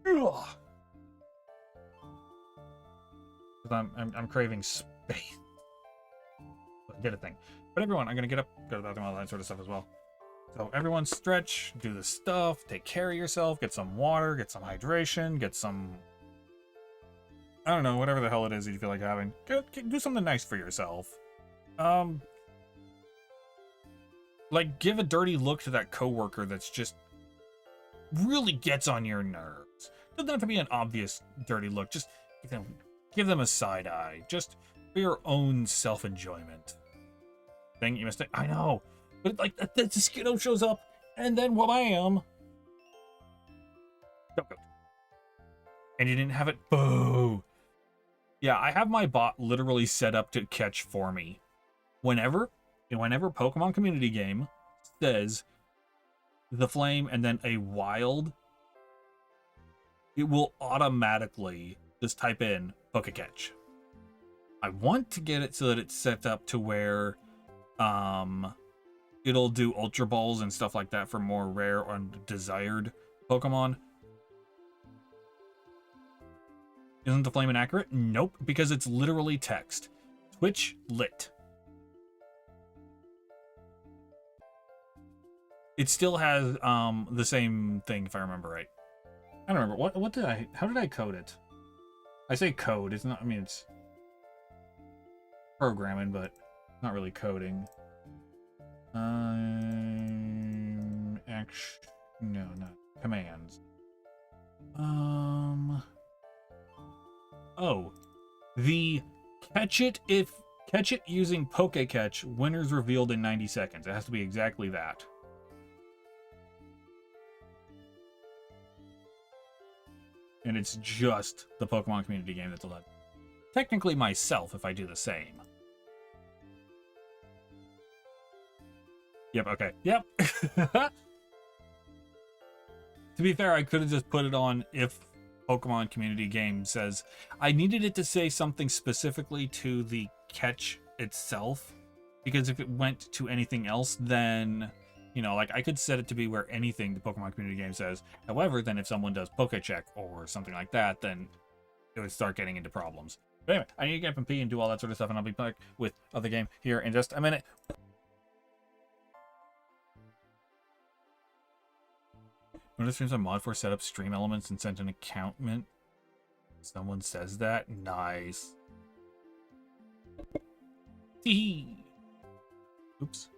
Ugh. I'm craving space. I did a thing. But everyone, I'm gonna get up, go to the bathroom, all that sort of stuff as well. So everyone stretch, do the stuff, take care of yourself, get some water, get some hydration, get some... I don't know, whatever the hell it is that you feel like having. Do something nice for yourself. Like, give a dirty look to that coworker that's just really gets on your nerves. Doesn't have to be an obvious dirty look. Just give them a side eye. Just for your own self-enjoyment. Thing you missed it. I know. But like the Skiddo shows up and then wham! Go. And you didn't have it. Boo! Yeah, I have my bot literally set up to catch for me. Whenever Pokemon community game says the flame and then a wild, it will automatically just type in Pokecatch. I want to get it so that it's set up to where it'll do Ultra Balls and stuff like that for more rare and desired Pokemon. Isn't the flame inaccurate? Nope, because it's literally text. Twitch lit. It still has the same thing, if I remember right. I don't remember. What did I... How did I code it? I say code. It's not... I mean, it's programming, but not really coding. No, not commands. Oh, the catch it using Pokecatch. Winners revealed in 90 seconds. It has to be exactly that. and it's just the Pokemon community game that's allowed. Technically myself if I do the same. Yep, okay. Yep. To be fair, I could have just put it on if Pokemon community game says. I needed it to say something specifically to the catch itself, because if it went to anything else, then, you know, like I could set it to be where anything the Pokemon community game says. However, then if someone does Pokecheck or something like that, then it would start getting into problems. But anyway, I need to get up and pee and do all that sort of stuff, and I'll be back with other game here in just a minute. Notice streams on Mod 4 set up stream elements and sent an accountment. Someone says that? Nice. Tee. Oops.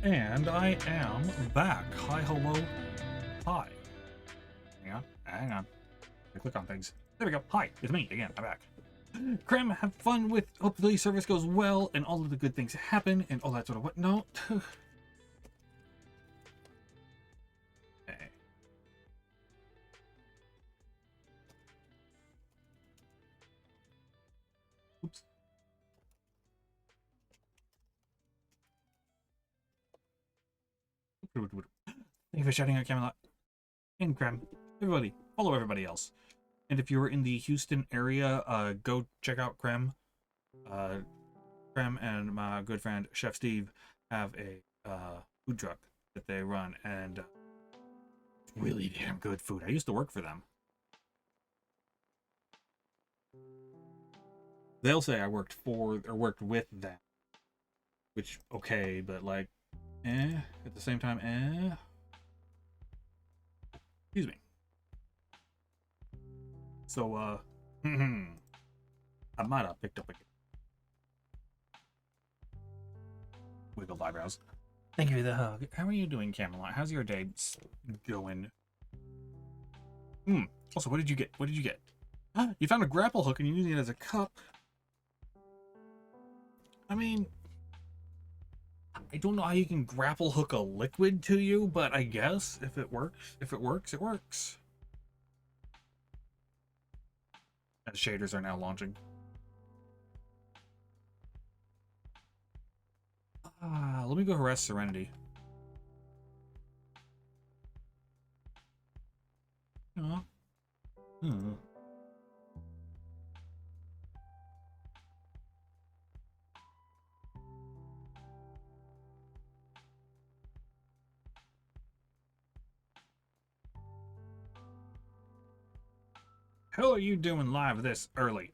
And I am back. Hi, hello, hi. Hang on. I click on things. There we go. Hi, it's me again. I'm back. Krem, have fun with. Hopefully, service goes well and all of the good things happen and all that sort of whatnot. Okay. Oops. Thank you for shouting out Camelot and Krem. Everybody, follow everybody else. And if you're in the Houston area, go check out Krem. Krem and my good friend Chef Steve have a food truck that they run, and really damn good food. I used to work for them. They'll say I worked for or worked with them, which okay, but like, at the same time, excuse me. So, I might have picked up a wiggled eyebrows. Thank you for the hug. How are you doing, Camelot? How's your day going? Also, what did you get? What did you get? You found a grapple hook and you're using it as a cup. I mean, I don't know how you can grapple hook a liquid to you, but I guess if it works, it works. as shaders are now launching. Let me go harass Serenity. Aw. Hmm. Hell are you doing live this early?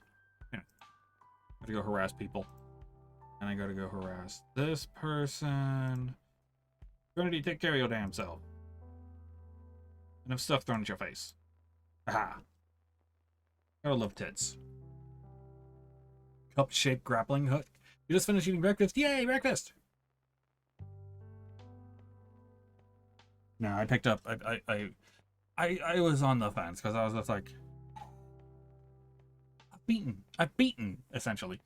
Yeah. I have to go harass people. And I gotta go harass this person. Trinity, take care of your damn self. Enough stuff thrown at your face. Aha. Gotta love tits. Cup-shaped grappling hook. You just finished eating breakfast. Yay, breakfast! No, I picked up. I was on the fence because I was just like, I've beaten essentially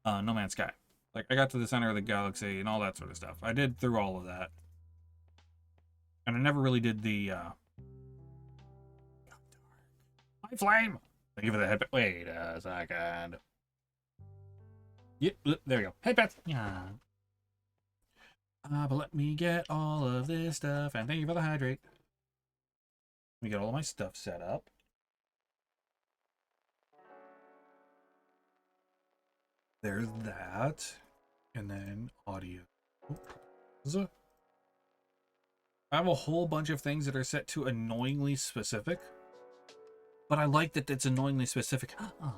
No Man's Sky. Like, I got to the center of the galaxy and all that sort of stuff. I did through all of that, and I never really did the Hi, Flame. Thank you for the head. Wait a second. Yep, there we go. Hey, Pets. Yeah. But let me get all of this stuff, and thank you for the hydrate. Let me get all of my stuff set up. There's that. And then audio. I have a whole bunch of things that are set to annoyingly specific. But I like that it's annoyingly specific. Oh.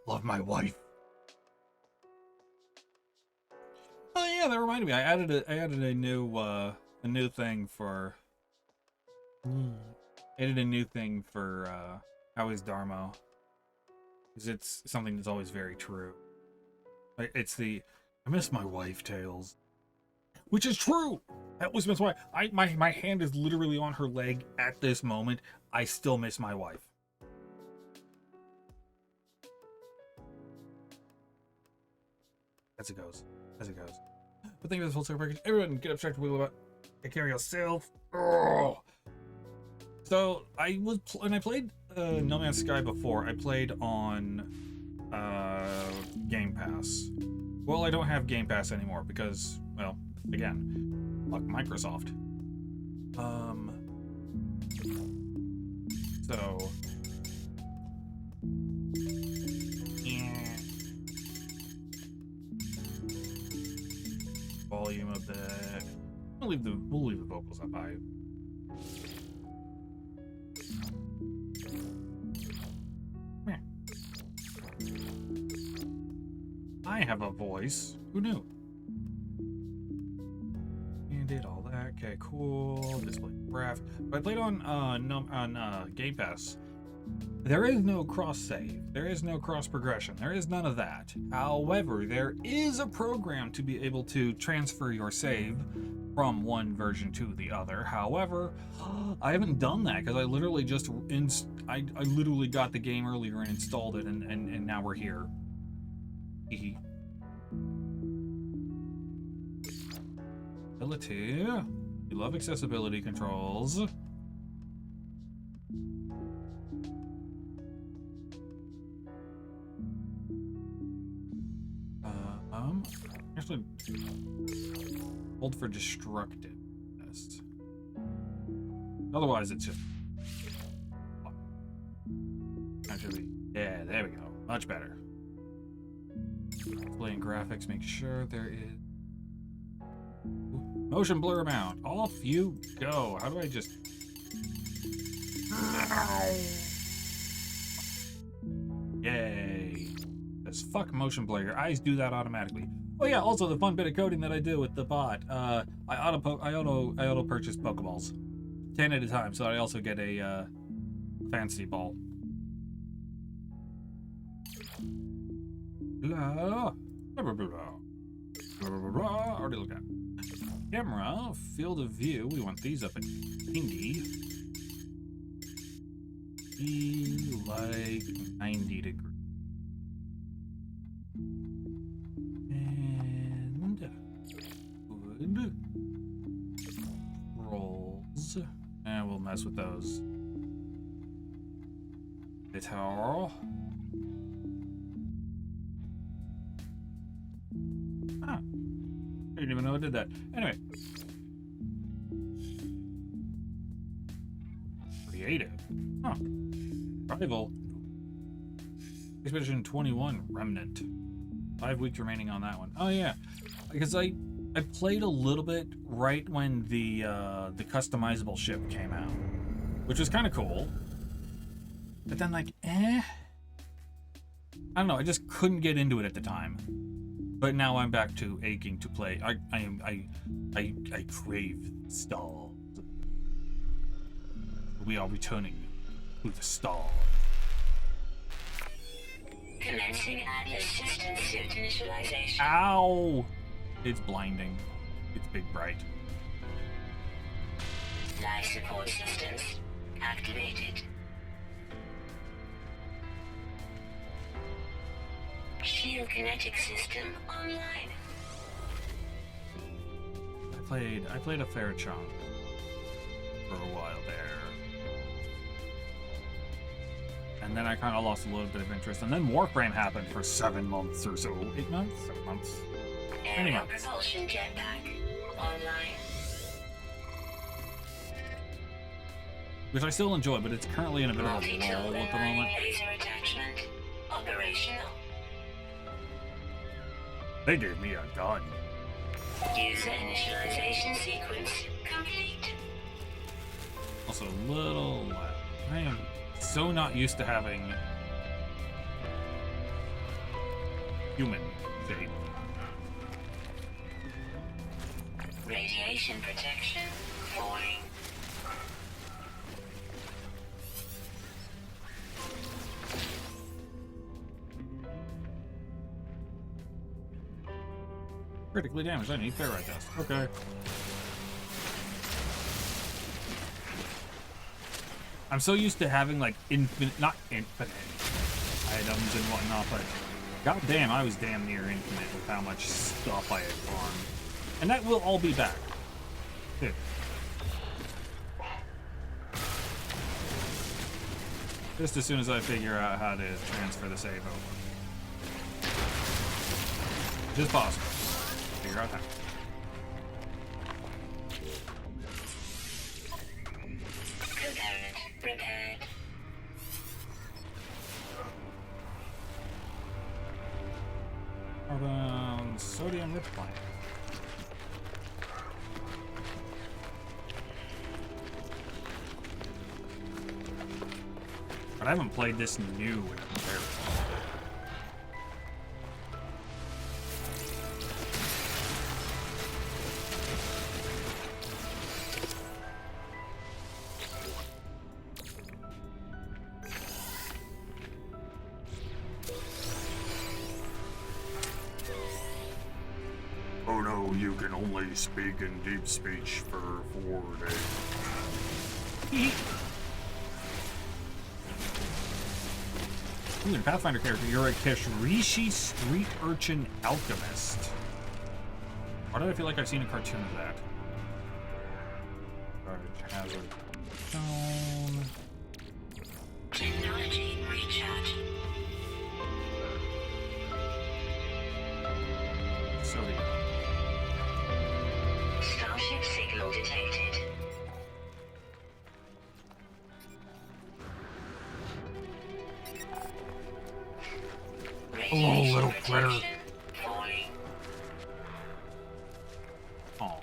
Love my wife. Oh yeah, that reminded me. I added a new thing for How is Darmo? Because it's something that's always very true. It's the I miss my wife tales. Which is true. I always miss my hand is literally on her leg at this moment. I still miss my wife. As it goes. As it goes. But thank you for this whole circle package. Everyone get abstracted wheel about take care of yourself. Oh. So when I played No Man's Sky before, I played on Game Pass. Well, I don't have Game Pass anymore because, well, again, fuck Microsoft. So yeah. Volume a bit. We'll leave the vocals up high. I have a voice. Who knew? And did all that. Okay, cool. Display graph. But I played on Game Pass. There is no cross save. There is no cross progression. There is none of that. However, there is a program to be able to transfer your save from one version to the other. However, I haven't done that because I literally just I literally got the game earlier and installed it, and now we're here. Ability. We love accessibility controls. Actually, hold for destructiveness. Otherwise, it's just actually, yeah, there we go, much better. Playing graphics, make sure there is motion blur amount. Off you go. How do I just? Yay! As fuck motion blur. Your eyes do that automatically. Oh yeah. Also, the fun bit of coding that I do with the bot. I auto purchase Pokeballs, 10 at a time, so I also get a fancy ball. Blah. Blah, blah, blah, blah. Blah, blah, blah, blah. Already looked at. Camera, field of view. We want these up at 90. Be like 90 degrees. And good. Rolls. And we'll mess with those. Little. Huh. I didn't even know I did that. Anyway. Creative. Huh. Rival. Expedition 21 Remnant. 5 weeks remaining on that one. Oh yeah. Because I played a little bit right when the customizable ship came out. Which was kind of cool. But then like, I don't know, I just couldn't get into it at the time. But now I'm back to aching to play. I crave stall. We are returning to the stall. Commencing Atlas system suit initialization. Ow! It's blinding. It's big bright. Life support systems activated. Shield kinetic system online. I played a fair chunk for a while there. And then I kind of lost a little bit of interest. And then Warframe happened for 7 months or so. 8 months? 7 months. Aerial propulsion jetpack online. Which I still enjoy, but it's currently in a bit of a Multi-tool lull at the inline moment. laser attachment operational. They gave me a gun. User initialization sequence complete. Also a little loud. I am so not used to having human shape. Radiation protection falling. Critically damaged. I need ferrite dust. Okay. I'm so used to having like not infinite items and whatnot, but goddamn, I was damn near infinite with how much stuff I had farmed. And that will all be back. Good. Just as soon as I figure out how to transfer the save over. Just possible. Figure out how. Component repaired. Carbon sodium replant. But I haven't played this new in a very long time. Oh no, you can only speak in deep speech for 4 days. Ooh, Pathfinder character, you're a Keshrishi street urchin alchemist. Why do I feel like I've seen a cartoon of that? Garbage hazard. Stone. Technology recharge. Sodium. Starship signal detected. Hello, little Radiation critter. protection falling. Aw.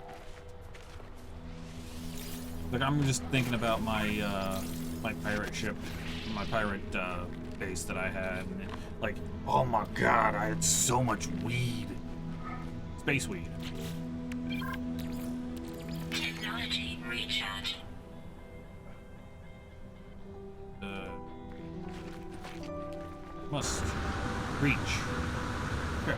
Like, I'm just thinking about my my pirate ship, my pirate base that I had, and it, like, oh my god, I had so much weed. Space weed. Technology recharge. Must reach. Okay.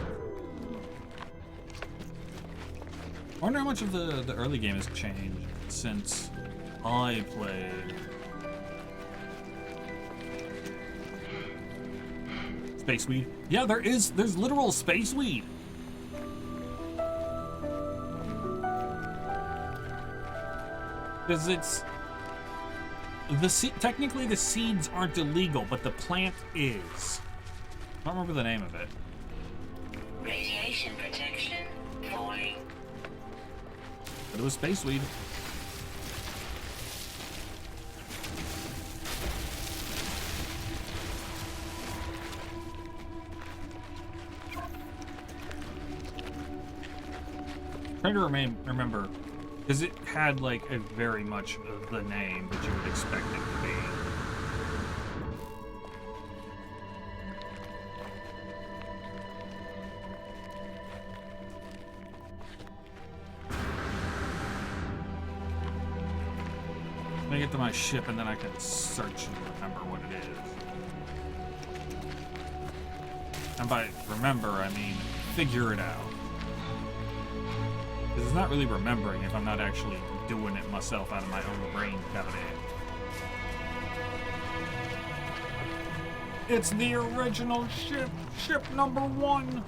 I wonder how much of the early game has changed since I played Space Weed. Yeah, there's literal space weed. Because technically the seeds aren't illegal, but the plant is. I don't remember the name of it. Radiation protection falling. But it was space weed. Trying to remember, because it had like a very much of the name that you would expect it to be. Let me get to my ship and then I can search and remember what it is. And by remember, I mean figure it out. Because it's not really remembering if I'm not actually doing it myself out of my own brain cavity. It's the original ship! Ship number 1!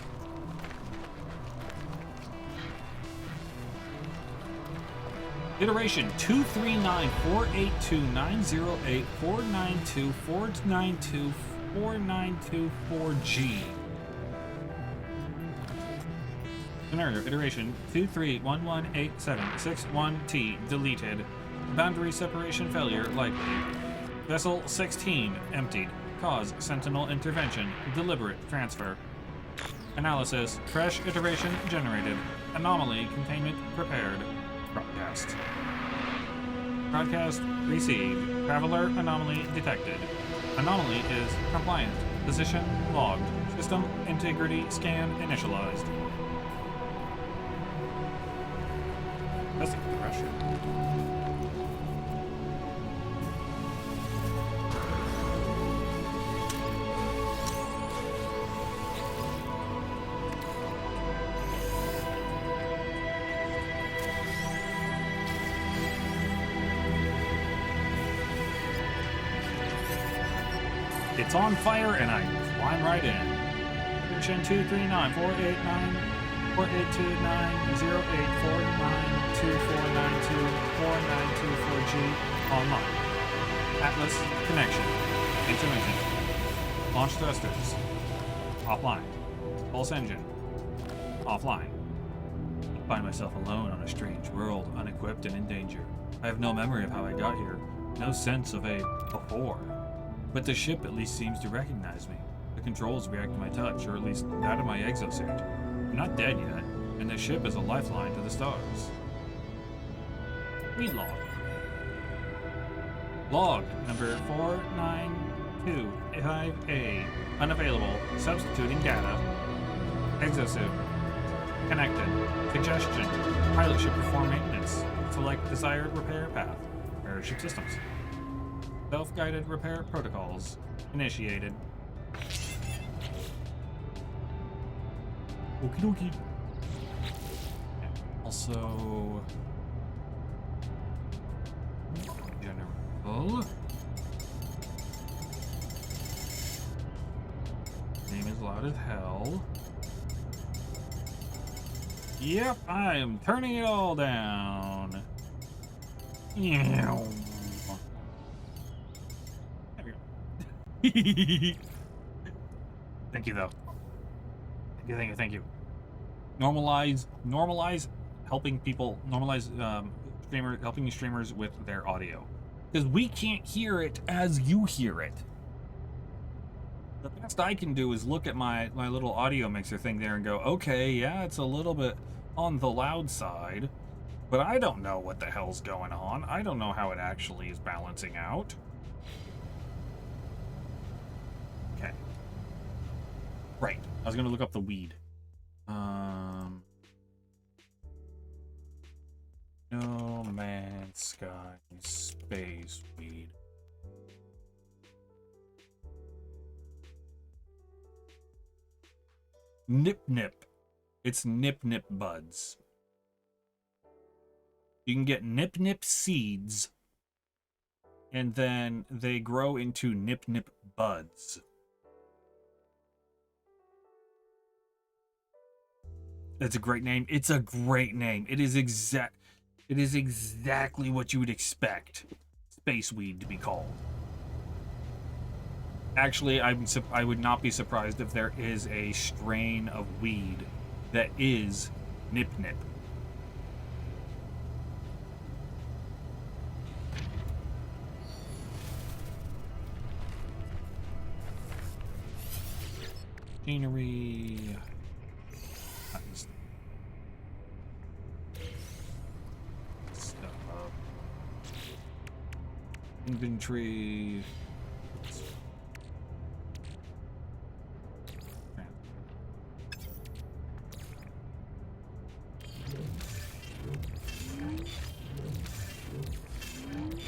Iteration 239-482-908-492-492-492-4G. Scenario, iteration 23118761T, deleted. Boundary separation failure, likely. Vessel 16, emptied. Cause, Sentinel intervention, deliberate transfer. Analysis, fresh iteration generated. Anomaly, containment prepared. Broadcast. Broadcast received. Traveler anomaly detected. Anomaly is compliant. Position logged. System integrity scan initialized. That's the pressure. It's on fire and I climb right in. Mission 239-489-482-908-492-492-492-4G online. Atlas connection. Intermittent. Launch thrusters. Offline. Pulse engine. Offline. I find myself alone on a strange world, unequipped and in danger. I have no memory of how I got here. No sense of a before. But the ship at least seems to recognize me. The controls react to my touch, or at least that of my exosuit. I'm not dead yet, and the ship is a lifeline to the stars. Read log. Log number 49255A. Unavailable. Substituting data. Exosuit. Connected. Suggestion. Pilot should perform maintenance. Select desired repair path. Repair ship systems. Self-guided repair protocols initiated. Okie dokie. Also, general. Name is loud as hell. Yep, I am turning it all down. Yeah. Thank you, though. Thank you. Normalize helping people. Normalize helping streamers with their audio, because we can't hear it as you hear it. The best I can do is look at my little audio mixer thing there and go, okay, yeah, it's a little bit on the loud side, but I don't know what the hell's going on. I don't know how it actually is balancing out. Okay. Right. I was gonna look up the weed. No Man's Sky space weed. Nip Nip. It's Nip Nip buds. You can get Nip Nip seeds, and then they grow into Nip Nip buds. That's a great name. It's a great name. It is exactly what you would expect. space weed to be called. Actually, I would not be surprised if there is a strain of weed that is Nip Nip. Machinery. Stuff. Inventory.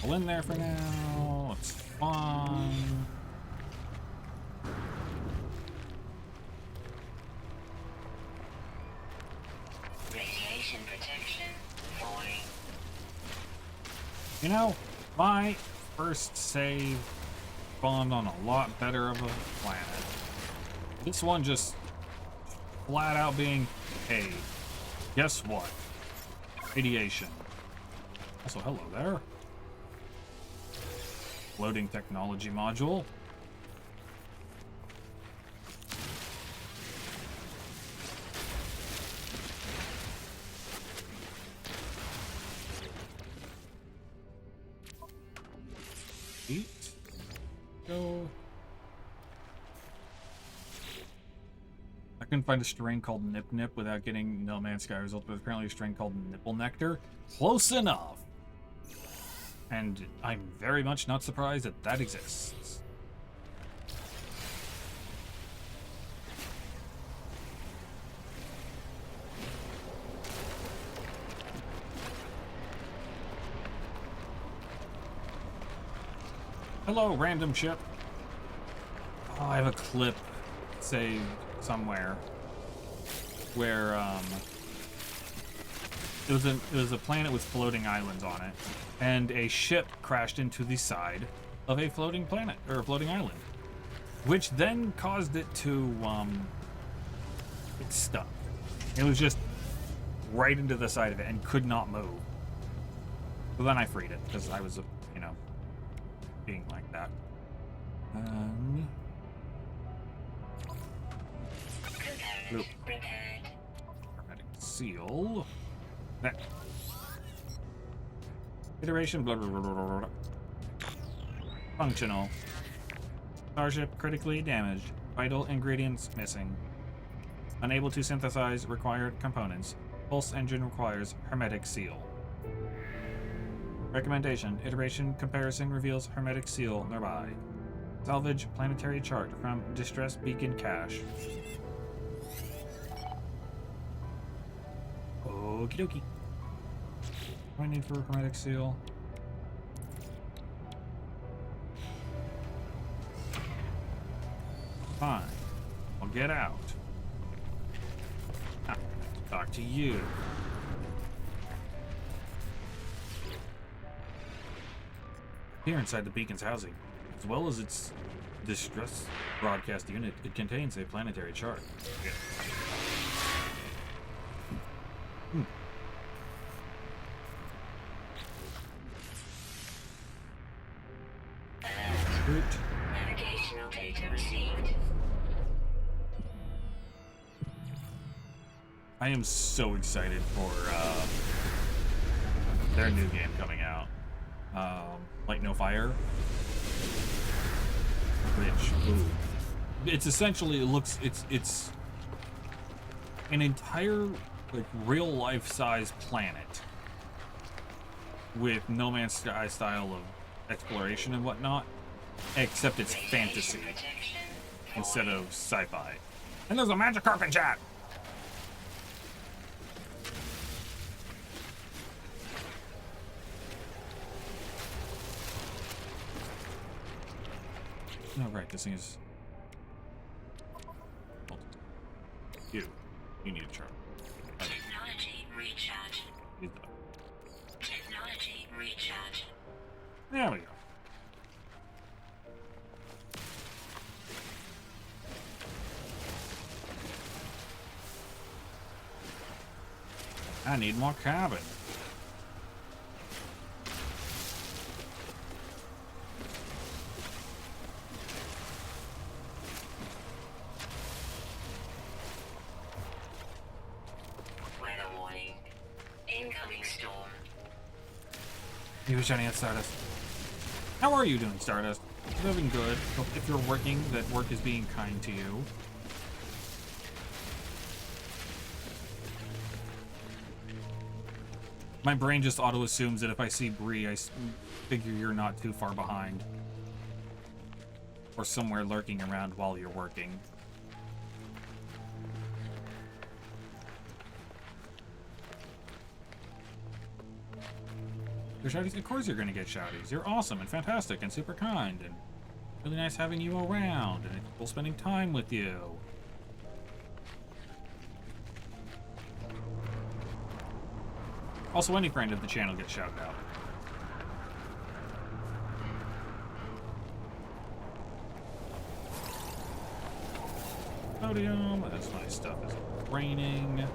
All in there for now. It's fun. Radiation protection falling. You know, my first save spawned on a lot better of a planet. This one just flat out being, hey, guess what? Radiation. Also, hello there. Loading technology module. Eat. Go. I couldn't find a strain called Nip Nip without getting No Man's Sky results, but apparently a strain called Nipple Nectar. Close enough. And I'm very much not surprised that that exists. Hello, random ship. Oh, I have a clip saved somewhere where it was a planet with floating islands on it, and a ship crashed into the side of a floating planet or a floating island, which then caused it to get stuck. It was just right into the side of it and could not move. So then I freed it because I was, you know, being like that. Component repaired. Hermetic seal. That. Iteration. Blah, blah, blah, blah, blah, blah. Functional. Starship critically damaged. Vital ingredients missing. Unable to synthesize required components. Pulse engine requires hermetic seal. Recommendation. Iteration comparison reveals hermetic seal nearby. Salvage planetary chart from distress beacon cache. Okie dokie. What do I need for a hermetic seal? Fine. I'll get out. Ah, talk to you. Here inside the beacon's housing, as well as its distress broadcast unit, it contains a planetary chart. Okay. Root. Navigational data received. I am so excited for their new game coming out. Light No Fire. Which, ooh. It's essentially, it's an entire, like, real life size planet with No Man's Sky style of exploration and whatnot, except it's fantasy instead of sci-fi. And there's a Magikarp in chat! No, right, this thing is... You need a chart. Technology recharge. Use that. Technology recharge. There we go. I need more carbon. You were shouting at Stardust. How are you doing, Stardust? You're doing good. Hope if you're working, that work is being kind to you. My brain just auto-assumes that if I see Bree, figure you're not too far behind. Or somewhere lurking around while you're working. You're shouties? Of course you're gonna get shouties. You're awesome and fantastic and super kind and really nice having you around and it's cool spending time with you. Also, any friend of the channel gets shouted out. Podium, that's nice stuff. It's raining.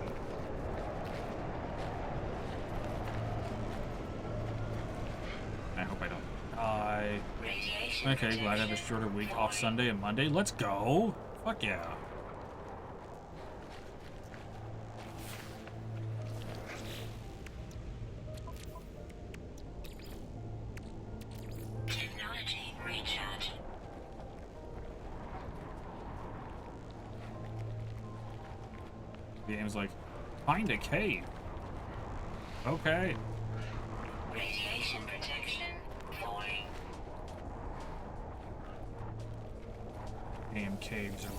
I hope I don't die. Radiation Okay, glad I have a shorter week off Sunday and Monday. Let's go! Fuck yeah. Technology recharge. The game's like, find a cave. Okay. Radiation protection falling. Damn caves are...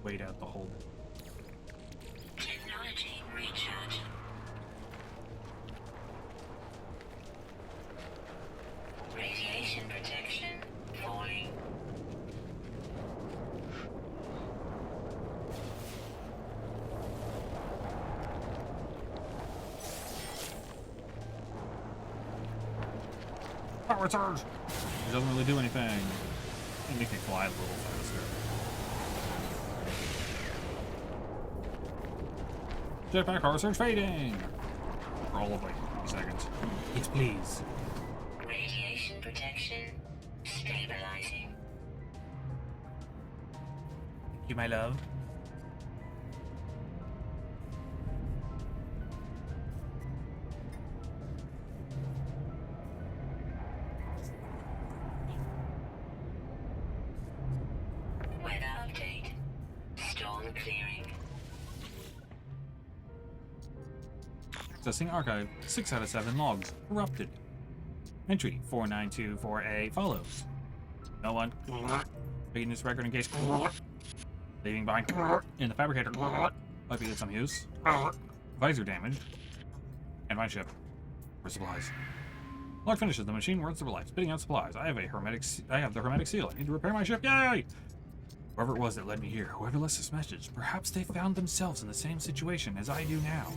Wait out the whole... Technology recharge. Radiation protection falling. Power surge! It doesn't really do anything. It makes me fly a little faster. Jetpack power surge fading! For all of like 50 seconds. Yes, please. Radiation protection stabilizing. You, my love. Weather update. Storm clearing. Accessing archive. 6 out of 7 logs. Corrupted. Entry 4924A follows. No one. Making this record in case. Leaving behind in the fabricator. Might be of some use. Visor damage. And my ship. For supplies. Log finishes. The machine works for life. Spitting out supplies. I have the hermetic seal. I need to repair my ship. Yay! Whoever it was that led me here, whoever left this message, perhaps they found themselves in the same situation as I do now.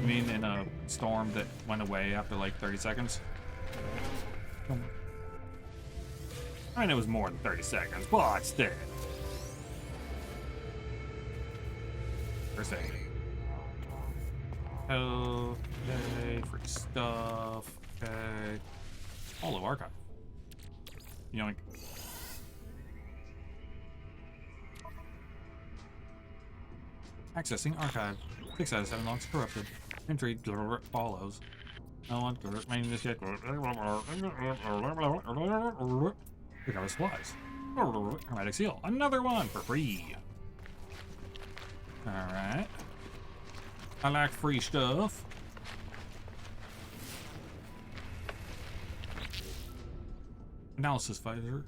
You mean in a storm that went away after like 30 seconds? I mean, it was more than 30 seconds, but still. First aid. Okay, free stuff. Okay. Holo archive. Yoink. Accessing archive. 6 out of 7 logs corrupted. Entry follows. No one main this yet. Recover supplies. Hermetic seal. Another one for free. Alright. I like free stuff. Analysis visor.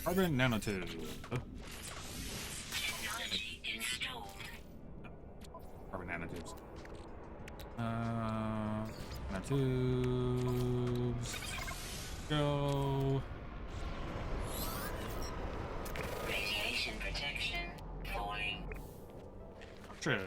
Carbon nanotube. Technology installed. Carbon nanotubes. Nanotubes. Go. Radiation protection falling. Sure.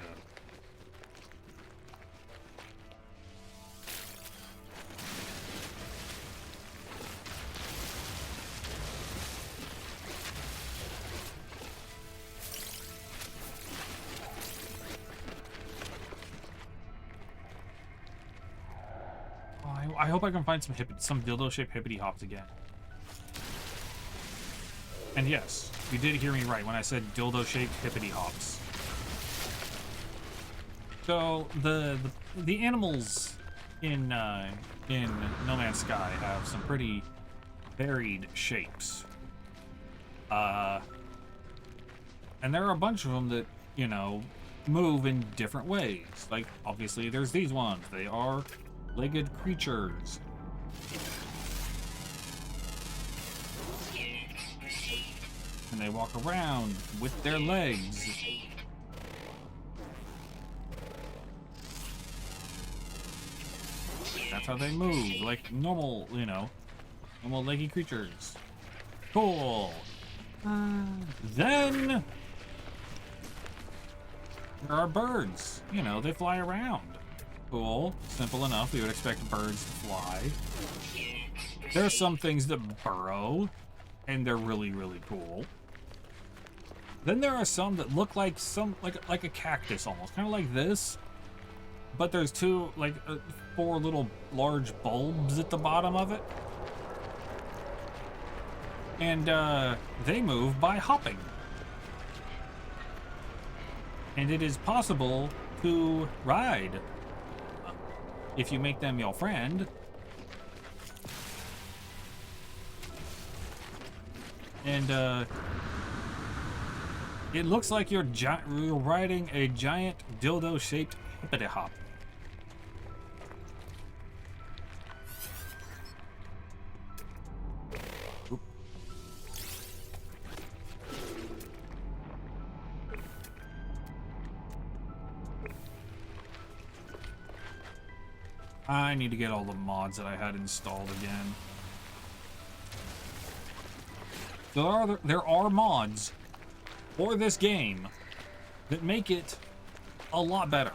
I hope I can find some dildo-shaped hippity hops again. And yes, You did hear me right when I said dildo-shaped hippity hops. So the animals in No Man's Sky have some pretty varied shapes. And there are a bunch of them that, you know, move in different ways. Like, obviously, there's these ones. They are legged creatures. And they walk around with their legs. That's how they move, like normal, you know, normal leggy creatures. Cool. Then there are birds. You know, they fly around. Cool. Simple enough. We would expect birds to fly. There are some things that burrow, and they're really, really cool. Then there are some that look like like a cactus almost, kind of like this. But there's four little large bulbs at the bottom of it. And they move by hopping. And it is possible to ride if you make them your friend. And it looks like you're riding a giant dildo-shaped hippity hop. I need to get all the mods that I had installed again. There are mods for this game that make it a lot better.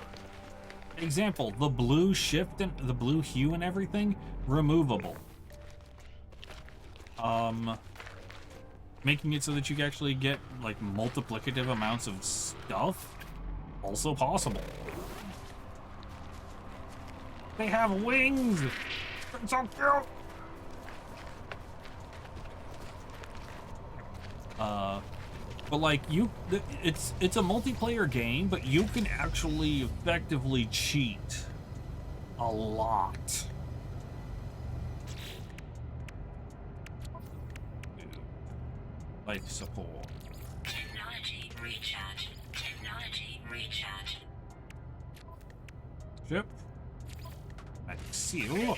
Example, the blue shift and the blue hue and everything, removable. Making it so that you can actually get like multiplicative amounts of stuff, also possible. They have wings! It's so cute! But like it's a multiplayer game, but you can actually effectively cheat a lot. Life support. Technology recharge. Technology recharge. Ship. Seal.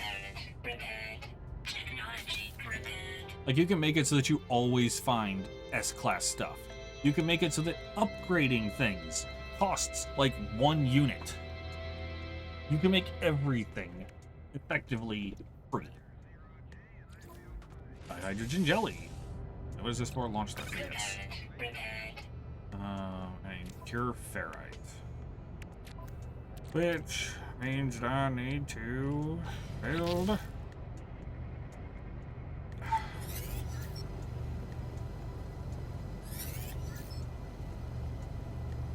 Repaired. Technology repaired. Like, you can make it so that you always find S-class stuff. You can make it so that upgrading things costs like 1 unit. You can make everything effectively free. Hydrogen jelly. What is this for? Launch stuff. Yes. Repaired. And cure ferrite. Which means that I need to build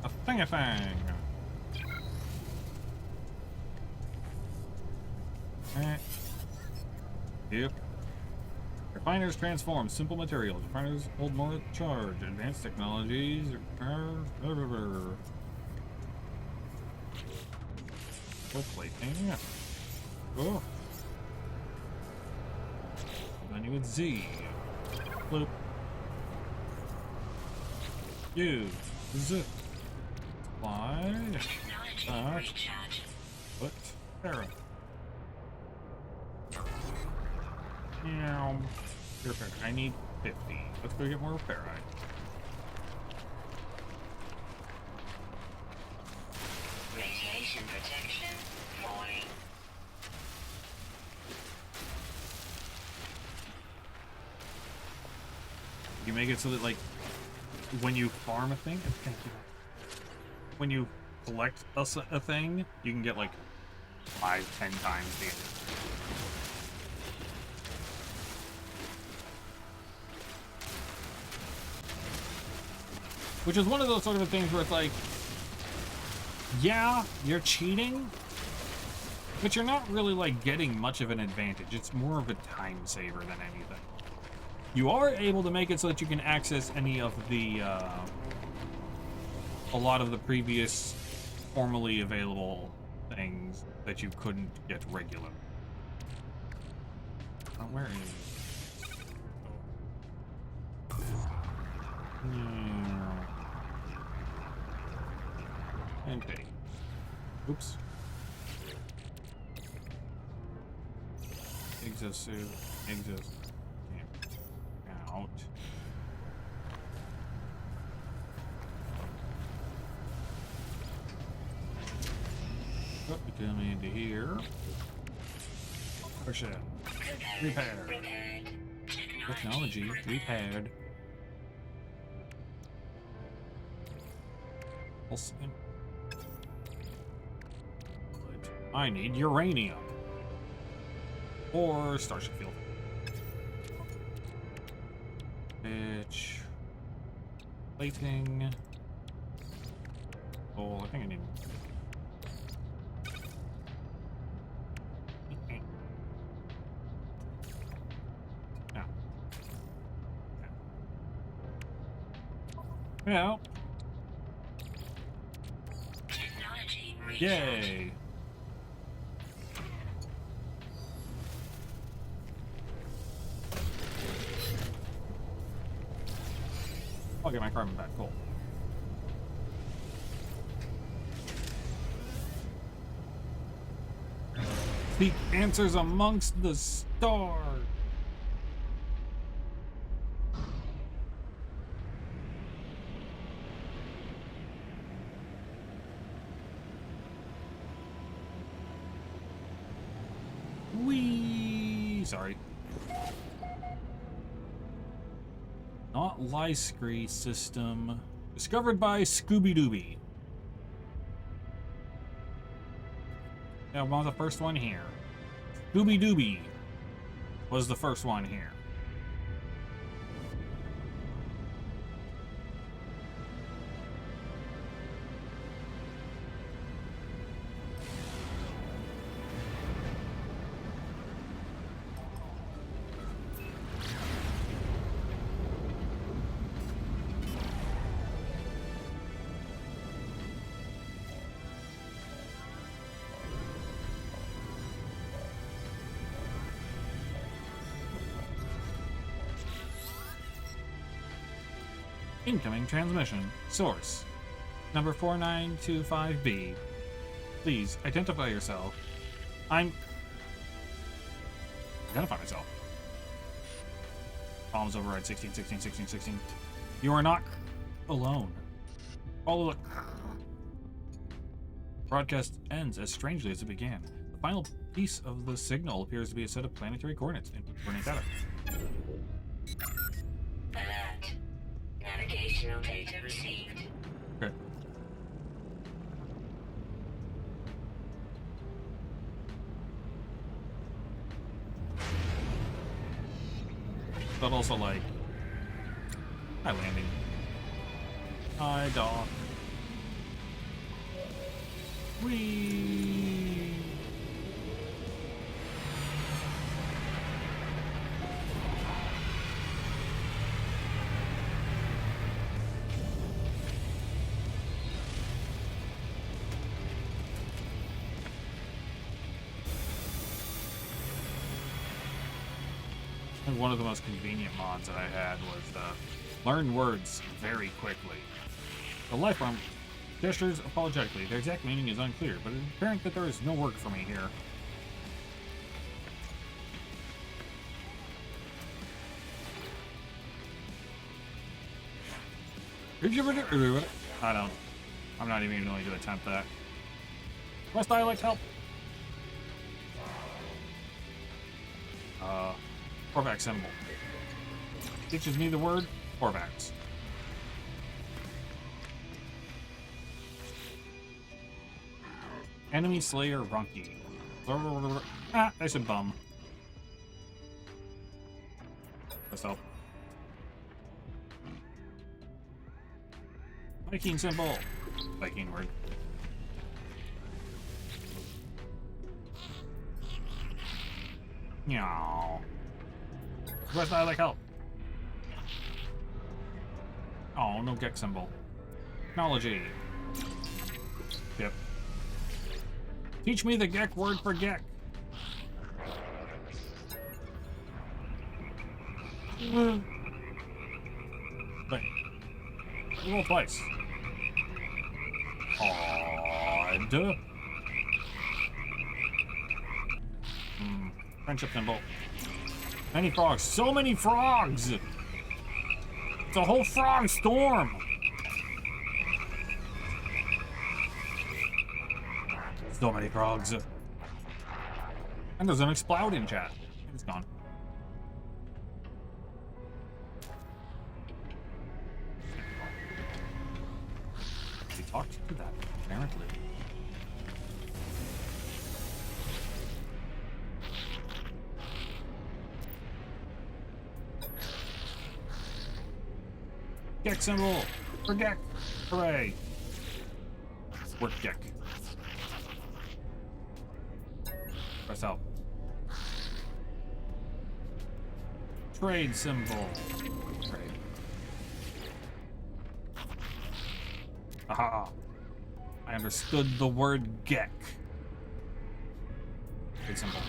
a thing. Alright. Yep. Refiners transform simple materials. Refiners hold more charge. Advanced technologies. Plating. Oh. Menu with Z. Bloop. Use. Z. Apply. Technology recharge. Put. Ferrite. Meow. Perfect. I need 50. Let's go get more ferrite. Radiation protection falling. You make it so that, like, when you farm a thing, thank you. When you collect a thing, you can get like 5-10 times the energy. Which is one of those sort of things where it's like, yeah, you're cheating, but you're not really like getting much of an advantage. It's more of a time saver than anything. You are able to make it so that you can access any of the, a lot of the previous formerly available things that you couldn't get regular. Where is and pay. Oops. Exosuit. Out. Oh, you come into here. Push it. Repair. Technology repaired. I need uranium. Or Starship Field. Bitch. Plating. Oh, I think I need. Yeah. Technology Yay. I'll get my carbon back. Cool. Seek answers amongst the stars. Sorry. Not Lyscree system. Discovered by Scooby-Dooby. Yeah, one was the first one here. Scooby-Dooby was the first one here. Incoming transmission. Source. Number 4925B. Please, identify yourself. Identify myself. Bombs override 16, 16, 16, 16. You are not alone. Follow the... Broadcast ends as strangely as it began. The final piece of the signal appears to be a set of planetary coordinates. Coordinate data. Alert. Navigational data received. Okay. But also like, hi landing. Hi dock. Whee! I think one of the most convenient mods that I had was learn words very quickly. The life form gestures apologetically. Their exact meaning is unclear, but it is apparent that there is no work for me here. I'm not even going to attempt that. Must I like help? Korvax symbol. Teaches me the word Korvax. Enemy Slayer Runky. Ah, I said bum. Myself. Viking symbol. Viking word. Meow. Where's I like help? Oh, no Gek symbol. Technology. Yep. Teach me the Gek word for Gek. Wait. Roll twice. Odd. Friendship symbol. Many frogs. So many frogs! It's a whole frog storm! So many frogs. And there's an explode in chat. It's gone. We talked to that, apparently. Gek symbol! For Gek! Hooray! Work Gek. Press out. Trade symbol. Trade. Aha! I understood the word Gek. Trade symbol.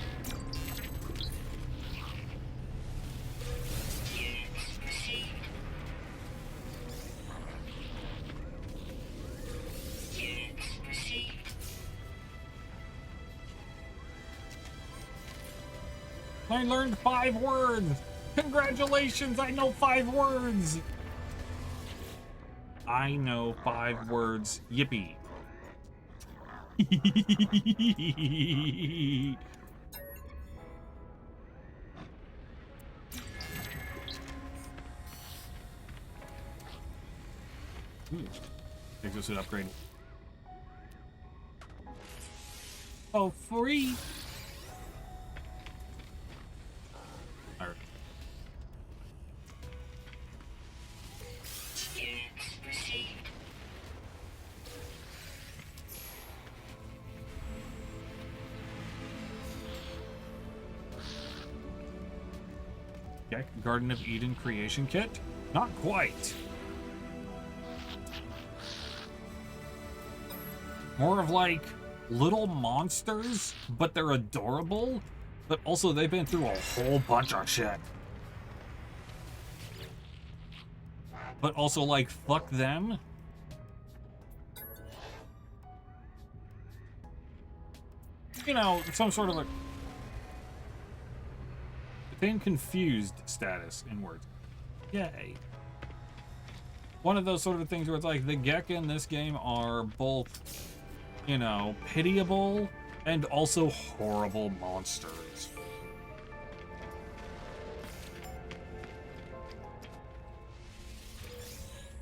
I learned 5 words! Congratulations, I know 5 words! I know 5 words. Yippee. Exosuit upgrade. Oh, free! Alright. Okay, Garden of Eden creation kit? Not quite. More of like little monsters, but they're adorable. But also they've been through a whole bunch of shit. But also like, fuck them. You know, some sort of a... Attain confused status in words. Yay. One of those sort of things where it's like the Gek in this game are both, you know, pitiable and also horrible monsters.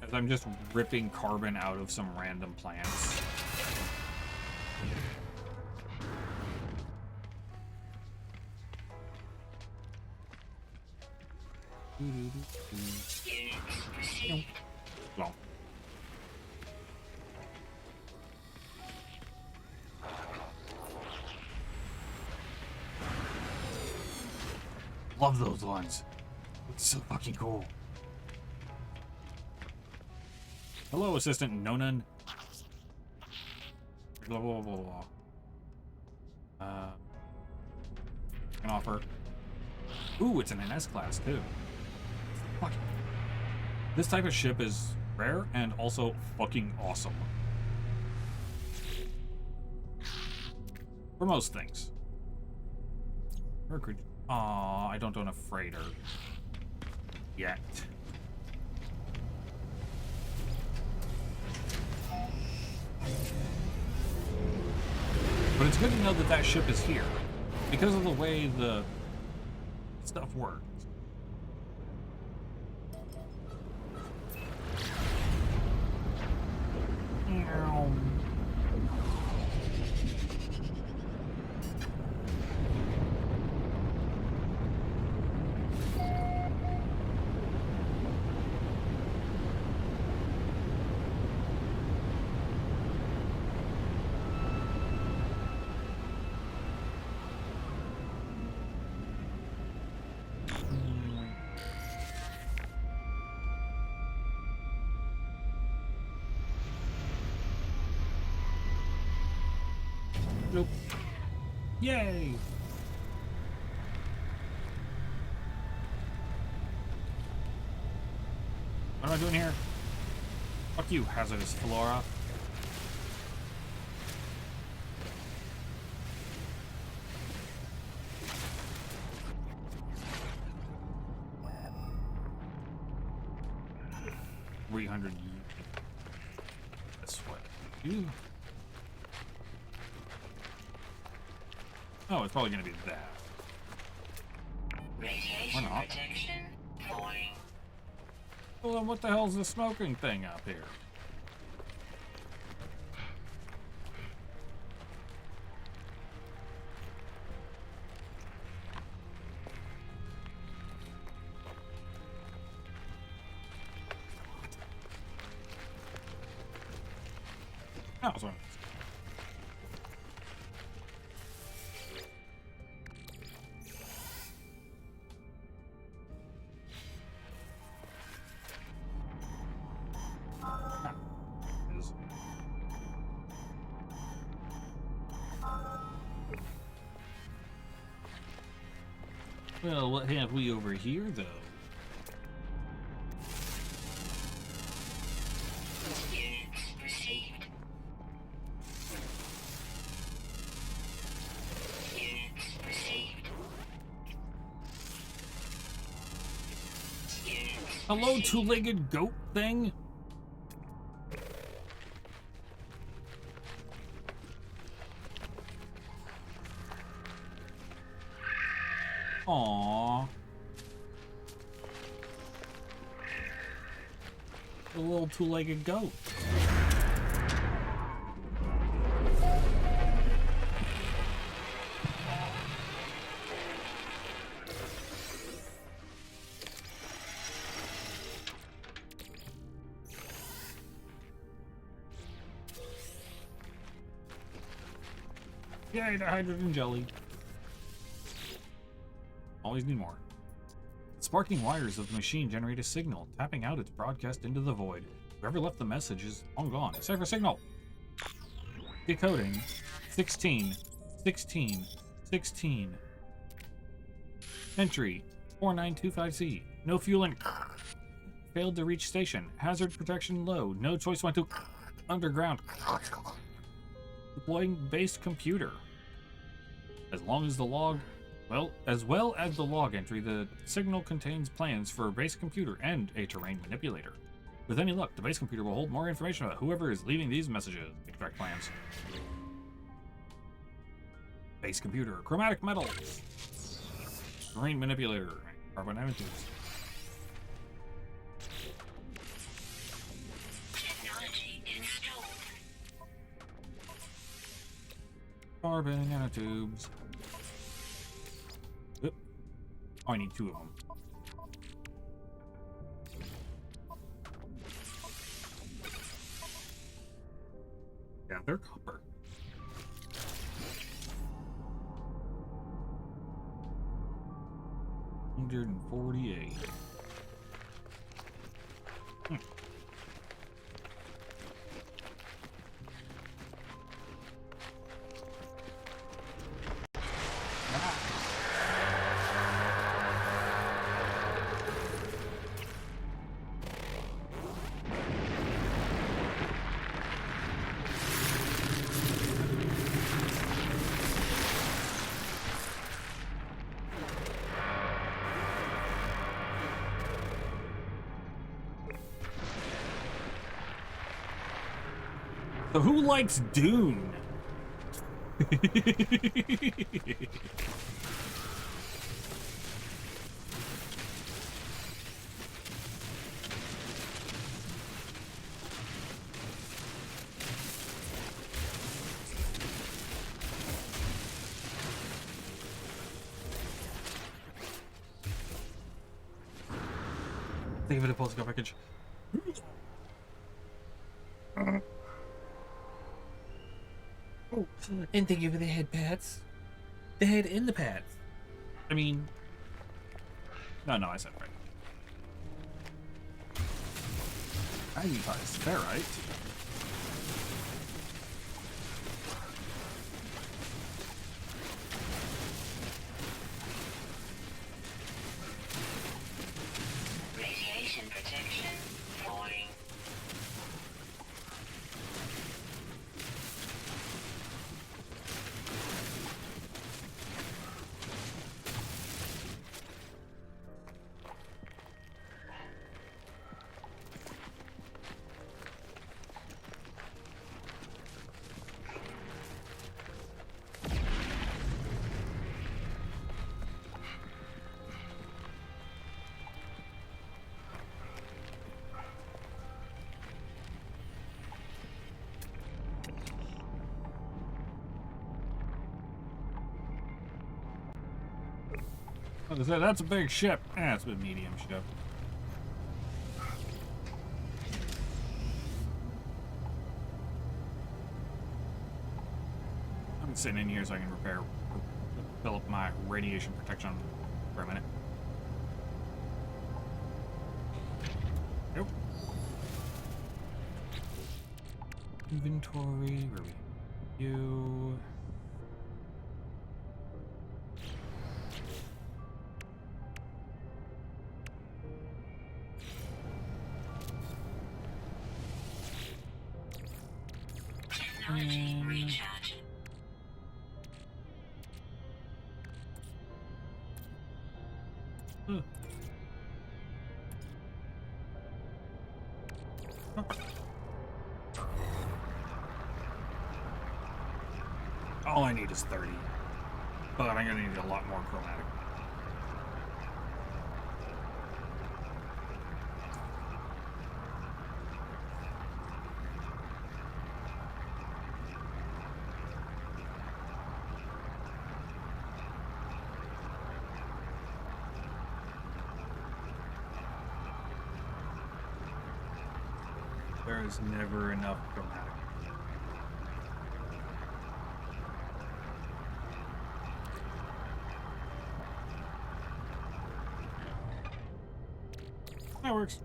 As I'm just ripping carbon out of some random plants. Well. Love those ones. It's so fucking cool. Hello, Assistant Nonan. Blah, blah, blah, blah. An offer. Ooh, it's an NS class, too. Fuck. This type of ship is rare and also fucking awesome. For most things. Aw, I don't own a freighter. Yet. But it's good to know that that ship is here. Because of the way the stuff works. Nope. Yay! What am I doing here? Fuck you, hazardous flora. That's what you. Oh, it's probably gonna be that. Radiation not? protection falling. Well, then what the hell's the smoking thing up here? Oh, sorry. Well, what have we over here, though? Units received. Units received. Units Hello, received. two-legged goat thing? Aww. A little two-legged goat. Yay, the hydrogen jelly. Always need more. The sparking wires of the machine generate a signal, tapping out its broadcast into the void. Whoever left the message is long gone. Cipher signal. Decoding. 16. 16. 16. Entry. 4925C. No fueling. Failed to reach station. Hazard protection low. No choice went to underground. Deploying base computer. As long as the log, as well as the log entry, the signal contains plans for a base computer and a terrain manipulator. With any luck, the base computer will hold more information about whoever is leaving these messages. Extract plans. Base computer, chromatic metal, terrain manipulator, carbon nanotubes. Technology installed. Carbon nanotubes. Oop. Oh, I need 2 of them. Yeah, they're copper. $148. So who likes Dune? Think of it a political package. Oh, and thank you for the head pats. The head in the pats. I mean, no, I said right. Magnetized ferrite. Like I said, that's a big ship. It's a medium ship. I'm sitting in here so I can fill up my radiation protection for a minute. Nope. Inventory, where we you. Technology recharge. All I need is 30. But I'm gonna need a lot more chromatic. There is never enough chromatic. That works.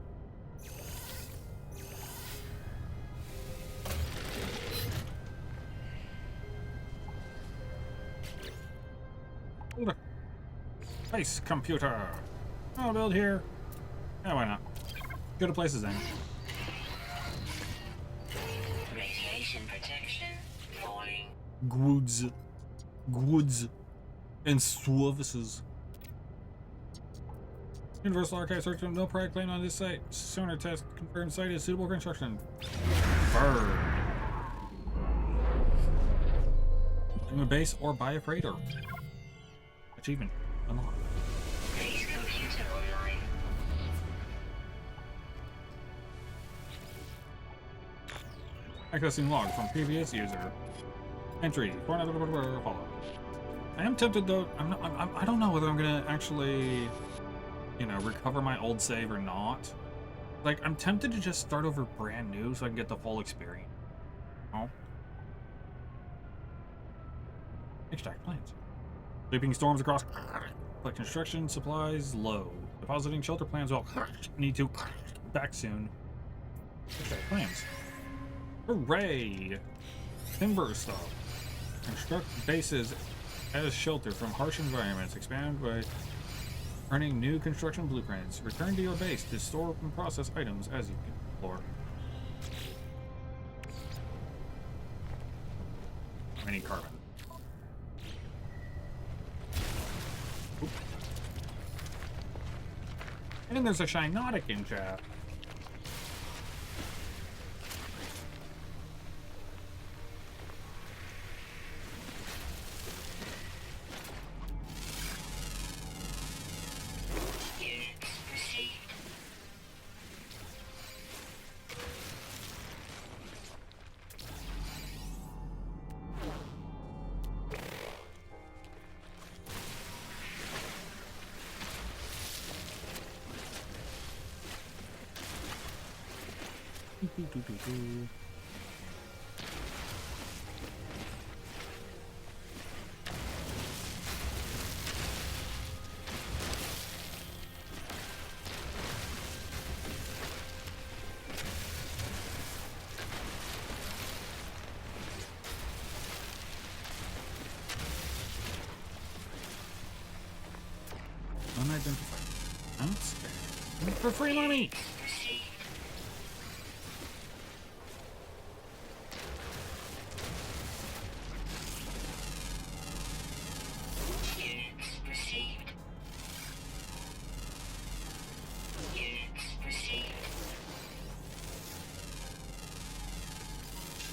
Space computer. I'll build here. Yeah, why not? Go to places then. Radiation protection falling. Goods and services. Universal Archive search no prior claim on this site. Sonar test confirmed site is suitable for construction. Bird. In a base or buy a freighter. Achievement unlocked. Base computer online. Accessing log from previous user. Entry. Follow. I am tempted though. I don't know whether I'm gonna actually, you know, recover my old save or not. Like, I'm tempted to just start over brand new so I can get the full experience. Oh. Extract plans. Sweeping storms across. But construction supplies low. Depositing shelter plans will need to back soon. Extract plans. Hooray! Timber stuff. Construct bases as shelter from harsh environments. Expand by earning new construction blueprints. Return to your base to store and process items as you explore. I need carbon. Oop. And there's a Shinotic in chat. Units received. Unidentified. Outstanding. For free money! Received. Units received. Units received.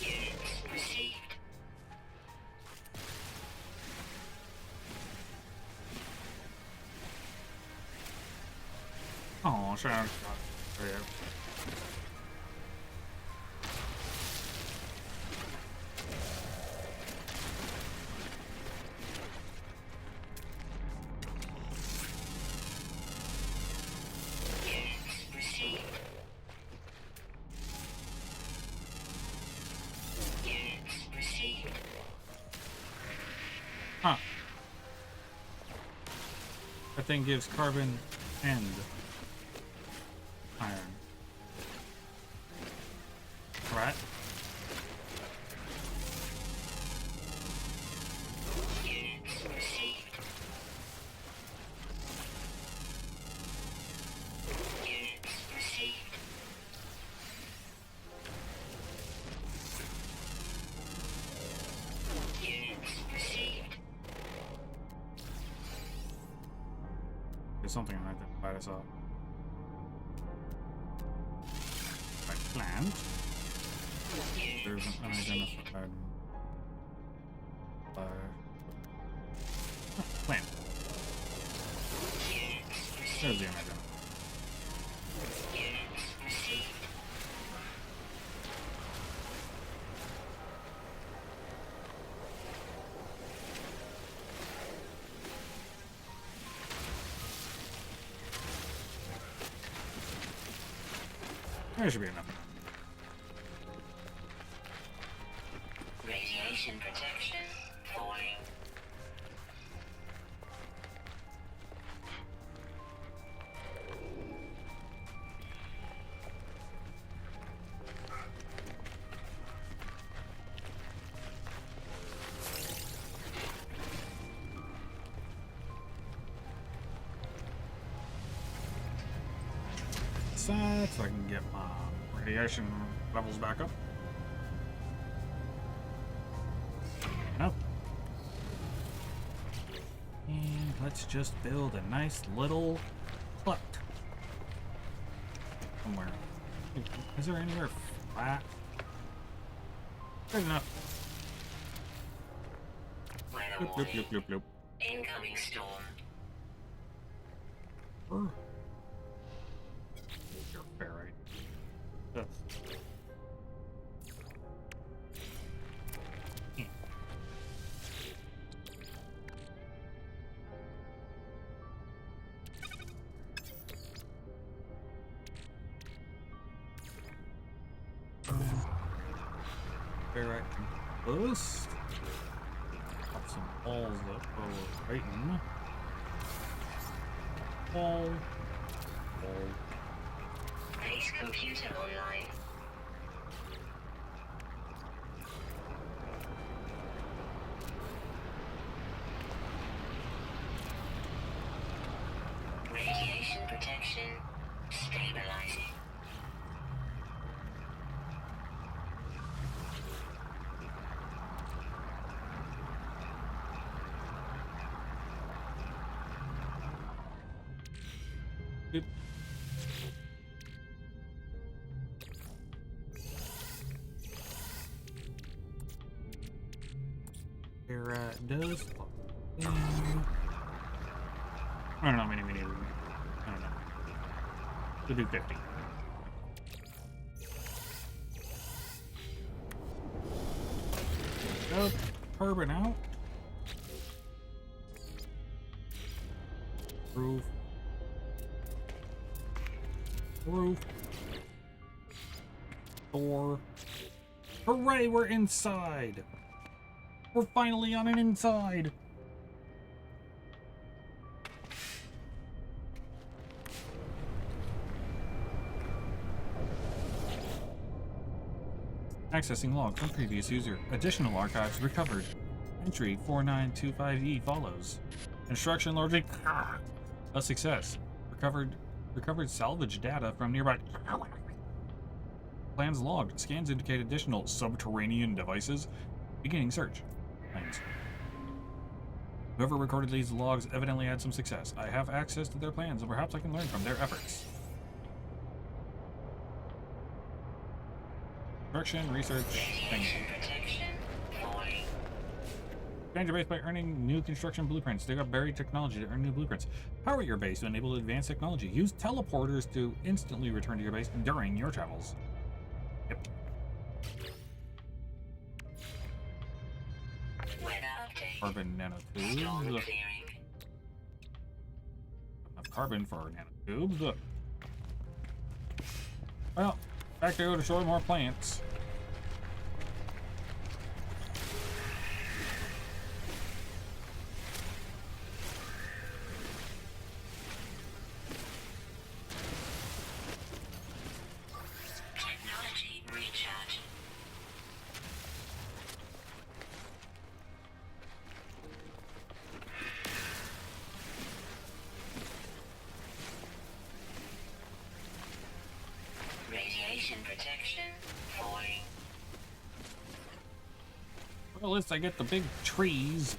Units received. Oh, sure. Yeah. Huh. That thing gives carbon and iron. Right? Units received. Units received. Units received. There's something unidentified I saw. Right, plant. There's an unidentified plant. There's the unidentified. Units received. There should be enough. Radiation protection falling. Side so I can get my radiation levels back up. Up. And let's just build a nice little hut somewhere. Is there anywhere flat? Good enough. Weather Bloop, bloop, warning. bloop, bloop, bloop. Incoming storm. Brr. You're fair, right? That's... Ferrite boost. Pop some balls up for waiting. Ball. Ball. Base computer online. Radiation protection stabilizing. Boop. Ferrite does. I don't know, mini. I don't know. We'll do 50. Go carbon out. Roof. Door. Hooray, we're inside! We're finally on an inside! Accessing log from previous user. Additional archives recovered. Entry 4925E follows. Instruction largely a success. Recovered salvage data from nearby. Plans logged. Scans indicate additional subterranean devices. Beginning search. Plans. Whoever recorded these logs evidently had some success. I have access to their plans, and perhaps I can learn from their efforts. Construction, research, things. Radiation protection falling. Expand your base by earning new construction blueprints. Dig up buried technology to earn new blueprints. Power your base to enable advanced technology. Use teleporters to instantly return to your base during your travels. Yep. Weather update. Carbon Storm nanotubes. clearing. Enough carbon for nanotubes. Well, back to go destroy more plants. Well, at least I get the big trees.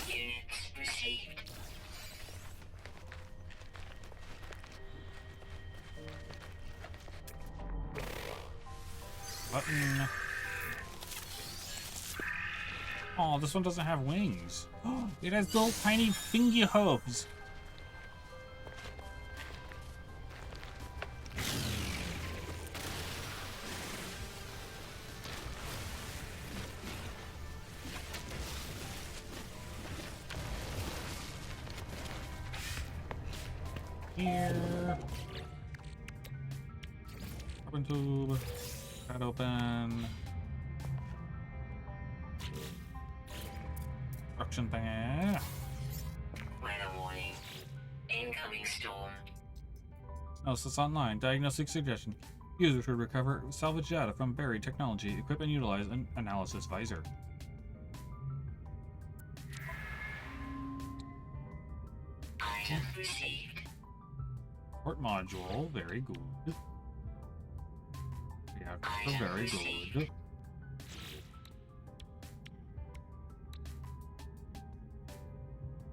Units received. Button. Oh, this one doesn't have wings. It has little tiny fingy hooves. Here. Open tube. Cut open. Construction thing. Weather warning. Incoming storm. Analysis online. Diagnostic suggestion. User should recover salvage data from buried technology. Equip and utilize an analysis visor. Item received. Port module. Very good. Reactor. Very good.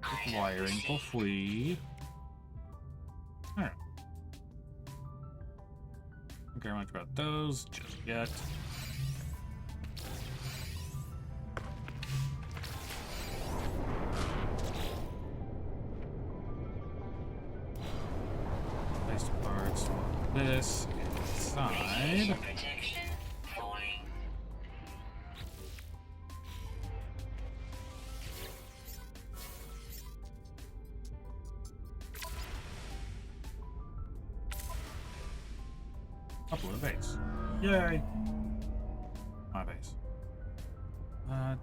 Item Wiring for received. free. Alright. Don't care much about those just yet. Place the parts. This inside. Radiation protection falling. Upload base. Yay! My base.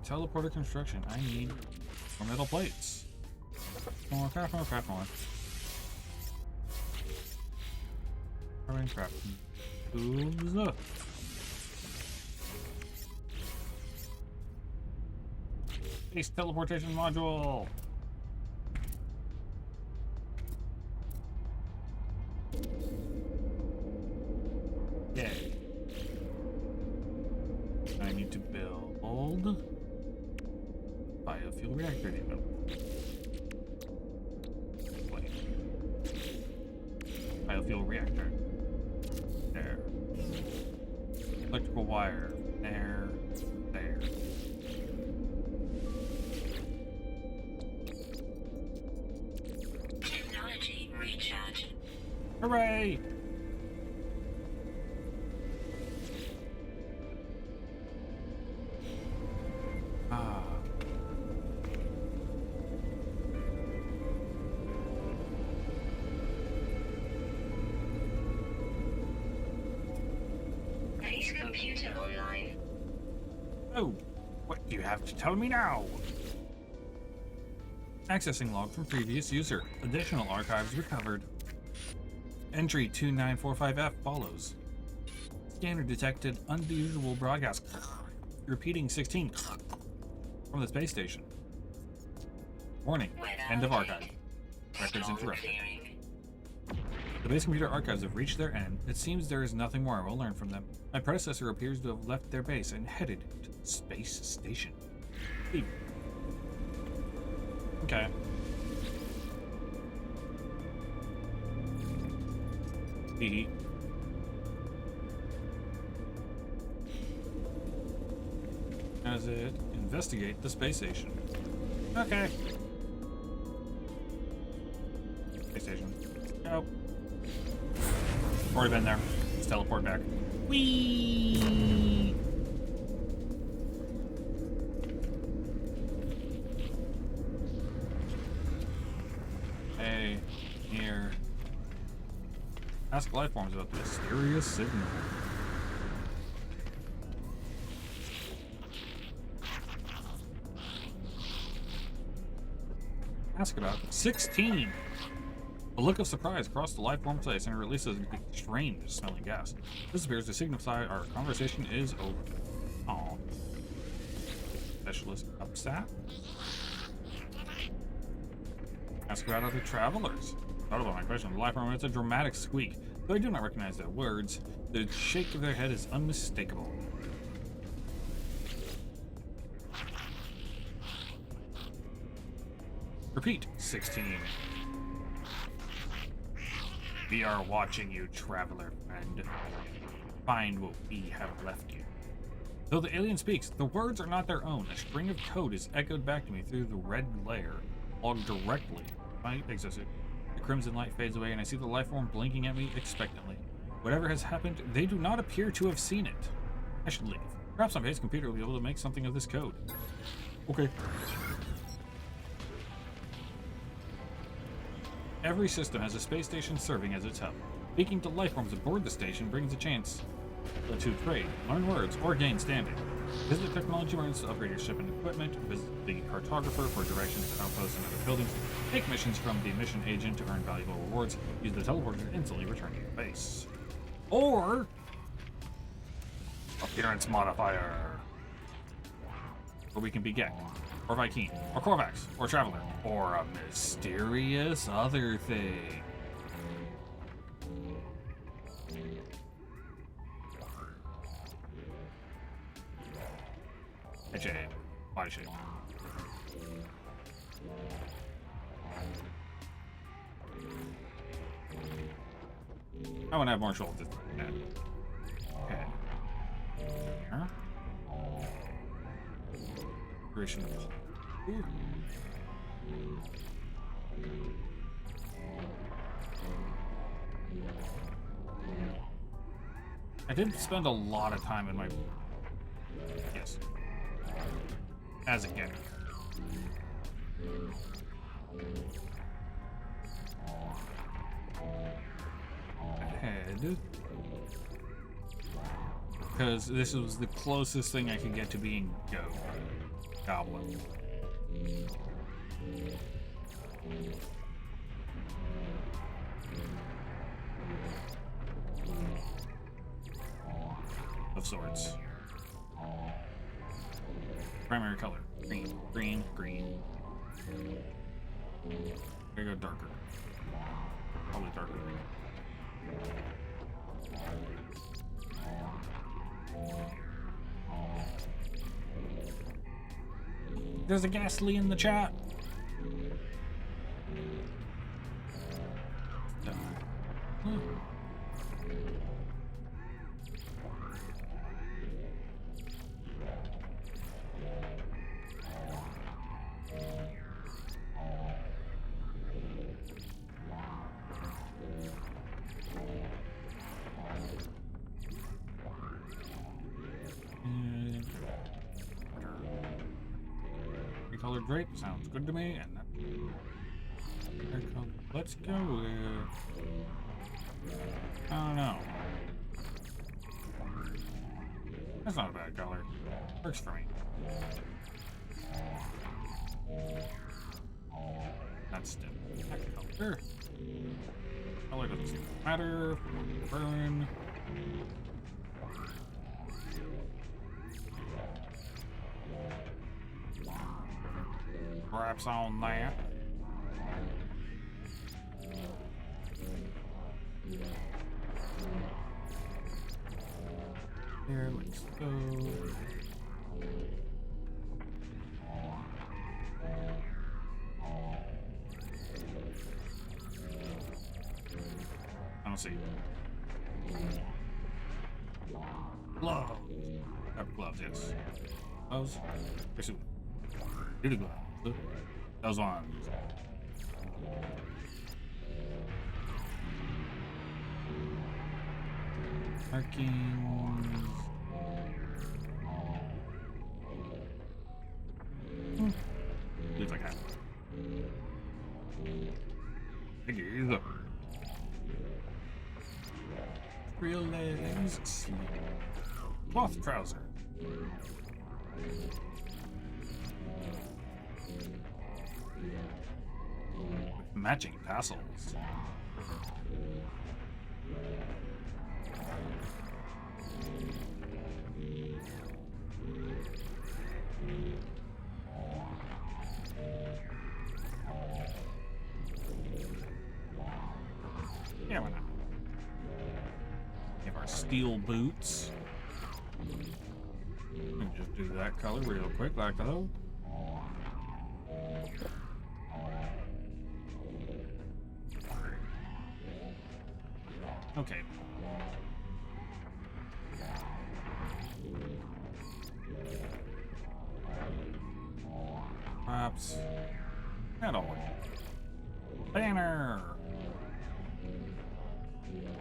Teleporter construction. I need more metal plates. More craft, more craft, more. Carbon craft. Tubes. Base teleportation module. Yay. I need to build biofuel reactor depot. Wait. Biofuel reactor. There. Electrical wire. There. There. Technology recharge. Hooray! Ah. Base computer online. Oh, what do you have to tell me now? Accessing log from previous user. Additional archives recovered. Entry 2945F follows. Scanner detected unusual broadcast. Repeating 16 from the space station. Warning. End of archive. Records Storm interrupted. clearing. The base computer archives have reached their end. It seems there is nothing more I will learn from them. My predecessor appears to have left their base and headed to the space station. Leave. Okay. Hee. As it investigate the space station. Okay. Space station. Nope. Already been there. Let's teleport back. Whee! Hey, here. Ask life forms about the mysterious signal. Ask about 16. A look of surprise crossed the life form's face and it releases a strange smelling gas. This appears to signify our conversation is over. Oh. Specialist upstat? Ask about other travelers. Thought about my question. The life form emits a dramatic squeak. Though I do not recognize their words, the shake of their head is unmistakable. Repeat, 16. We are watching you, traveler friend. Find what we have left you. Though the alien speaks, the words are not their own. A string of code is echoed back to me through the red layer, logged directly. My exit. The crimson light fades away, and I see the life form blinking at me expectantly. Whatever has happened, they do not appear to have seen it. I should leave. Perhaps my base computer will be able to make something of this code. Okay. Every system has a space station serving as its hub. Speaking to life forms aboard the station brings a chance to trade, learn words, or gain standing. Visit the technology marines to upgrade your ship and equipment. Visit the cartographer for directions to outposts and other buildings. Take missions from the mission agent to earn valuable rewards. Use the teleporter to instantly return to your base. Or Appearance modifier. or we can be Gek, or Vy'keen, or Korvax, or Traveler, or a mysterious other thing. Head shape, body shape. I want to have more shoulders. Head. Here. Creation of ooh. I did spend a lot of time in my yes as a Gek. Head because this was the closest thing I could get to being Goblin. Of sorts. Primary color. Green, green, green. Here go darker. Probably darker green. There's a ghastly in the chat. Colored drape sounds good to me, and let's go there. I don't know. That's not a bad color. Works for me. That's that color. Color doesn't seem to matter. Burn. Perhaps on that. Here, let's go. I don't see. Gloves. Gloves, yes. Gloves. Pursue. Do the gloves. Those ones. Markings. Looks like that. Figures. Real legs. Sleep. Cloth trouser. With matching tassels. Yeah, why not? Give our steel boots. Let me just do that color real quick, like that. Okay. Perhaps. And all. Banner!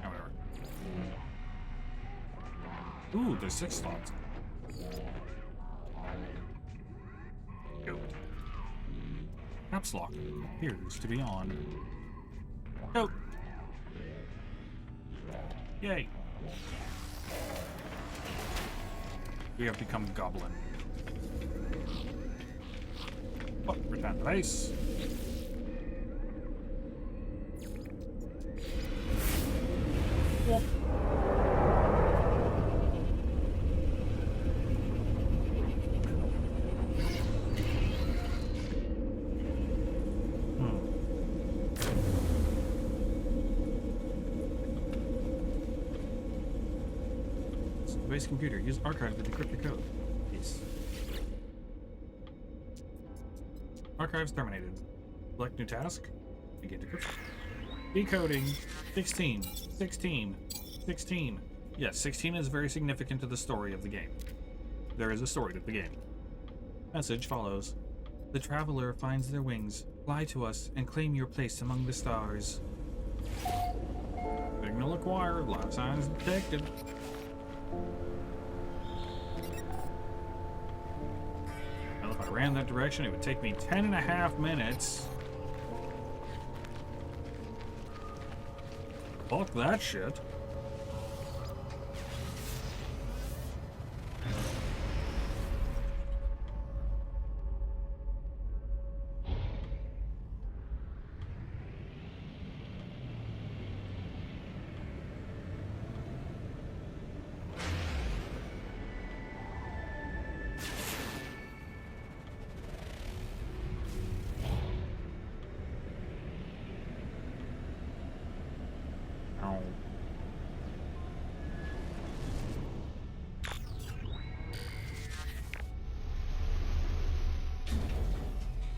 However. Ooh, there's 6 slots. Go. Caps lock appears to be on. Go! Yay! We have become goblin. Oh, return to base. Whoop. Base computer. Use archive to decrypt your code. Peace. Archives terminated. Select new task. Begin decryption. Decoding. 16. 16. 16. Yes, 16 is very significant to the story of the game. There is a story to the game. Message follows. The traveler finds their wings. Fly to us and claim your place among the stars. Signal acquired. Life signs detected. Well, if I ran that direction, it would take me 10.5 minutes. Fuck that shit.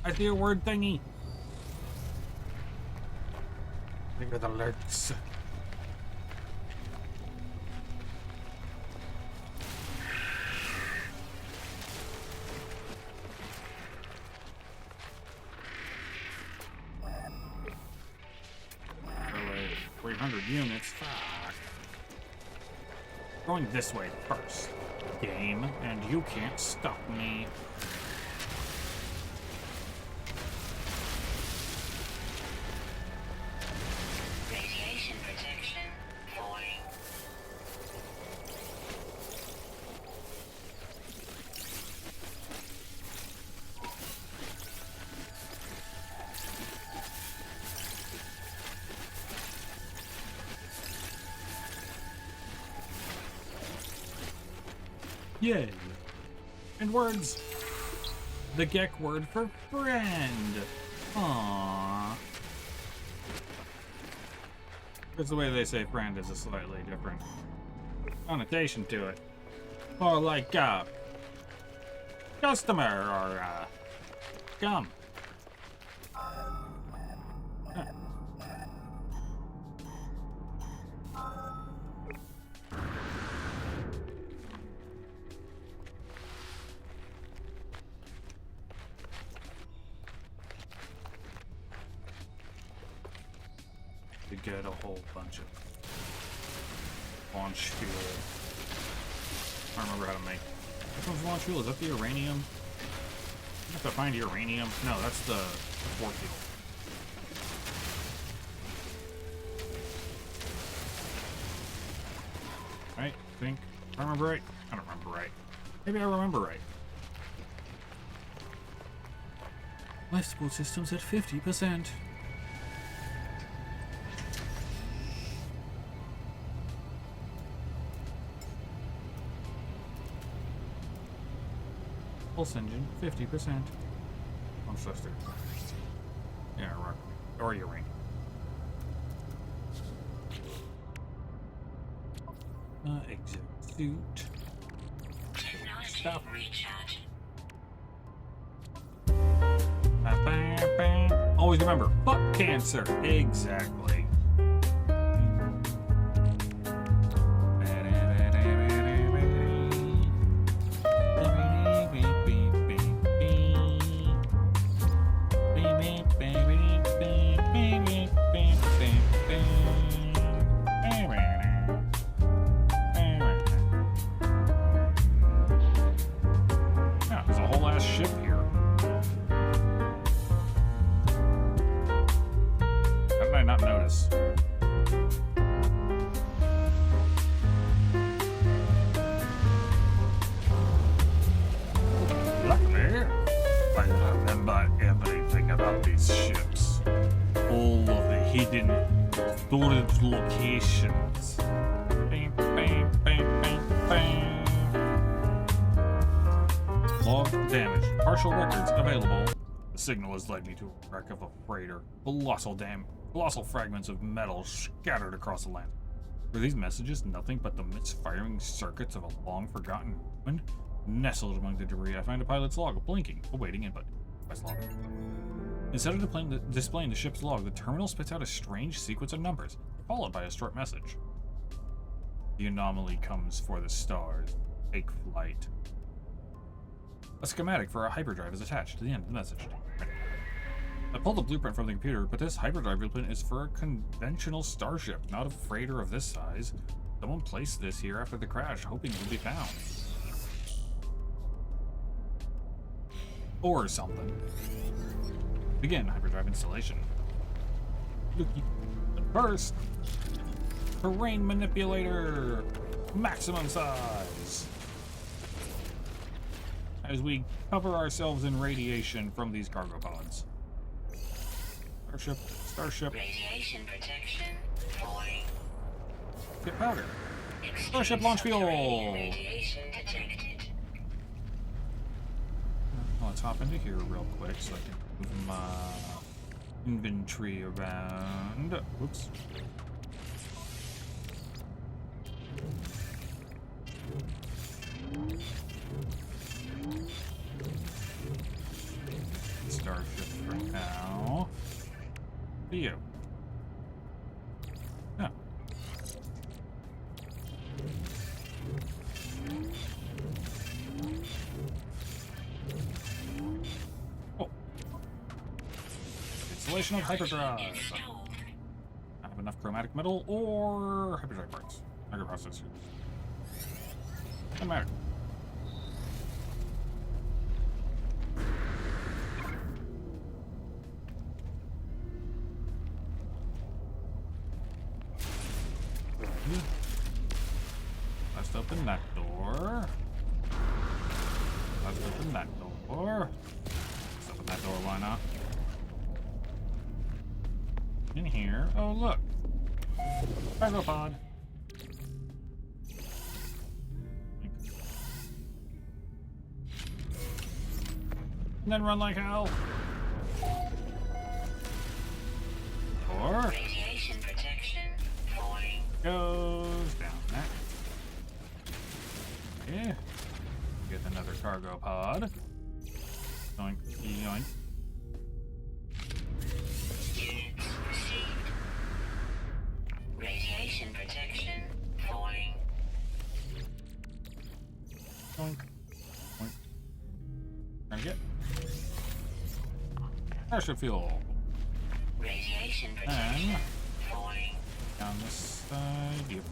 I see a word thingy. Think of the alerts. Relay 300 units. Fuck. Going this way first, game, and you can't stop me. Radiation protection falling. Yay. And words. The Gek word for friend. Aww. Because the way they say friend is a slightly different connotation to it. Or like, customer or, gum. Huh. To get a whole bunch of launch fuel. I don't remember how to make. Which one's launch fuel? Is that the uranium? I have to find uranium. No, that's the port fuel. Right? Think. I remember right? I don't remember right. Maybe I remember right. Life support system's at 50%. Pulse engine, 50%. On sister. Yeah, rock. Or uranium. Exit suit. Technology Stop. recharge. Always remember, fuck cancer. Exactly. Yeah, there's a whole ass ship here. How did I not notice? Luckily, I remember everything about these ships. All of the hidden storage locations. Bang, bang, bang, bang, bang. Log damage. Partial records available. The signal has led me to a wreck of a freighter. Colossal fragments of metal scattered across the land. Were these messages nothing but the misfiring circuits of a long-forgotten human? Nestled among the debris, I find a pilot's log, blinking, awaiting input. Quest log. Instead of displaying the ship's log, the terminal spits out a strange sequence of numbers, followed by a short message. The anomaly comes for the stars. Take flight. A schematic for a hyperdrive is attached to the end of the message. I pulled the blueprint from the computer, but this hyperdrive blueprint is for a conventional starship, not a freighter of this size. Someone placed this here after the crash, hoping it would be found. Or something. Begin hyperdrive installation. Looky. But first, terrain manipulator, maximum size. As we cover ourselves in radiation from these cargo pods. Starship. Radiation protection. 40. Get powder. Starship launch fuel. Radiation detected. Let's hop into here real quick so I can move my inventory around. Whoops. Starship for now. For you. Yeah. Oh. Installation of hyperdrive. Installed. I have enough chromatic metal or hyperdrive parts. Microprocessor. Doesn't matter. Let's open that door. Let's open that door. Let's open that door, why not? In here. Oh, look. Cargo pod. And then run like hell. Door Radiation protection. 40. goes down there. Yeah. Get another cargo pod. Yoink, yoink. Units received. Radiation protection. 40. Yoink. Yoink. Trying to get. Starship fuel. Radiation And protection. 40. down this side. Yep.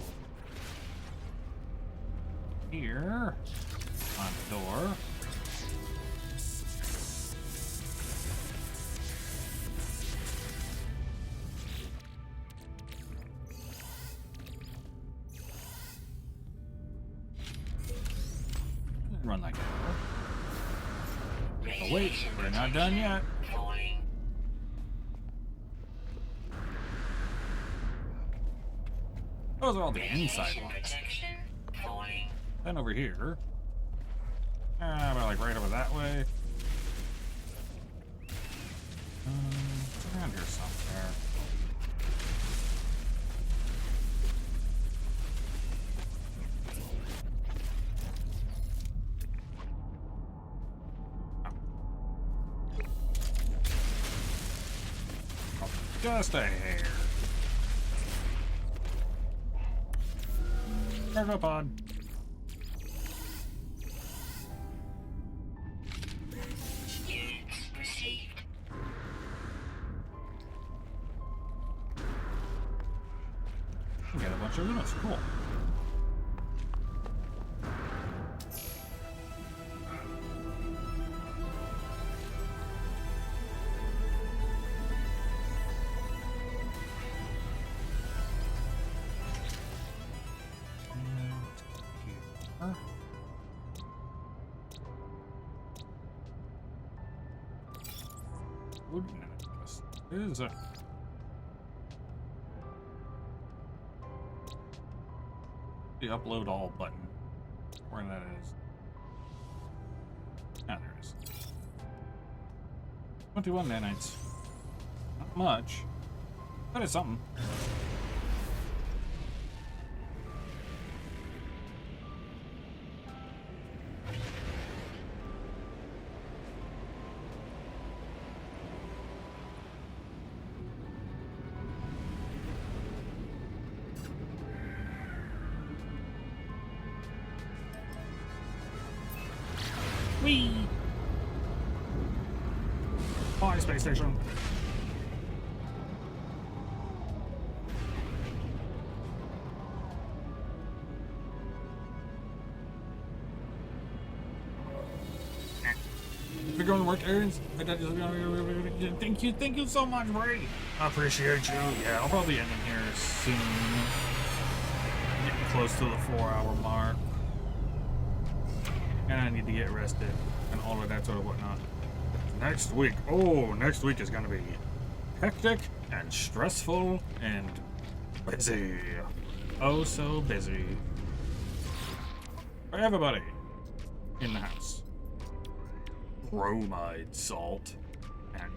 Here. On the door. And run like that. Oh wait, we're not done yet. 40. Those are all the inside Radiation ones. protection. 40. Then over here. About like right over that way. Around here somewhere. Just a hair. Cargo pod. Units received. We got a bunch of units. Cool. Is a the upload all button where that is. Ah, there it is. 21 nanites. Not much, but it's something. Whee! Bye, space station. If you're going to work errands, thank you so much, Brady. I appreciate you. Yeah, I'll probably end in here soon. Getting close to the 4-hour mark. And I need to get rested and all of that sort of whatnot. Next week is gonna be hectic and stressful and busy. Oh, so busy. For everybody in the house. Bromide salt and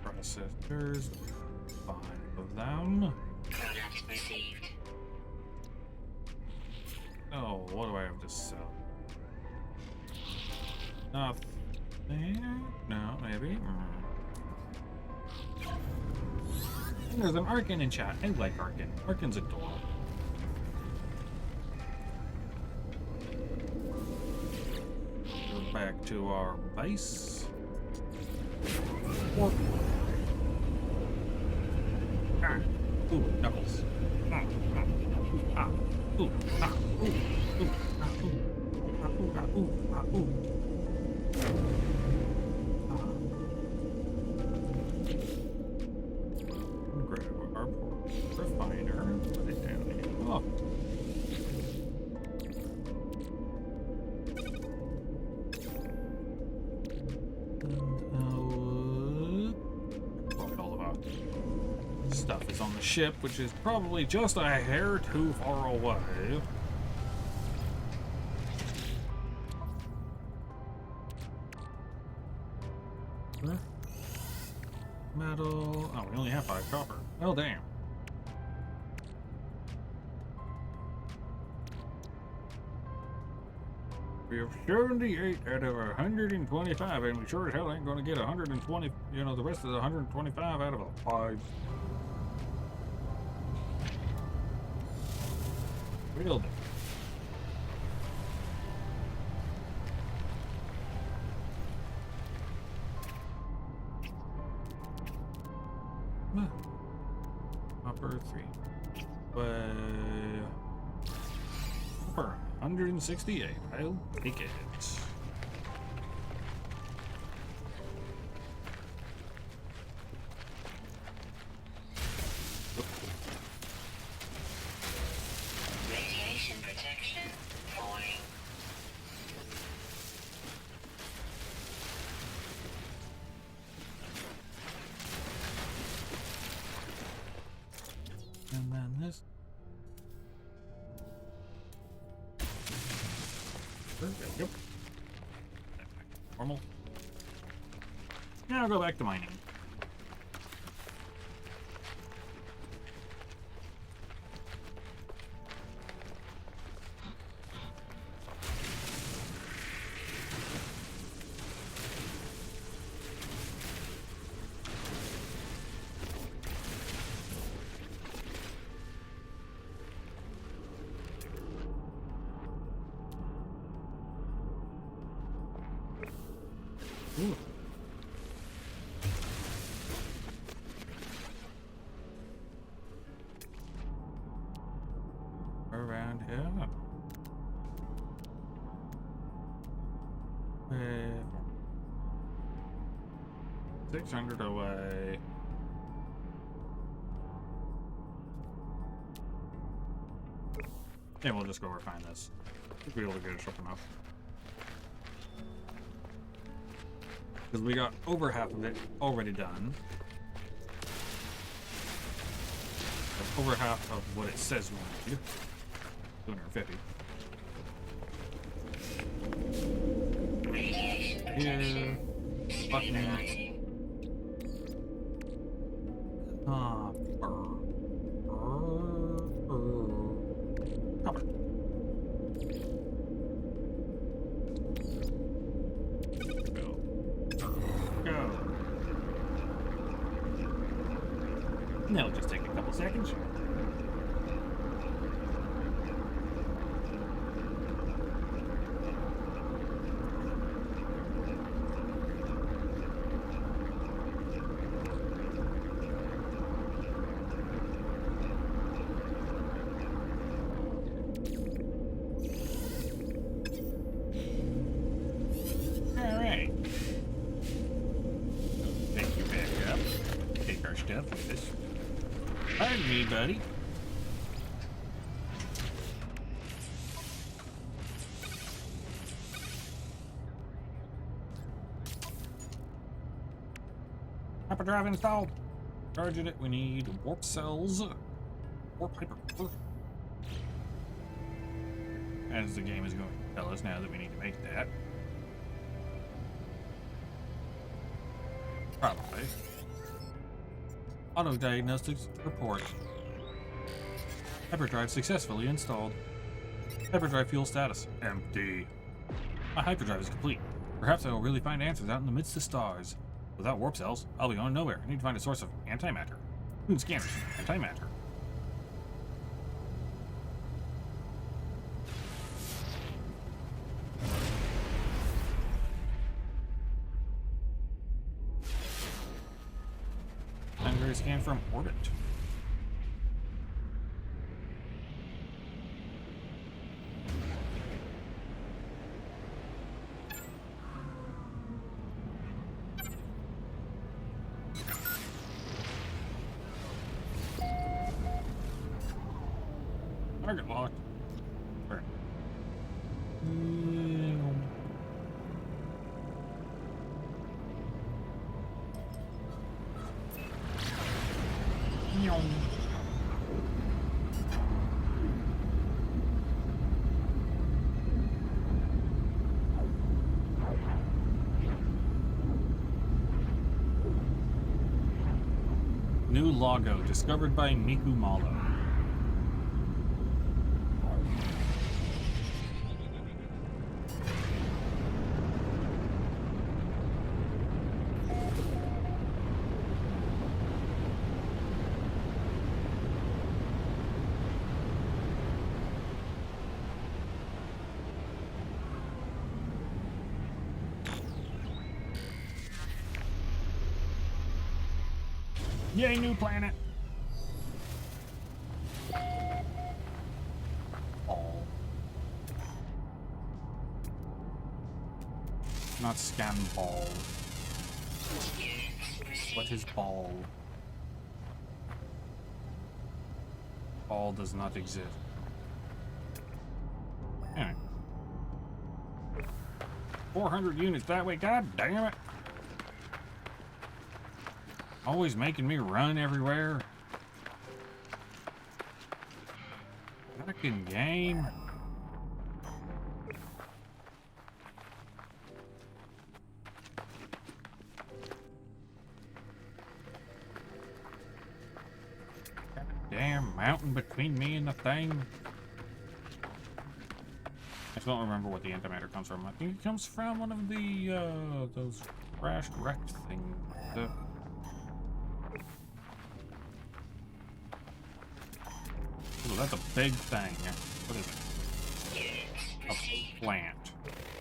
processors. 5 of them. Product received. Oh, what do I have to sell? Nothing. No, maybe. And there's an Arkin in chat. I like Arkin. Arkin's adorable. We're back to our base. Warp. Ah. Ooh, Knuckles. Ah. Ah. Ooh. Ah. Ooh. Ooh. Ah. Ooh. Ah. Ooh. Ah. Ooh. Ah. Ooh. Grab our refiner. Put it down here. Oh. Probably all of our stuff is on the ship, which is probably just a hair too far away. Metal. Oh, we only have 5 copper. Oh, damn. We have 78 out of 125, and we sure as hell ain't gonna get 120, you know, the rest of the 125 out of a 5. Real big. Copper 3. Copper 168. I'll take it. Radiation protection falling. And then this. Yep. Normal. Now I'll go back to mining. Ooh. Around here. 600 away. Yeah, we'll just go refine this. We'll be able to get it up enough. Because we got over half of it already done. That's over half of what it says we need. 250. Radiation protection. Stabilizing. Copper. Go. That'll just take a couple seconds. Alright. Take you back up. Take our stuff with us. Pardon me, buddy. Hyperdrive installed. Charging it, we need warp cells. Warp hyper. As the game is going to tell us now that we need to make that. Probably. Auto diagnostics report. Hyperdrive successfully installed. Hyperdrive fuel status empty. My hyperdrive is complete. Perhaps I will really find answers out in the midst of stars. Without warp cells, I'll be going nowhere. I need to find a source of antimatter. Moon scanners, antimatter. Planetary scan from orbit. Target locked. Where? New logo discovered by Miku Malo. Yay, new planet! Ball. Not scan ball. What is ball? Ball does not exist. Anyway. 400 units that way, god damn it! Always making me run everywhere. Fucking game. Damn mountain between me and the thing. I still don't remember what the antimatter comes from. I think it comes from one of the those crashed wrecked things. Oh, that's a big thing. What is it? A plant.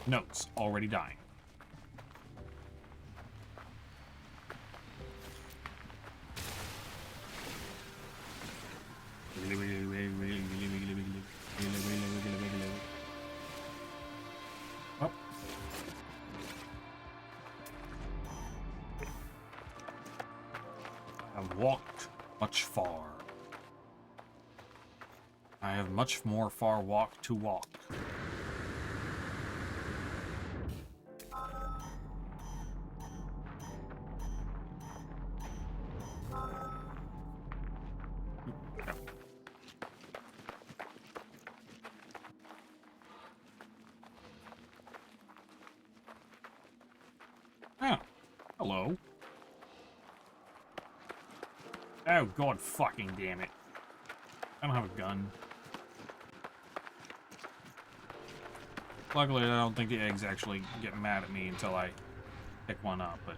Notes. Already dying. Up. I've walked much far. I have much more far walk to walk. Oh, hello. Oh, god fucking damn it. I don't have a gun. Luckily, I don't think the eggs actually get mad at me until I pick one up, but...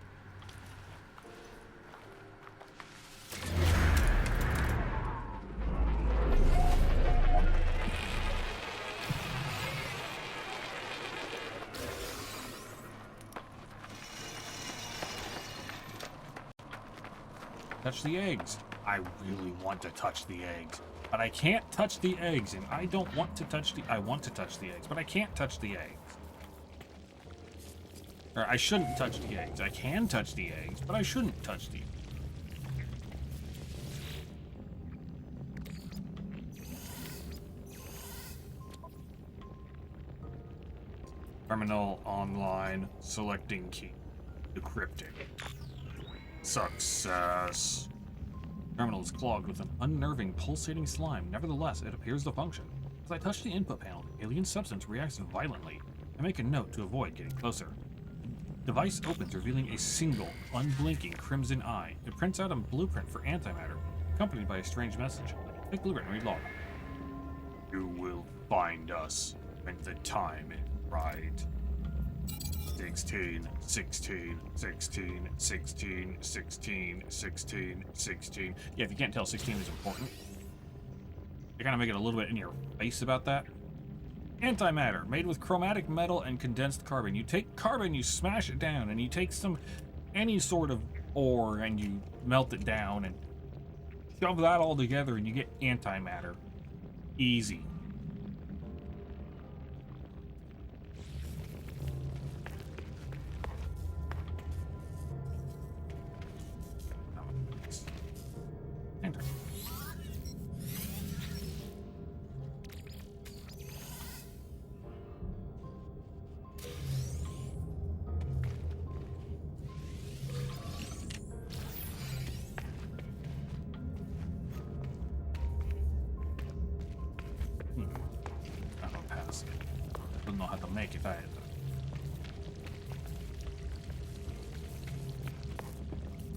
touch the eggs. I really want to touch the eggs, but I can't touch the eggs, and I don't want to touch the... I want to touch the eggs, but I can't touch the eggs. Or I shouldn't touch the eggs. I can touch the eggs, but I shouldn't touch the eggs. Terminal online, selecting key. Decrypting. Success. Terminal is clogged with an unnerving, pulsating slime. Nevertheless, it appears to function. As I touch the input panel, the alien substance reacts violently. I make a note to avoid getting closer. The device opens, revealing a single, unblinking crimson eye. It prints out a blueprint for antimatter, accompanied by a strange message. Take blueprint and read log. You will find us when the time is right. 16, 16, 16, 16, 16, 16, 16. Yeah, if you can't tell, 16 is important. They kind of make it a little bit in your face about that. Antimatter, made with chromatic metal and condensed carbon. You take carbon, you smash it down, and you take any sort of ore, and you melt it down, and shove that all together, and you get antimatter. Easy. Enter. I don't pass. Don't know how to make it either.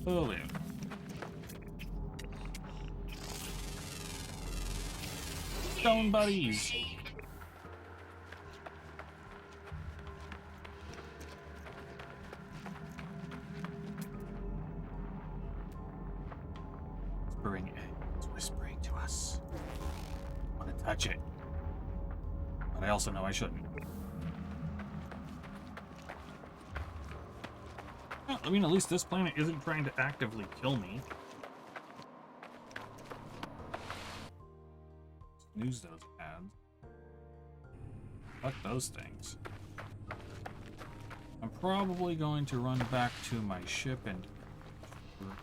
Oh, yeah. Stone buddies. Whispering eggs, whispering to us. I want to touch it, but I also know I shouldn't. Well, I mean, at least this planet isn't trying to actively kill me. Use those ads. Fuck those things. I'm probably going to run back to my ship and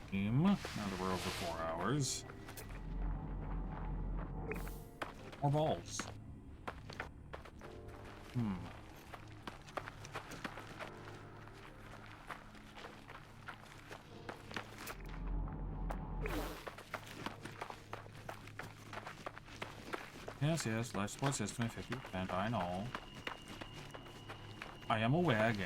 dream. Now that we're over 4 hours. More balls. Yes, life support system 50%, I know. I am aware, game.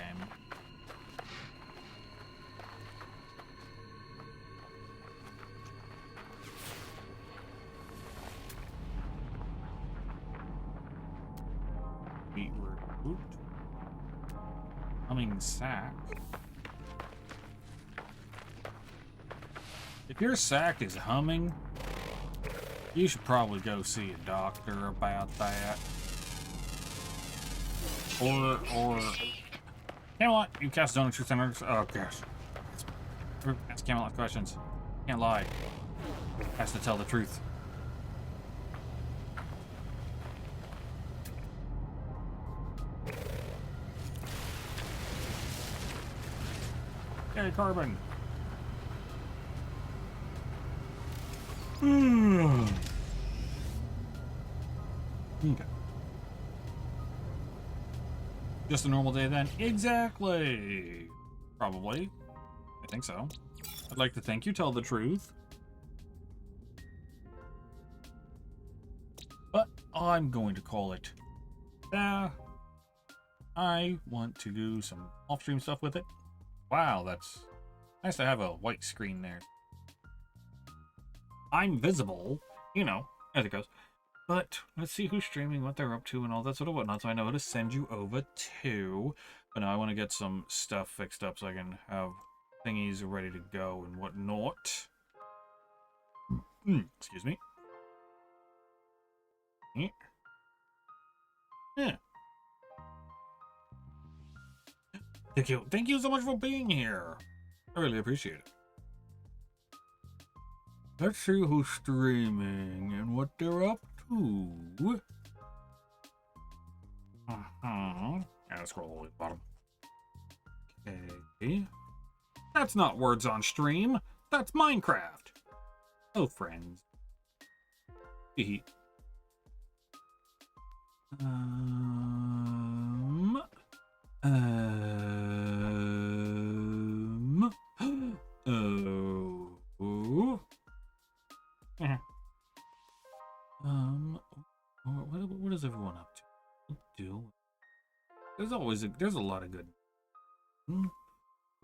Beetroot. Humming sack. If your sack is humming, you should probably go see a doctor about that. Or Camelot, you cast Zone of Truth Centers. Oh gosh. Ask Camelot questions. Can't lie. Has to tell the truth. away, Carbon. Okay. Just a normal day then? Exactly. Probably. I think so. I'd like to think you tell the truth. But I'm going to call it. I want to do some off-stream stuff with it. Wow, that's nice to have a white screen there. I'm visible, you know, as it goes. But let's see who's streaming, what they're up to, and all that sort of whatnot, so I know who to send you over to. But now I want to get some stuff fixed up so I can have thingies ready to go and whatnot. Excuse me. Yeah. Thank you so much for being here. I really appreciate it. Let's see who's streaming and what they're up to. Yeah, scroll all the way to the bottom. Okay. That's not words on stream. That's Minecraft. Oh, friends. Hee. What is everyone up to? There's a lot of good. I'm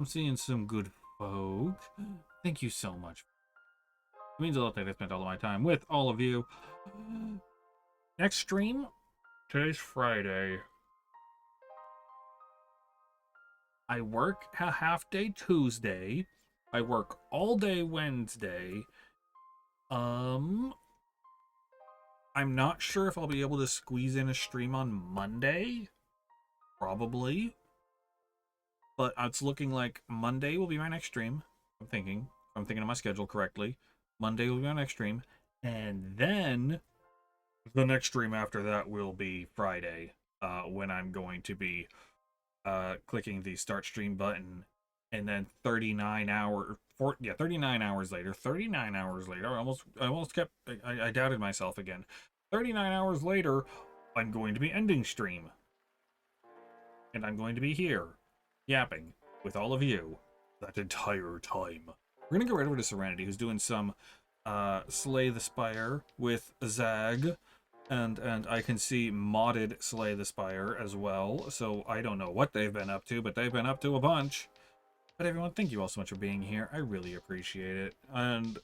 seeing some good folk. Thank you so much. It means a lot that I spent all of my time with all of you. Next stream, today's Friday. I work a half day Tuesday. I work all day Wednesday. I'm not sure if I'll be able to squeeze in a stream on Monday. Probably. But it's looking like Monday will be my next stream. I'm thinking of my schedule correctly. Monday will be my next stream. And then the next stream after that will be Friday. When I'm going to be clicking the start stream button. And then 39 hours later, I doubted myself again. 39 hours later, I'm going to be ending stream. And I'm going to be here, yapping with all of you that entire time. We're going to go right over to Serenity, who's doing some Slay the Spire with Zag. And I can see modded Slay the Spire as well. So I don't know what they've been up to, but they've been up to a bunch. But everyone, thank you all so much for being here. I really appreciate it. And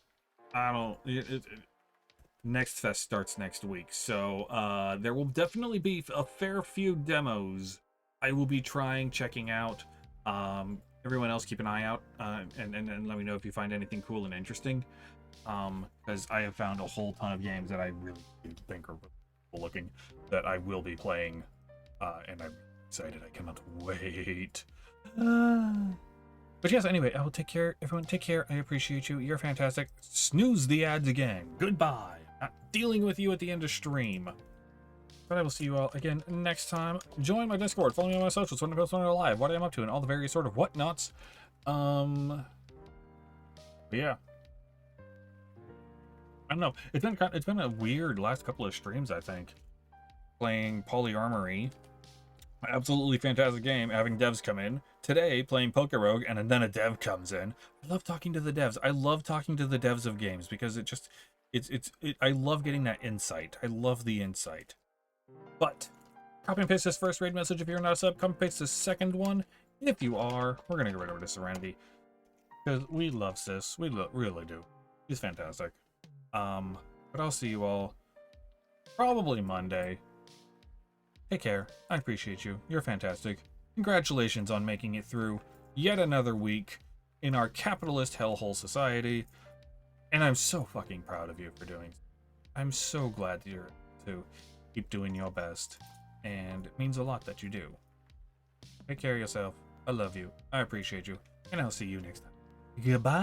Next Fest starts next week, so there will definitely be a fair few demos I will be checking out. Everyone else, keep an eye out and let me know if you find anything cool and interesting. Because I have found a whole ton of games that I really think are cool looking that I will be playing, and I'm excited. I cannot wait. But yes, anyway, I will take care. Everyone, take care. I appreciate you. You're fantastic. Snooze the ads again. Goodbye. Not dealing with you at the end of stream. But I will see you all again next time. Join my Discord. Follow me on my socials. When I post when I'm live, what I'm up to, and all the various sort of whatnots. But yeah. I don't know. It's been a weird last couple of streams, I think. Playing Polyarmory. Absolutely fantastic game, having devs come in. Today, playing Pokerogue, and then a dev comes in. I love talking to the devs. I love talking to the devs of games because I love getting that insight. I love the insight. But, copy and paste this first raid message if you're not a sub. Copy and paste this second one if you are. We're going to go right over to Serenity. Because we love Sis. We really do. She's fantastic. But I'll see you all probably Monday. Take care. I appreciate you. You're fantastic. Congratulations on making it through yet another week in our capitalist hellhole society. And I'm so fucking proud of you for doing it. I'm so glad you're to keep doing your best. And it means a lot that you do. Take care of yourself. I love you. I appreciate you. And I'll see you next time. Goodbye.